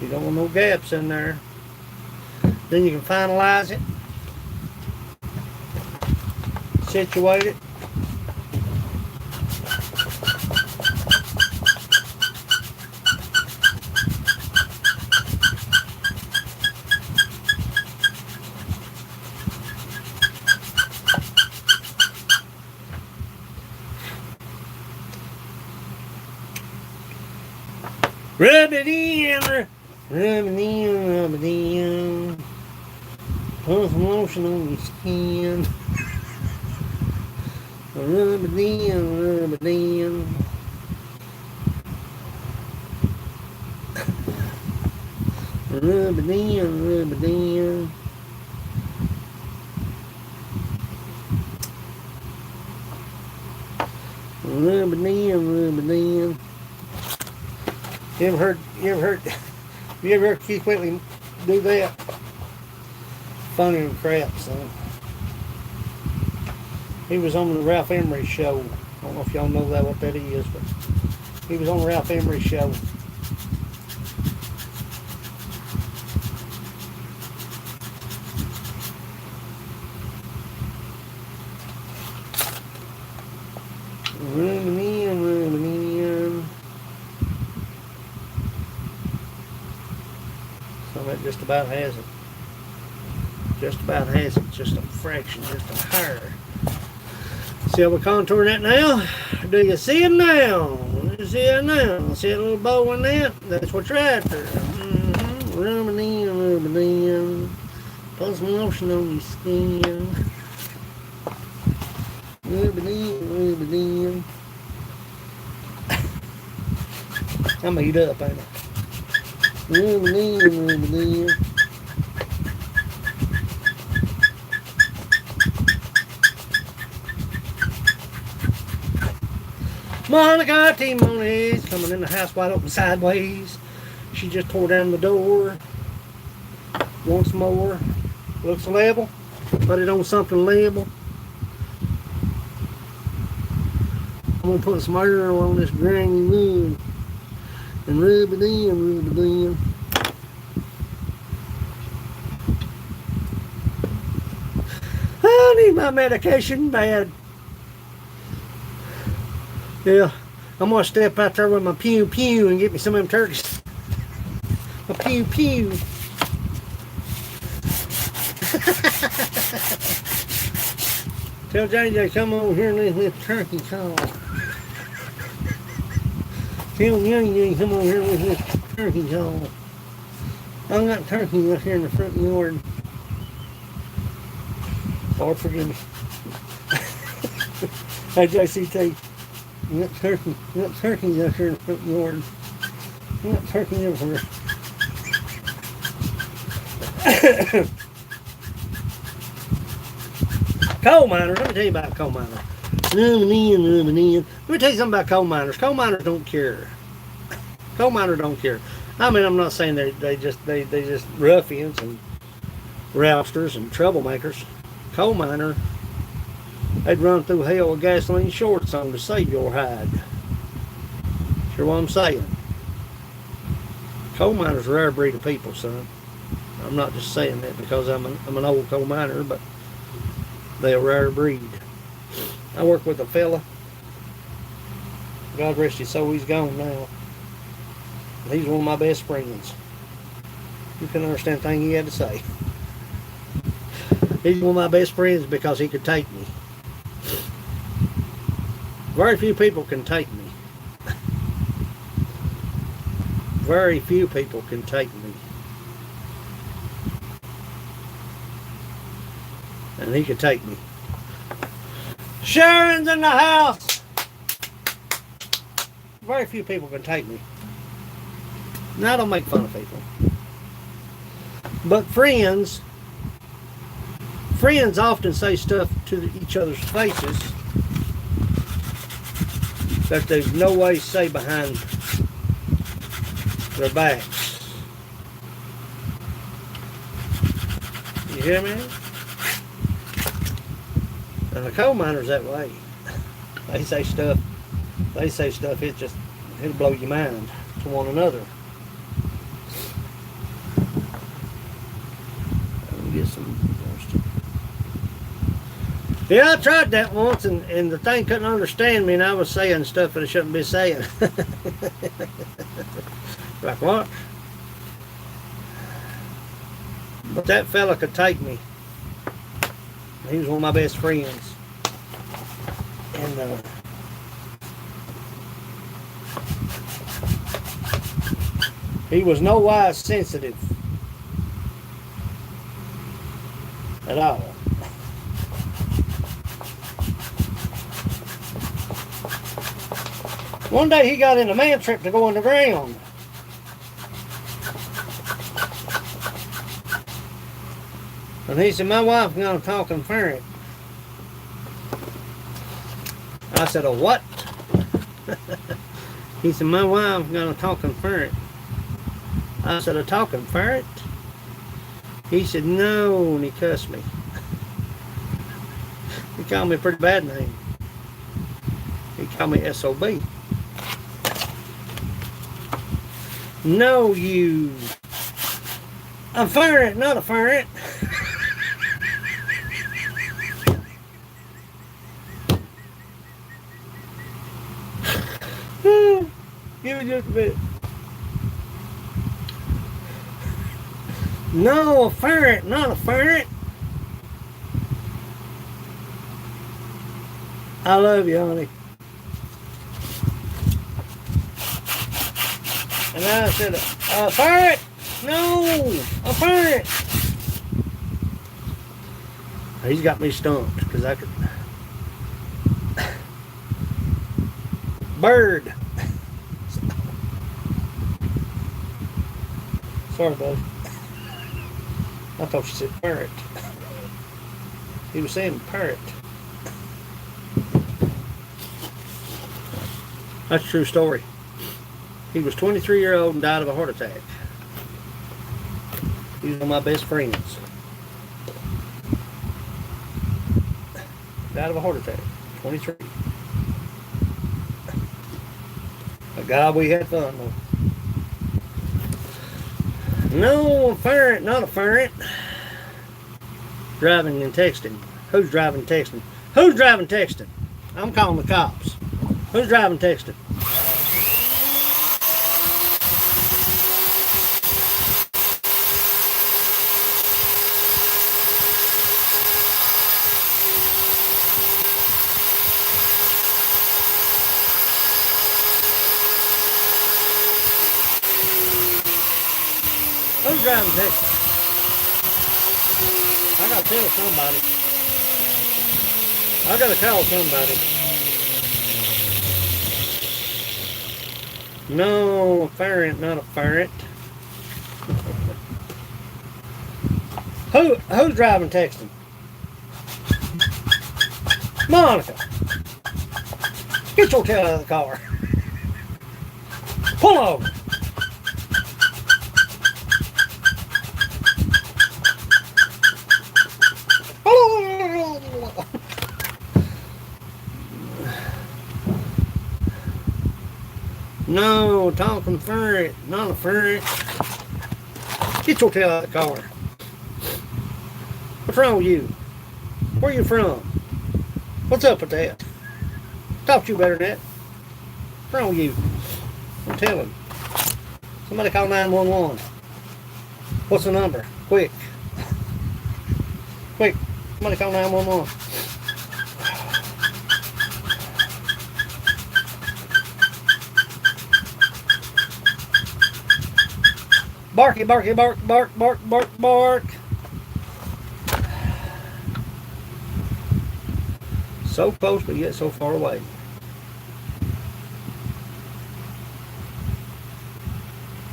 You don't want no gaps in there. Then you can finalize it. Situate it. Rub it in, rub it in, rub it in. Put some lotion on your skin. Rub it in, rub it in. Rub it in, rub it in. Rub it in, rub it in. You ever heard Keith Whitley do that? Funny and crap, son. He was on the Ralph Emery show. I don't know if y'all know that what that is, but he was on the Ralph Emery show. Rubbing in, rubbing in. So that just about has it. Just about has it. Just a fraction, just a hair. See how we're contouring that now? Do you see it now? Do you see it now? See that little bow in that? That's what you're after. Rubbing in, rubbing in. Put some lotion on your skin. Rubbing in, rubbing in. I'm eat up, ain't I? Rubbing in, rubbing in. Monica Timone's coming in the house wide open sideways. She just tore down the door once more. Looks level. Put it on something level. I'm gonna put some oil on this grainy wood and rub it in, rub it in. I need my medication bad. Yeah, I'm gonna step out there with my pew pew and get me some of them turkeys. My pew pew. Tell JJ come over here and let this turkey call. Tell JJ come over here and let this turkey call. I got turkeys up here in the front yard. Lord forgive me. Hey JCT. You got turkeys out here in the front yard. You got turkeys everywhere. Coal miners, let me tell you about coal miners. Let me tell you something about coal miners. Coal miners don't care. Coal miners don't care. I mean, I'm not saying they just ruffians and rousters and troublemakers. Coal miner, they'd run through hell with gasoline shorts on to save your hide. Sure what I'm saying? Coal miners are a rare breed of people, son. I'm not just saying that because I'm an old coal miner, but They're a rare breed. I work with a fella. God rest his soul, he's gone now. He's one of my best friends. You couldn't understand a thing he had to say. He's one of my best friends because he could take me. Very few people can take me. Very few people can take me. And he could take me. Sharon's in the house! Very few people can take me. Now, I don't make fun of people. But friends often say stuff to each other's faces that there's no way to say behind their backs. You hear me? And the coal miners that way. They say stuff, it'll blow your mind to one another. Let me get some. Yeah, I tried that once, and the thing couldn't understand me, and I was saying stuff that I shouldn't be saying. Like what? But that fella could take me. He was one of my best friends. And he was no wise sensitive at all. One day he got in a man trip to go underground. And he said, my wife's gonna talk and ferret. I said, a what? He said, my wife's gonna talk and ferret. I said, a talking ferret? He said, no, and he cussed me. He called me a pretty bad name. He called me SOB. No, you. A ferret, not a ferret. Give me just a bit. No, a ferret, not a ferret. I love you, honey. And I said, a ferret? No, a ferret. He's got me stumped because I could. Bird. Sorry, bud. I thought you said parrot. He was saying parrot. That's a true story. He was 23-year-old and died of a heart attack. He was one of my best friends. Died of a heart attack. 23. But God, we had fun though. No, a ferret, not a ferret. Driving and texting. Who's driving and texting? Who's driving and texting? I'm calling the cops. Who's driving and texting? Who's driving texting? I gotta tell somebody. I gotta call somebody. No, a ferret, not a ferret. Who's driving texting? Monica. Get your tail out of the car. Pull over. No, talking ferret, not a ferret. Get your tail out of the car. What's wrong with you? Where you from? What's up with that? Talk to you better than that. What's wrong with you? I'm telling. Somebody call 911. What's the number? Quick. Quick. Somebody call 911. Barky, barky, bark, bark, bark, bark, bark. So close, but yet so far away.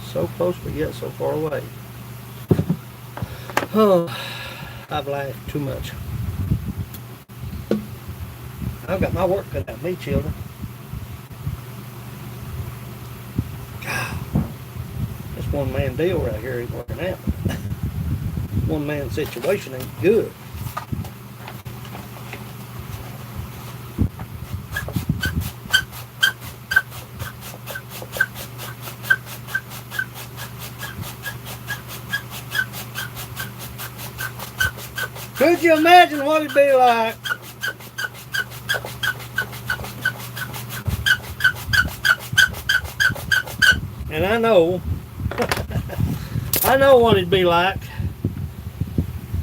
So close, but yet so far away. Oh, I've laughed too much. I've got my work cut out of me, children. God, this one man deal right here ain't working out. One man situation ain't good. Could you imagine what it'd be like? And I know, I know what it'd be like.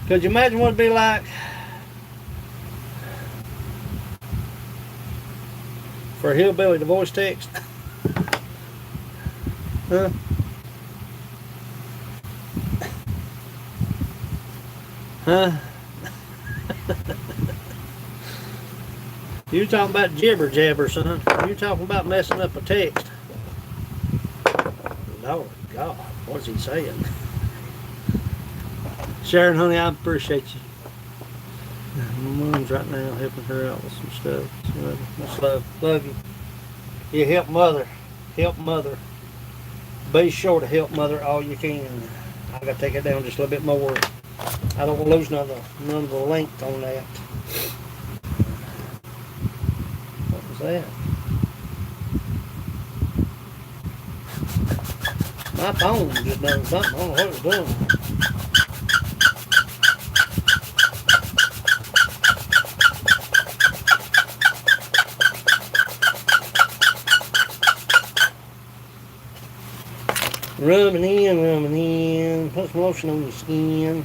Could you imagine what it'd be like for a hillbilly to voice text? Huh? Huh? You talking about jibber jabber, son. You talking about messing up a text. Lord God, what's he saying? Sharon, honey, I appreciate you. My mom's right now helping her out with some stuff. Much love. Love you. You help mother. Help mother. Be sure to help mother all you can. I gotta take it down just a little bit more. I don't want to lose none of the length on that. What was that? My phone just done something. I don't know what it's doing. Rubbing in. Put some lotion on your skin.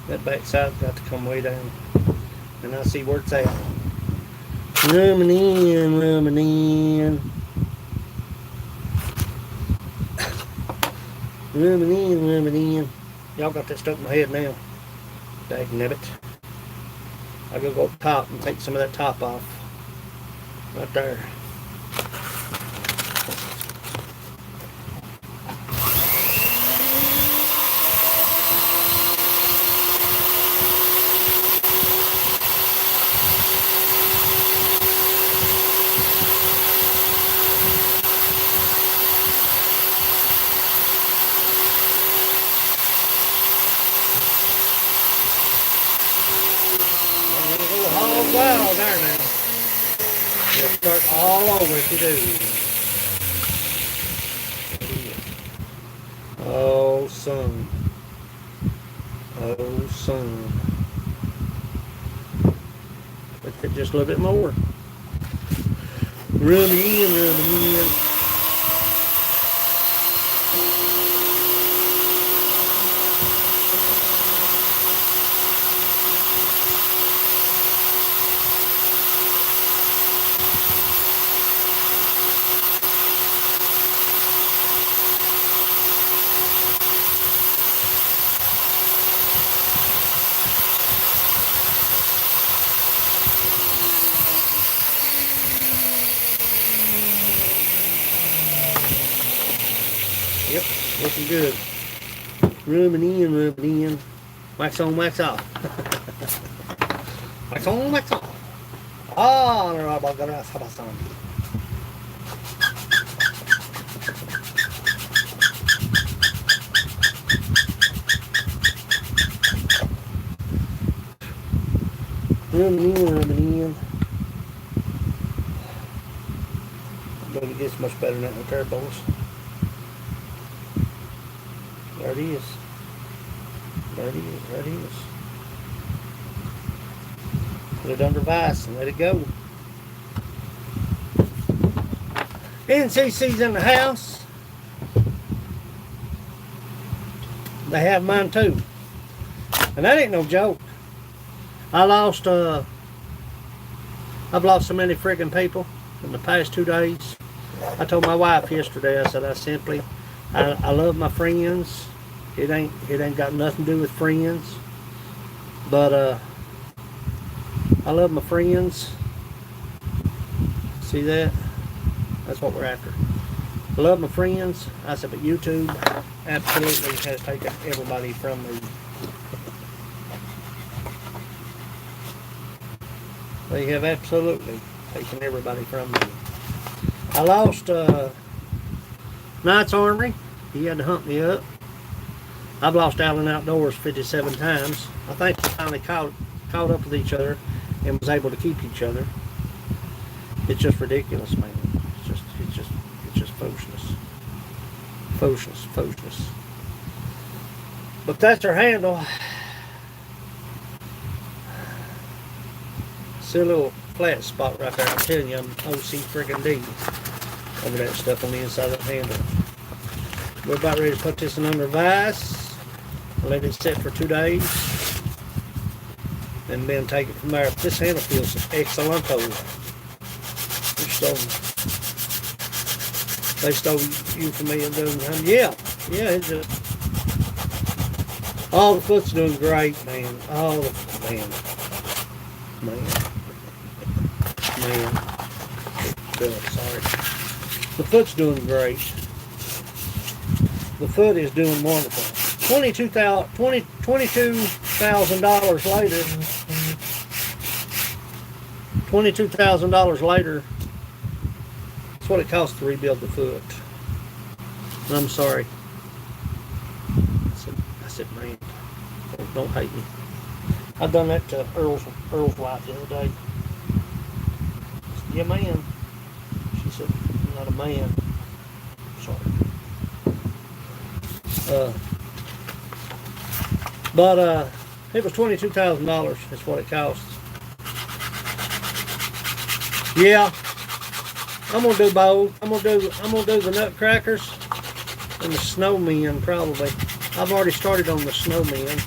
That back side's got to come way down. And I see where it's at. Rubbing in. Rubbing in. Y'all got that stuck in my head now. Dagnabbit. I gotta go up top and take some of that top off. Right there. Wow, there now. You'll start all over if you do. Oh, son. Oh, son. Lift it just a little bit more. Run in. Yep, looking good. Rubbing in. Wax on, wax off. Wax on, wax off. Ah, no, I'm gonna have some. Rubbing in. Don't get this much better than that in the turbo's. There it is. There it is. There it is. Put it under vice and let it go. NCC's in the house. They have mine too. And that ain't no joke. I've lost so many friggin' people in the past 2 days. I told my wife yesterday, I said, I love my friends. It ain't got nothing to do with friends. But I love my friends. See that? That's what we're after. I love my friends. I said, but YouTube absolutely has taken everybody from me. They have absolutely taken everybody from me. I lost Knight's Armory. He had to hunt me up. I've lost Allen Outdoors 57 times. I think we finally caught up with each other and was able to keep each other. It's just ridiculous, man. It's just foolishness. Foolishness. But that's her handle. See a little flat spot right there. I'm telling you, I'm OC friggin' D over that stuff on the inside of the handle. We're about ready to put this in under vice. Let it sit for 2 days. And then take it from there. This handle feels excellent. They stole you from me and doing them. Yeah, it's just all the foot's doing great, man. Sorry. The foot's doing great. The foot is doing wonderful. $22,000 later. $22,000 later. That's what it costs to rebuild the foot. And I'm sorry. I said, man, don't hate me. I done that to Earl's wife the other day. I said, yeah, man. She said, I'm not a man. Sorry. But it was $22,000. That's what it costs. Yeah, I'm gonna do both. I'm gonna do the nutcrackers and the snowmen probably. I've already started on the snowmen.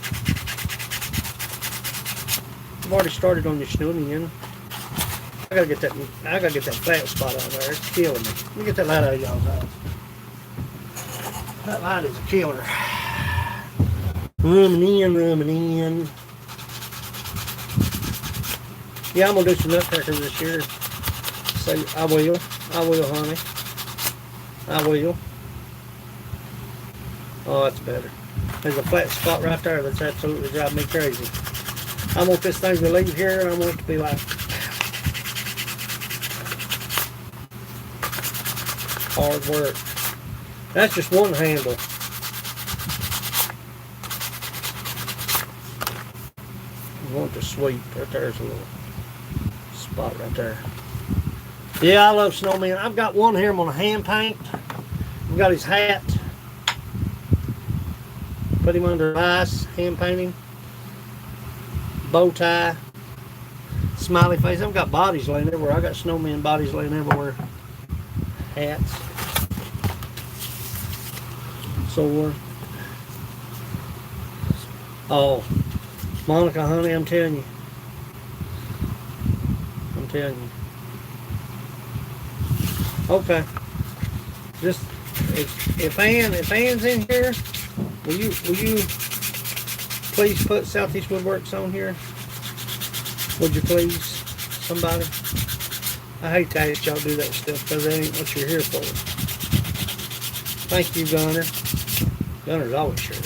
I gotta get that flat spot on there. It's killing me. Let me get that light out of y'all's eyes. That light is a killer. Rumming in. Yeah, I'm gonna do some nutcrackers this year. So I will, honey. I will. Oh, that's better. There's a flat spot right there that's absolutely driving me crazy. I want this thing to leave here, and I want it to be like hard work. That's just one handle. I want to sweep. Right there's a little spot right there. Yeah, I love snowmen. I've got one here I'm going to hand paint. I've got his hat. Put him under ice, hand painting. Bow tie. Smiley face. I've got bodies laying everywhere. I got snowman bodies laying everywhere. Hats. Sword. Oh, Monica, honey, I'm telling you. Okay. Just if Ann's in here, will you please put Southeast Woodworks on here? Would you please, somebody? I hate to ask y'all to do that stuff because that ain't what you're here for. Thank you, Gunner. Gunner's always sure.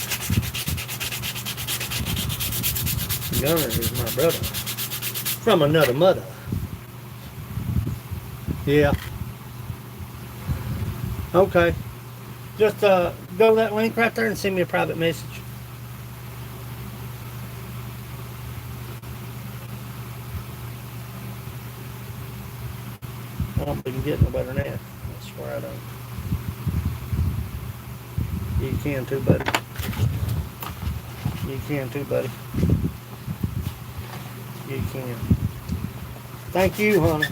Gunner is my brother from another mother. Yeah. Okay. Just go to that link right there and send me a private message. I don't think you get no better than that. I swear I don't. You can too, buddy. You can too, buddy. You can. Thank you, honey.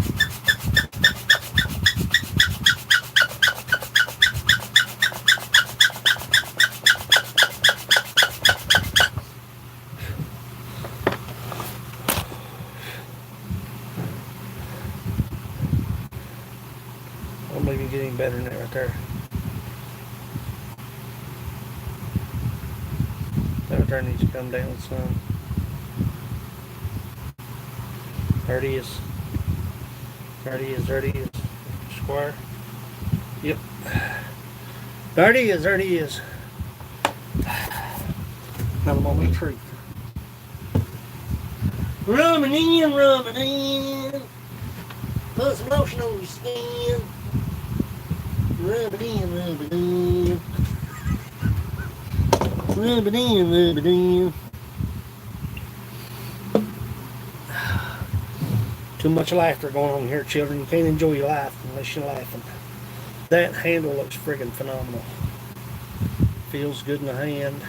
I don't believe you get any better than that right there. That right there needs to come down some. There it is. There it is. There it is. Square. Yep. There it is. There it is. Now I'm on my tree. Rub it in, rub it in. Put some lotion on your skin. Rub it in, rub it in. Rub it in, rub it in. Too much laughter going on here, children. You can't enjoy your life unless you're laughing. That handle looks friggin' phenomenal. Feels good in the hand.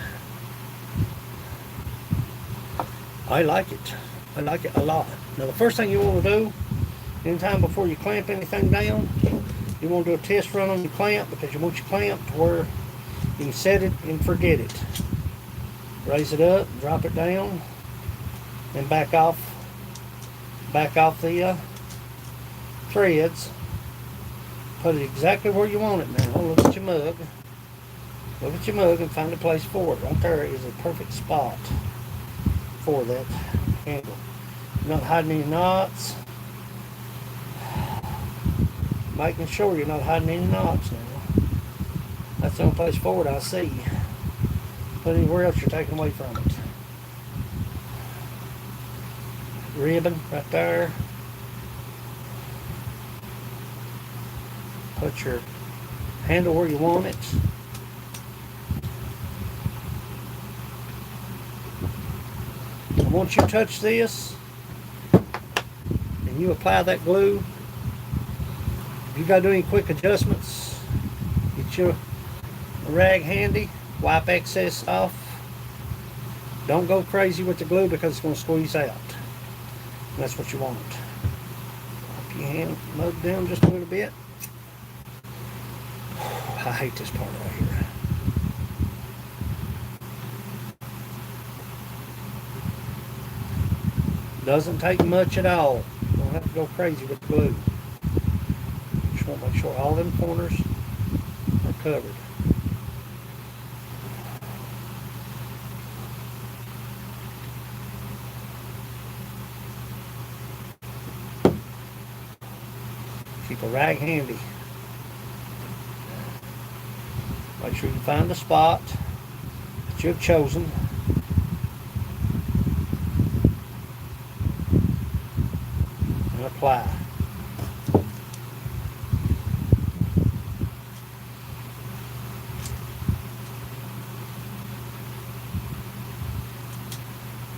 I like it. I like it a lot. Now the first thing you want to do, anytime before you clamp anything down, you want to do a test run on your clamp, because you want your clamp to where you can set it and forget it. Raise it up, drop it down, and back off the threads. Put it exactly where you want it now. Look at your mug. Look at your mug and find a place for it. Right there is a perfect spot for that handle. You're not hiding any knots. Making sure you're not hiding any knots now. That's the only place for it I see. But anywhere else you're taking away from it. Ribbon right there. Put your handle where you want it. And once you touch this and you apply that glue, if you got to do any quick adjustments, get your rag handy, wipe excess off. Don't go crazy with the glue because it's going to squeeze out. That's what you want. Wipe your hand mug down just a little bit. I hate this part right here. Doesn't take much at all. Don't have to go crazy with the glue. Just want to make sure all them corners are covered. Keep a rag handy. Make sure you find the spot that you've chosen. And apply.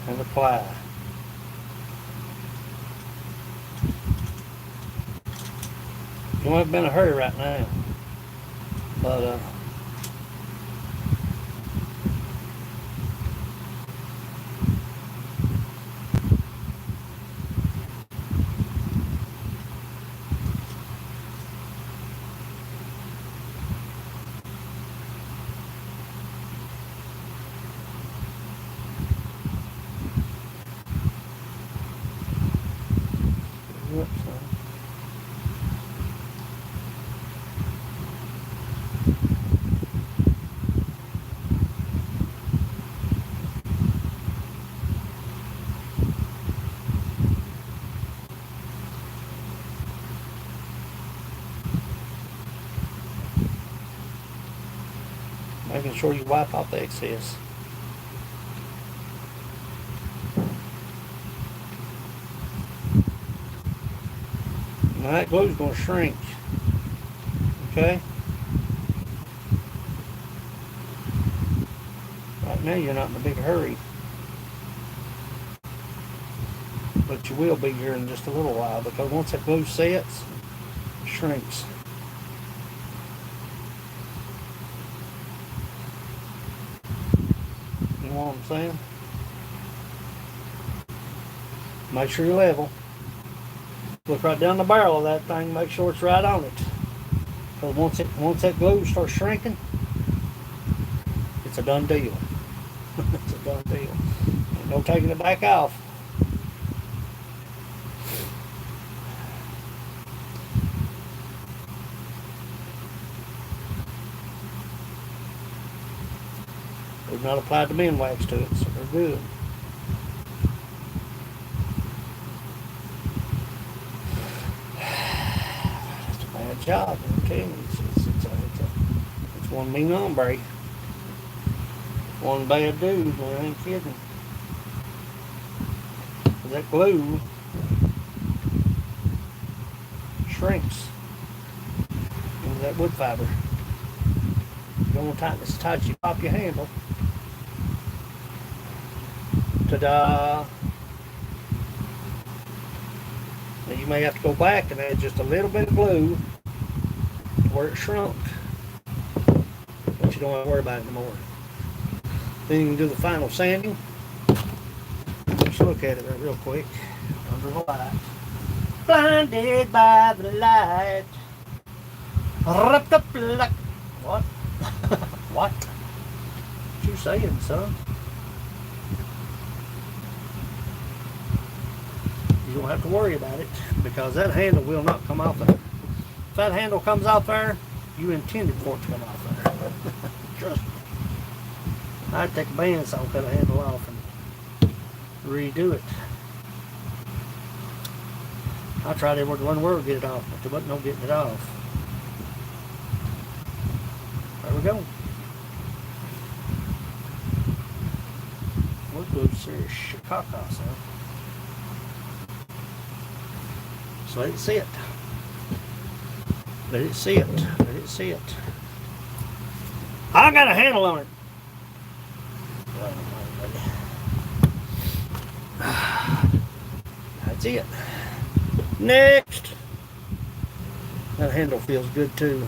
And apply. You won't be in a hurry right now, but making sure you wipe off the excess. Now that glue is going to shrink. Okay? Right now you're not in a big hurry. But you will be here in just a little while, because once that glue sets, it shrinks. know what I'm saying? Make sure you're level. Look right down the barrel of that thing, make sure it's right on it. Because once that glue starts shrinking, it's a done deal. It's a done deal. Ain't no taking it back off. We've not applied the men wax to it, so they're good. It's a bad job, okay? It's one mean hombre. One bad dude, I ain't kidding. That glue shrinks into that wood fiber. You don't want to tighten this tight, you pop your handle. Ta-da! Now you may have to go back and add just a little bit of glue to where it shrunk, but you don't have to worry about it anymore. Then you can do the final sanding. Let's look at it real quick under the light. Blinded by the light. Wrapped up like what? What? What you saying, son? You don't have to worry about it because that handle will not come off there. If that handle comes off there, you intended for it to come off there. Trust me. I'd take a bandsaw, cut the handle off, and redo it. I tried every one word to get it off, but there wasn't no getting it off. There we go. We're good, serious Chicago, son. So let it sit. Let it sit. Let it sit. I got a handle on it. That's it. Next. That handle feels good too.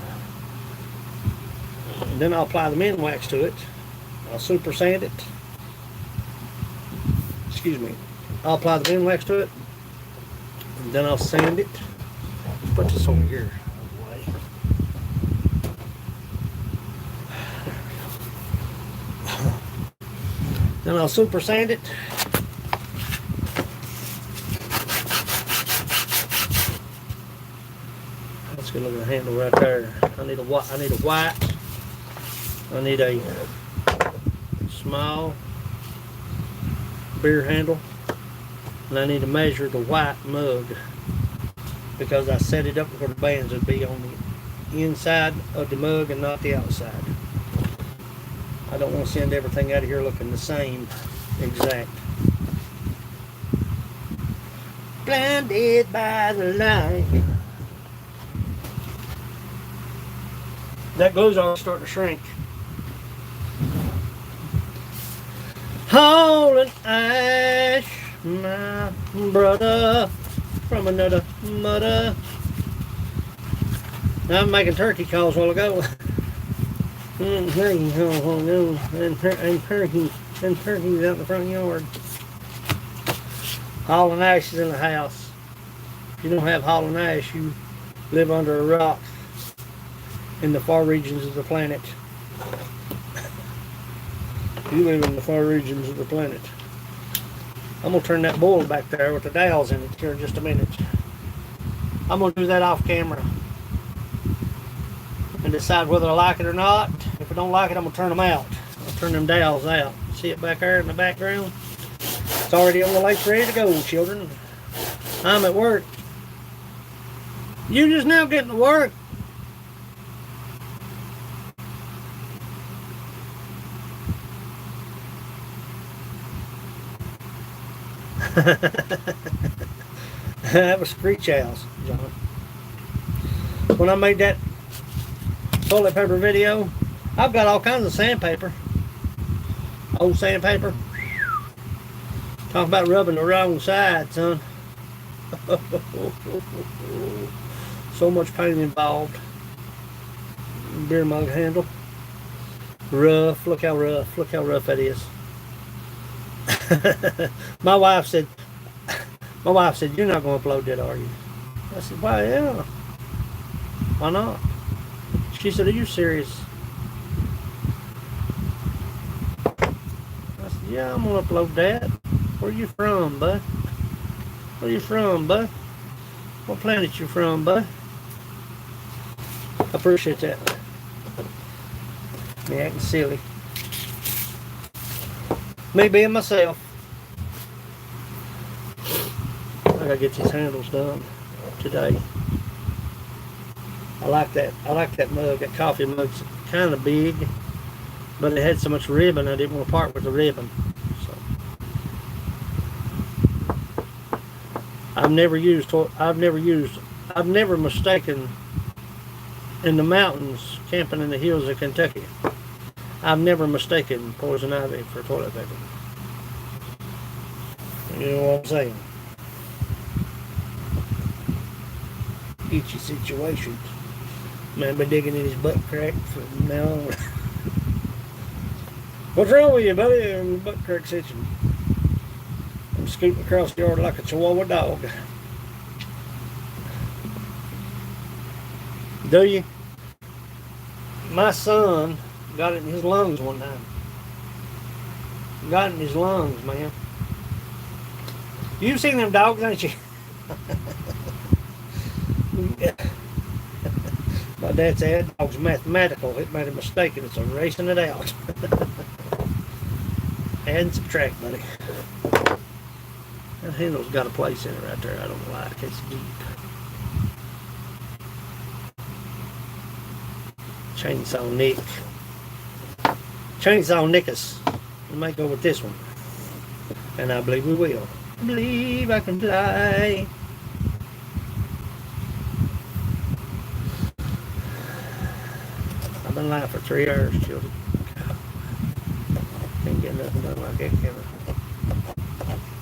And then I'll apply the men wax to it. I'll super sand it. Excuse me. I'll apply the men wax to it. And then I'll sand it. Put this over here. Then I'll super sand it. Let's get a look at the handle right there. I need a white. I need a small beer handle, and I need to measure the white mug because I set it up where the bands would be on the inside of the mug and not the outside. I don't want to send everything out of here looking the same exact. Blinded by the light. That glue's already starting to shrink. Hauling ash, my brother, from another mother. Now I'm making turkey calls a while ago. And turkeys out in the front yard. Hauling ash is in the house. If you don't have hauling ash, you live under a rock in the far regions of the planet. You live in the far regions of the planet. I'm going to turn that bowl back there with the dowels in it here in just a minute. I'm going to do that off camera and decide whether I like it or not. If I don't like it, I'm going to turn them out. I'll turn them dowels out. See it back there in the background? It's already on the lake ready to go, children. I'm at work. You just now getting to work. That was Screech House, John. When I made that toilet paper video, I've got all kinds of sandpaper. Old sandpaper. Talk about rubbing the wrong side, son. So much pain involved. Beer mug handle. Rough. Look how rough that is. my wife said, "You're not going to upload that, are you?" I said, "Why, yeah. Why not?" She said, "Are you serious?" I said, "Yeah, I'm going to upload that." Where you from, bud? Where you from, bud? What planet you from, bud? I appreciate that. Me acting silly. Me being myself. I gotta get these handles done today. I like that mug. That coffee mug's kind of big, but it had so much ribbon I didn't want to part with the ribbon. So I've never mistaken in the mountains, camping in the hills of Kentucky. I've never mistaken poison ivy for toilet paper. You know what I'm saying? Itchy situations. Man, I've been digging in his butt crack from now on. What's wrong with you, buddy? My butt crack's itching. I'm scooting across the yard like a Chihuahua dog. Do you? My son got it in his lungs one time. Got it in his lungs, man. You've seen them dogs, ain't you? My dad said that dog's mathematical. It made a mistake and it's erasing it out. Add and subtract, buddy. That handle's got a place in it right there. I don't like it. It's deep. Chainsaw Nick. Chainsaw Nickus. We might go with this one. And I believe we will. I believe I can fly. I've been lying for 3 hours, children. Can't get nothing done like that, can I?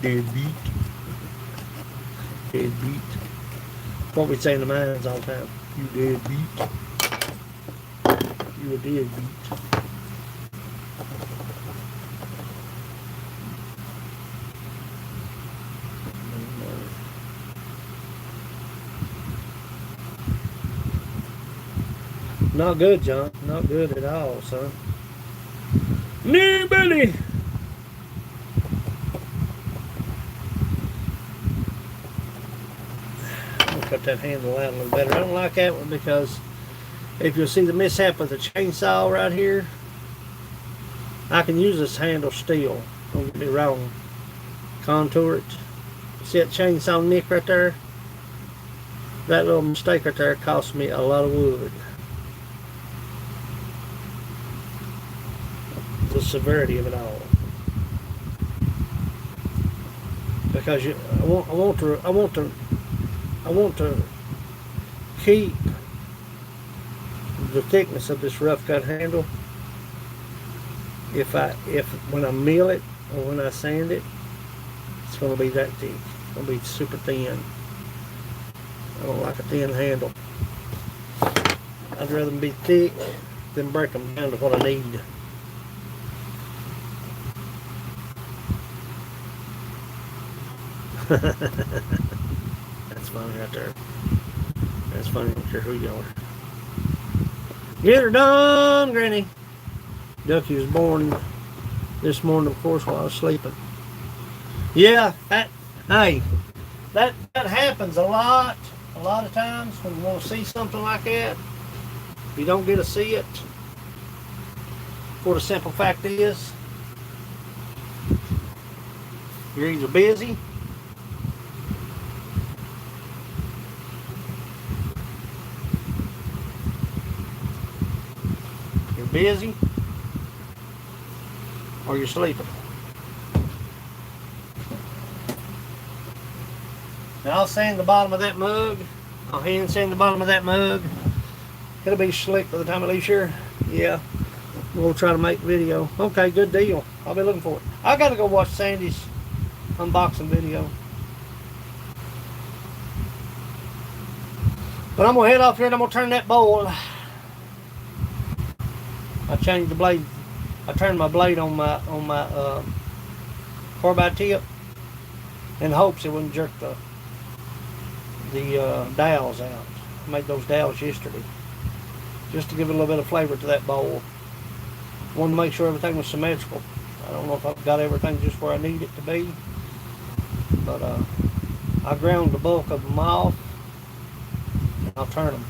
Deadbeat. Deadbeat. What we say in the mines all the time. You deadbeat. You a deadbeat. Not good, John. Not good at all, son. No, buddy. I'm gonna cut that handle out a little better. I don't like that one because if you'll see the mishap with the chainsaw right here, I can use this handle still. Don't get me wrong. Contour it. See that chainsaw nick right there? That little mistake right there cost me a lot of wood. The severity of it all, because I want to keep the thickness of this rough cut handle. If when I mill it or when I sand it, it's going to be that thick. It's going to be super thin. I don't like a thin handle. I'd rather them be thick than break them down to what I need. That's funny right there. That's funny. I don't care who you are. Get her done, Granny. Ducky was born this morning, of course, while I was sleeping. Yeah, that happens a lot of times when you want to see something like that. You don't get to see it. For the simple fact is, you're either busy or you're sleeping. Now I'll sand the bottom of that mug. I'll hand sand the bottom of that mug. It'll be slick by the time I leave here. Yeah. We'll try to make video. Okay, good deal. I'll be looking for it. I gotta go watch Sandy's unboxing video. But I'm gonna head off here and I'm gonna turn that bowl. I changed the blade. I turned my blade on my carbide tip in hopes it wouldn't jerk the dowels out. I made those dowels yesterday just to give it a little bit of flavor to that bowl. Wanted to make sure everything was symmetrical. I don't know if I've got everything just where I need it to be, but I ground the bulk of them off. I'll turn them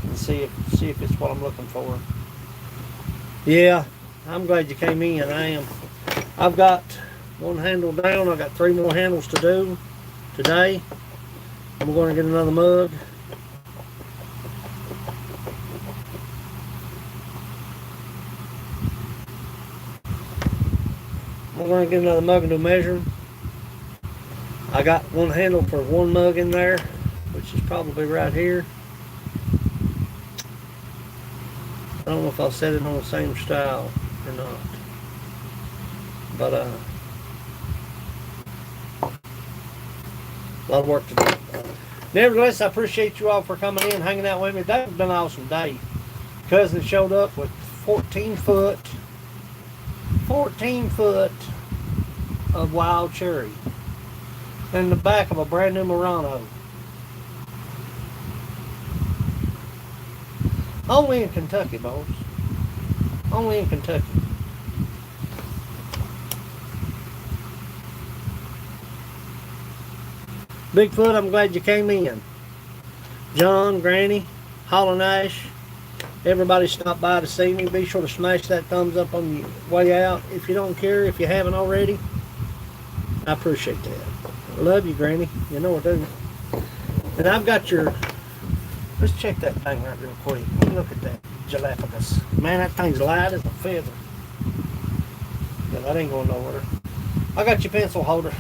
and see if it's what I'm looking for. Yeah, I'm glad you came in. I am. I've got one handle down. I've got 3 more handles to do today. I'm going to get another mug. I'm going to get another mug and do measuring. I got one handle for one mug in there, which is probably right here. I don't know if I'll set it on the same style or not. But a lot of work to do. Nevertheless, I appreciate you all for coming in, hanging out with me. That has been an awesome day. Cousin showed up with 14 foot of wild cherry in the back of a brand new Murano. Only in Kentucky, boys. Only in Kentucky. Bigfoot, I'm glad you came in. John, Granny, Holland Ash, everybody stopped by to see me. Be sure to smash that thumbs up on your way out. If you don't care, if you haven't already, I appreciate that. I love you, Granny. You know I do. And I've got your... Let's check that thing right real quick. Look at that Jalapagos. Man, that thing's light as a feather. Yeah, that ain't going nowhere. I got your pencil holder.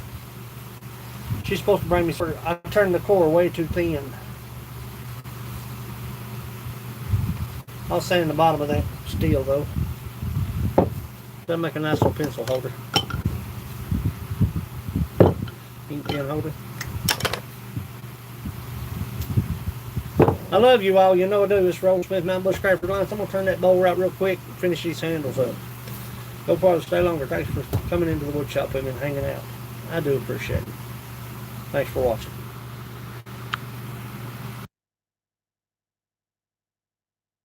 She's supposed to bring me... I turned the core way too thin. I'll sand the bottom of that steel, though. That'll make a nice little pencil holder. Ink pen holder. I love you all. You know I do. This Roll Smith Mountain Bushcraft Reliance. I'm going to turn that bowl out real quick and finish these handles up. Go farther, stay longer. Thanks for coming into the wood shop with me and hanging out. I do appreciate it. Thanks for watching.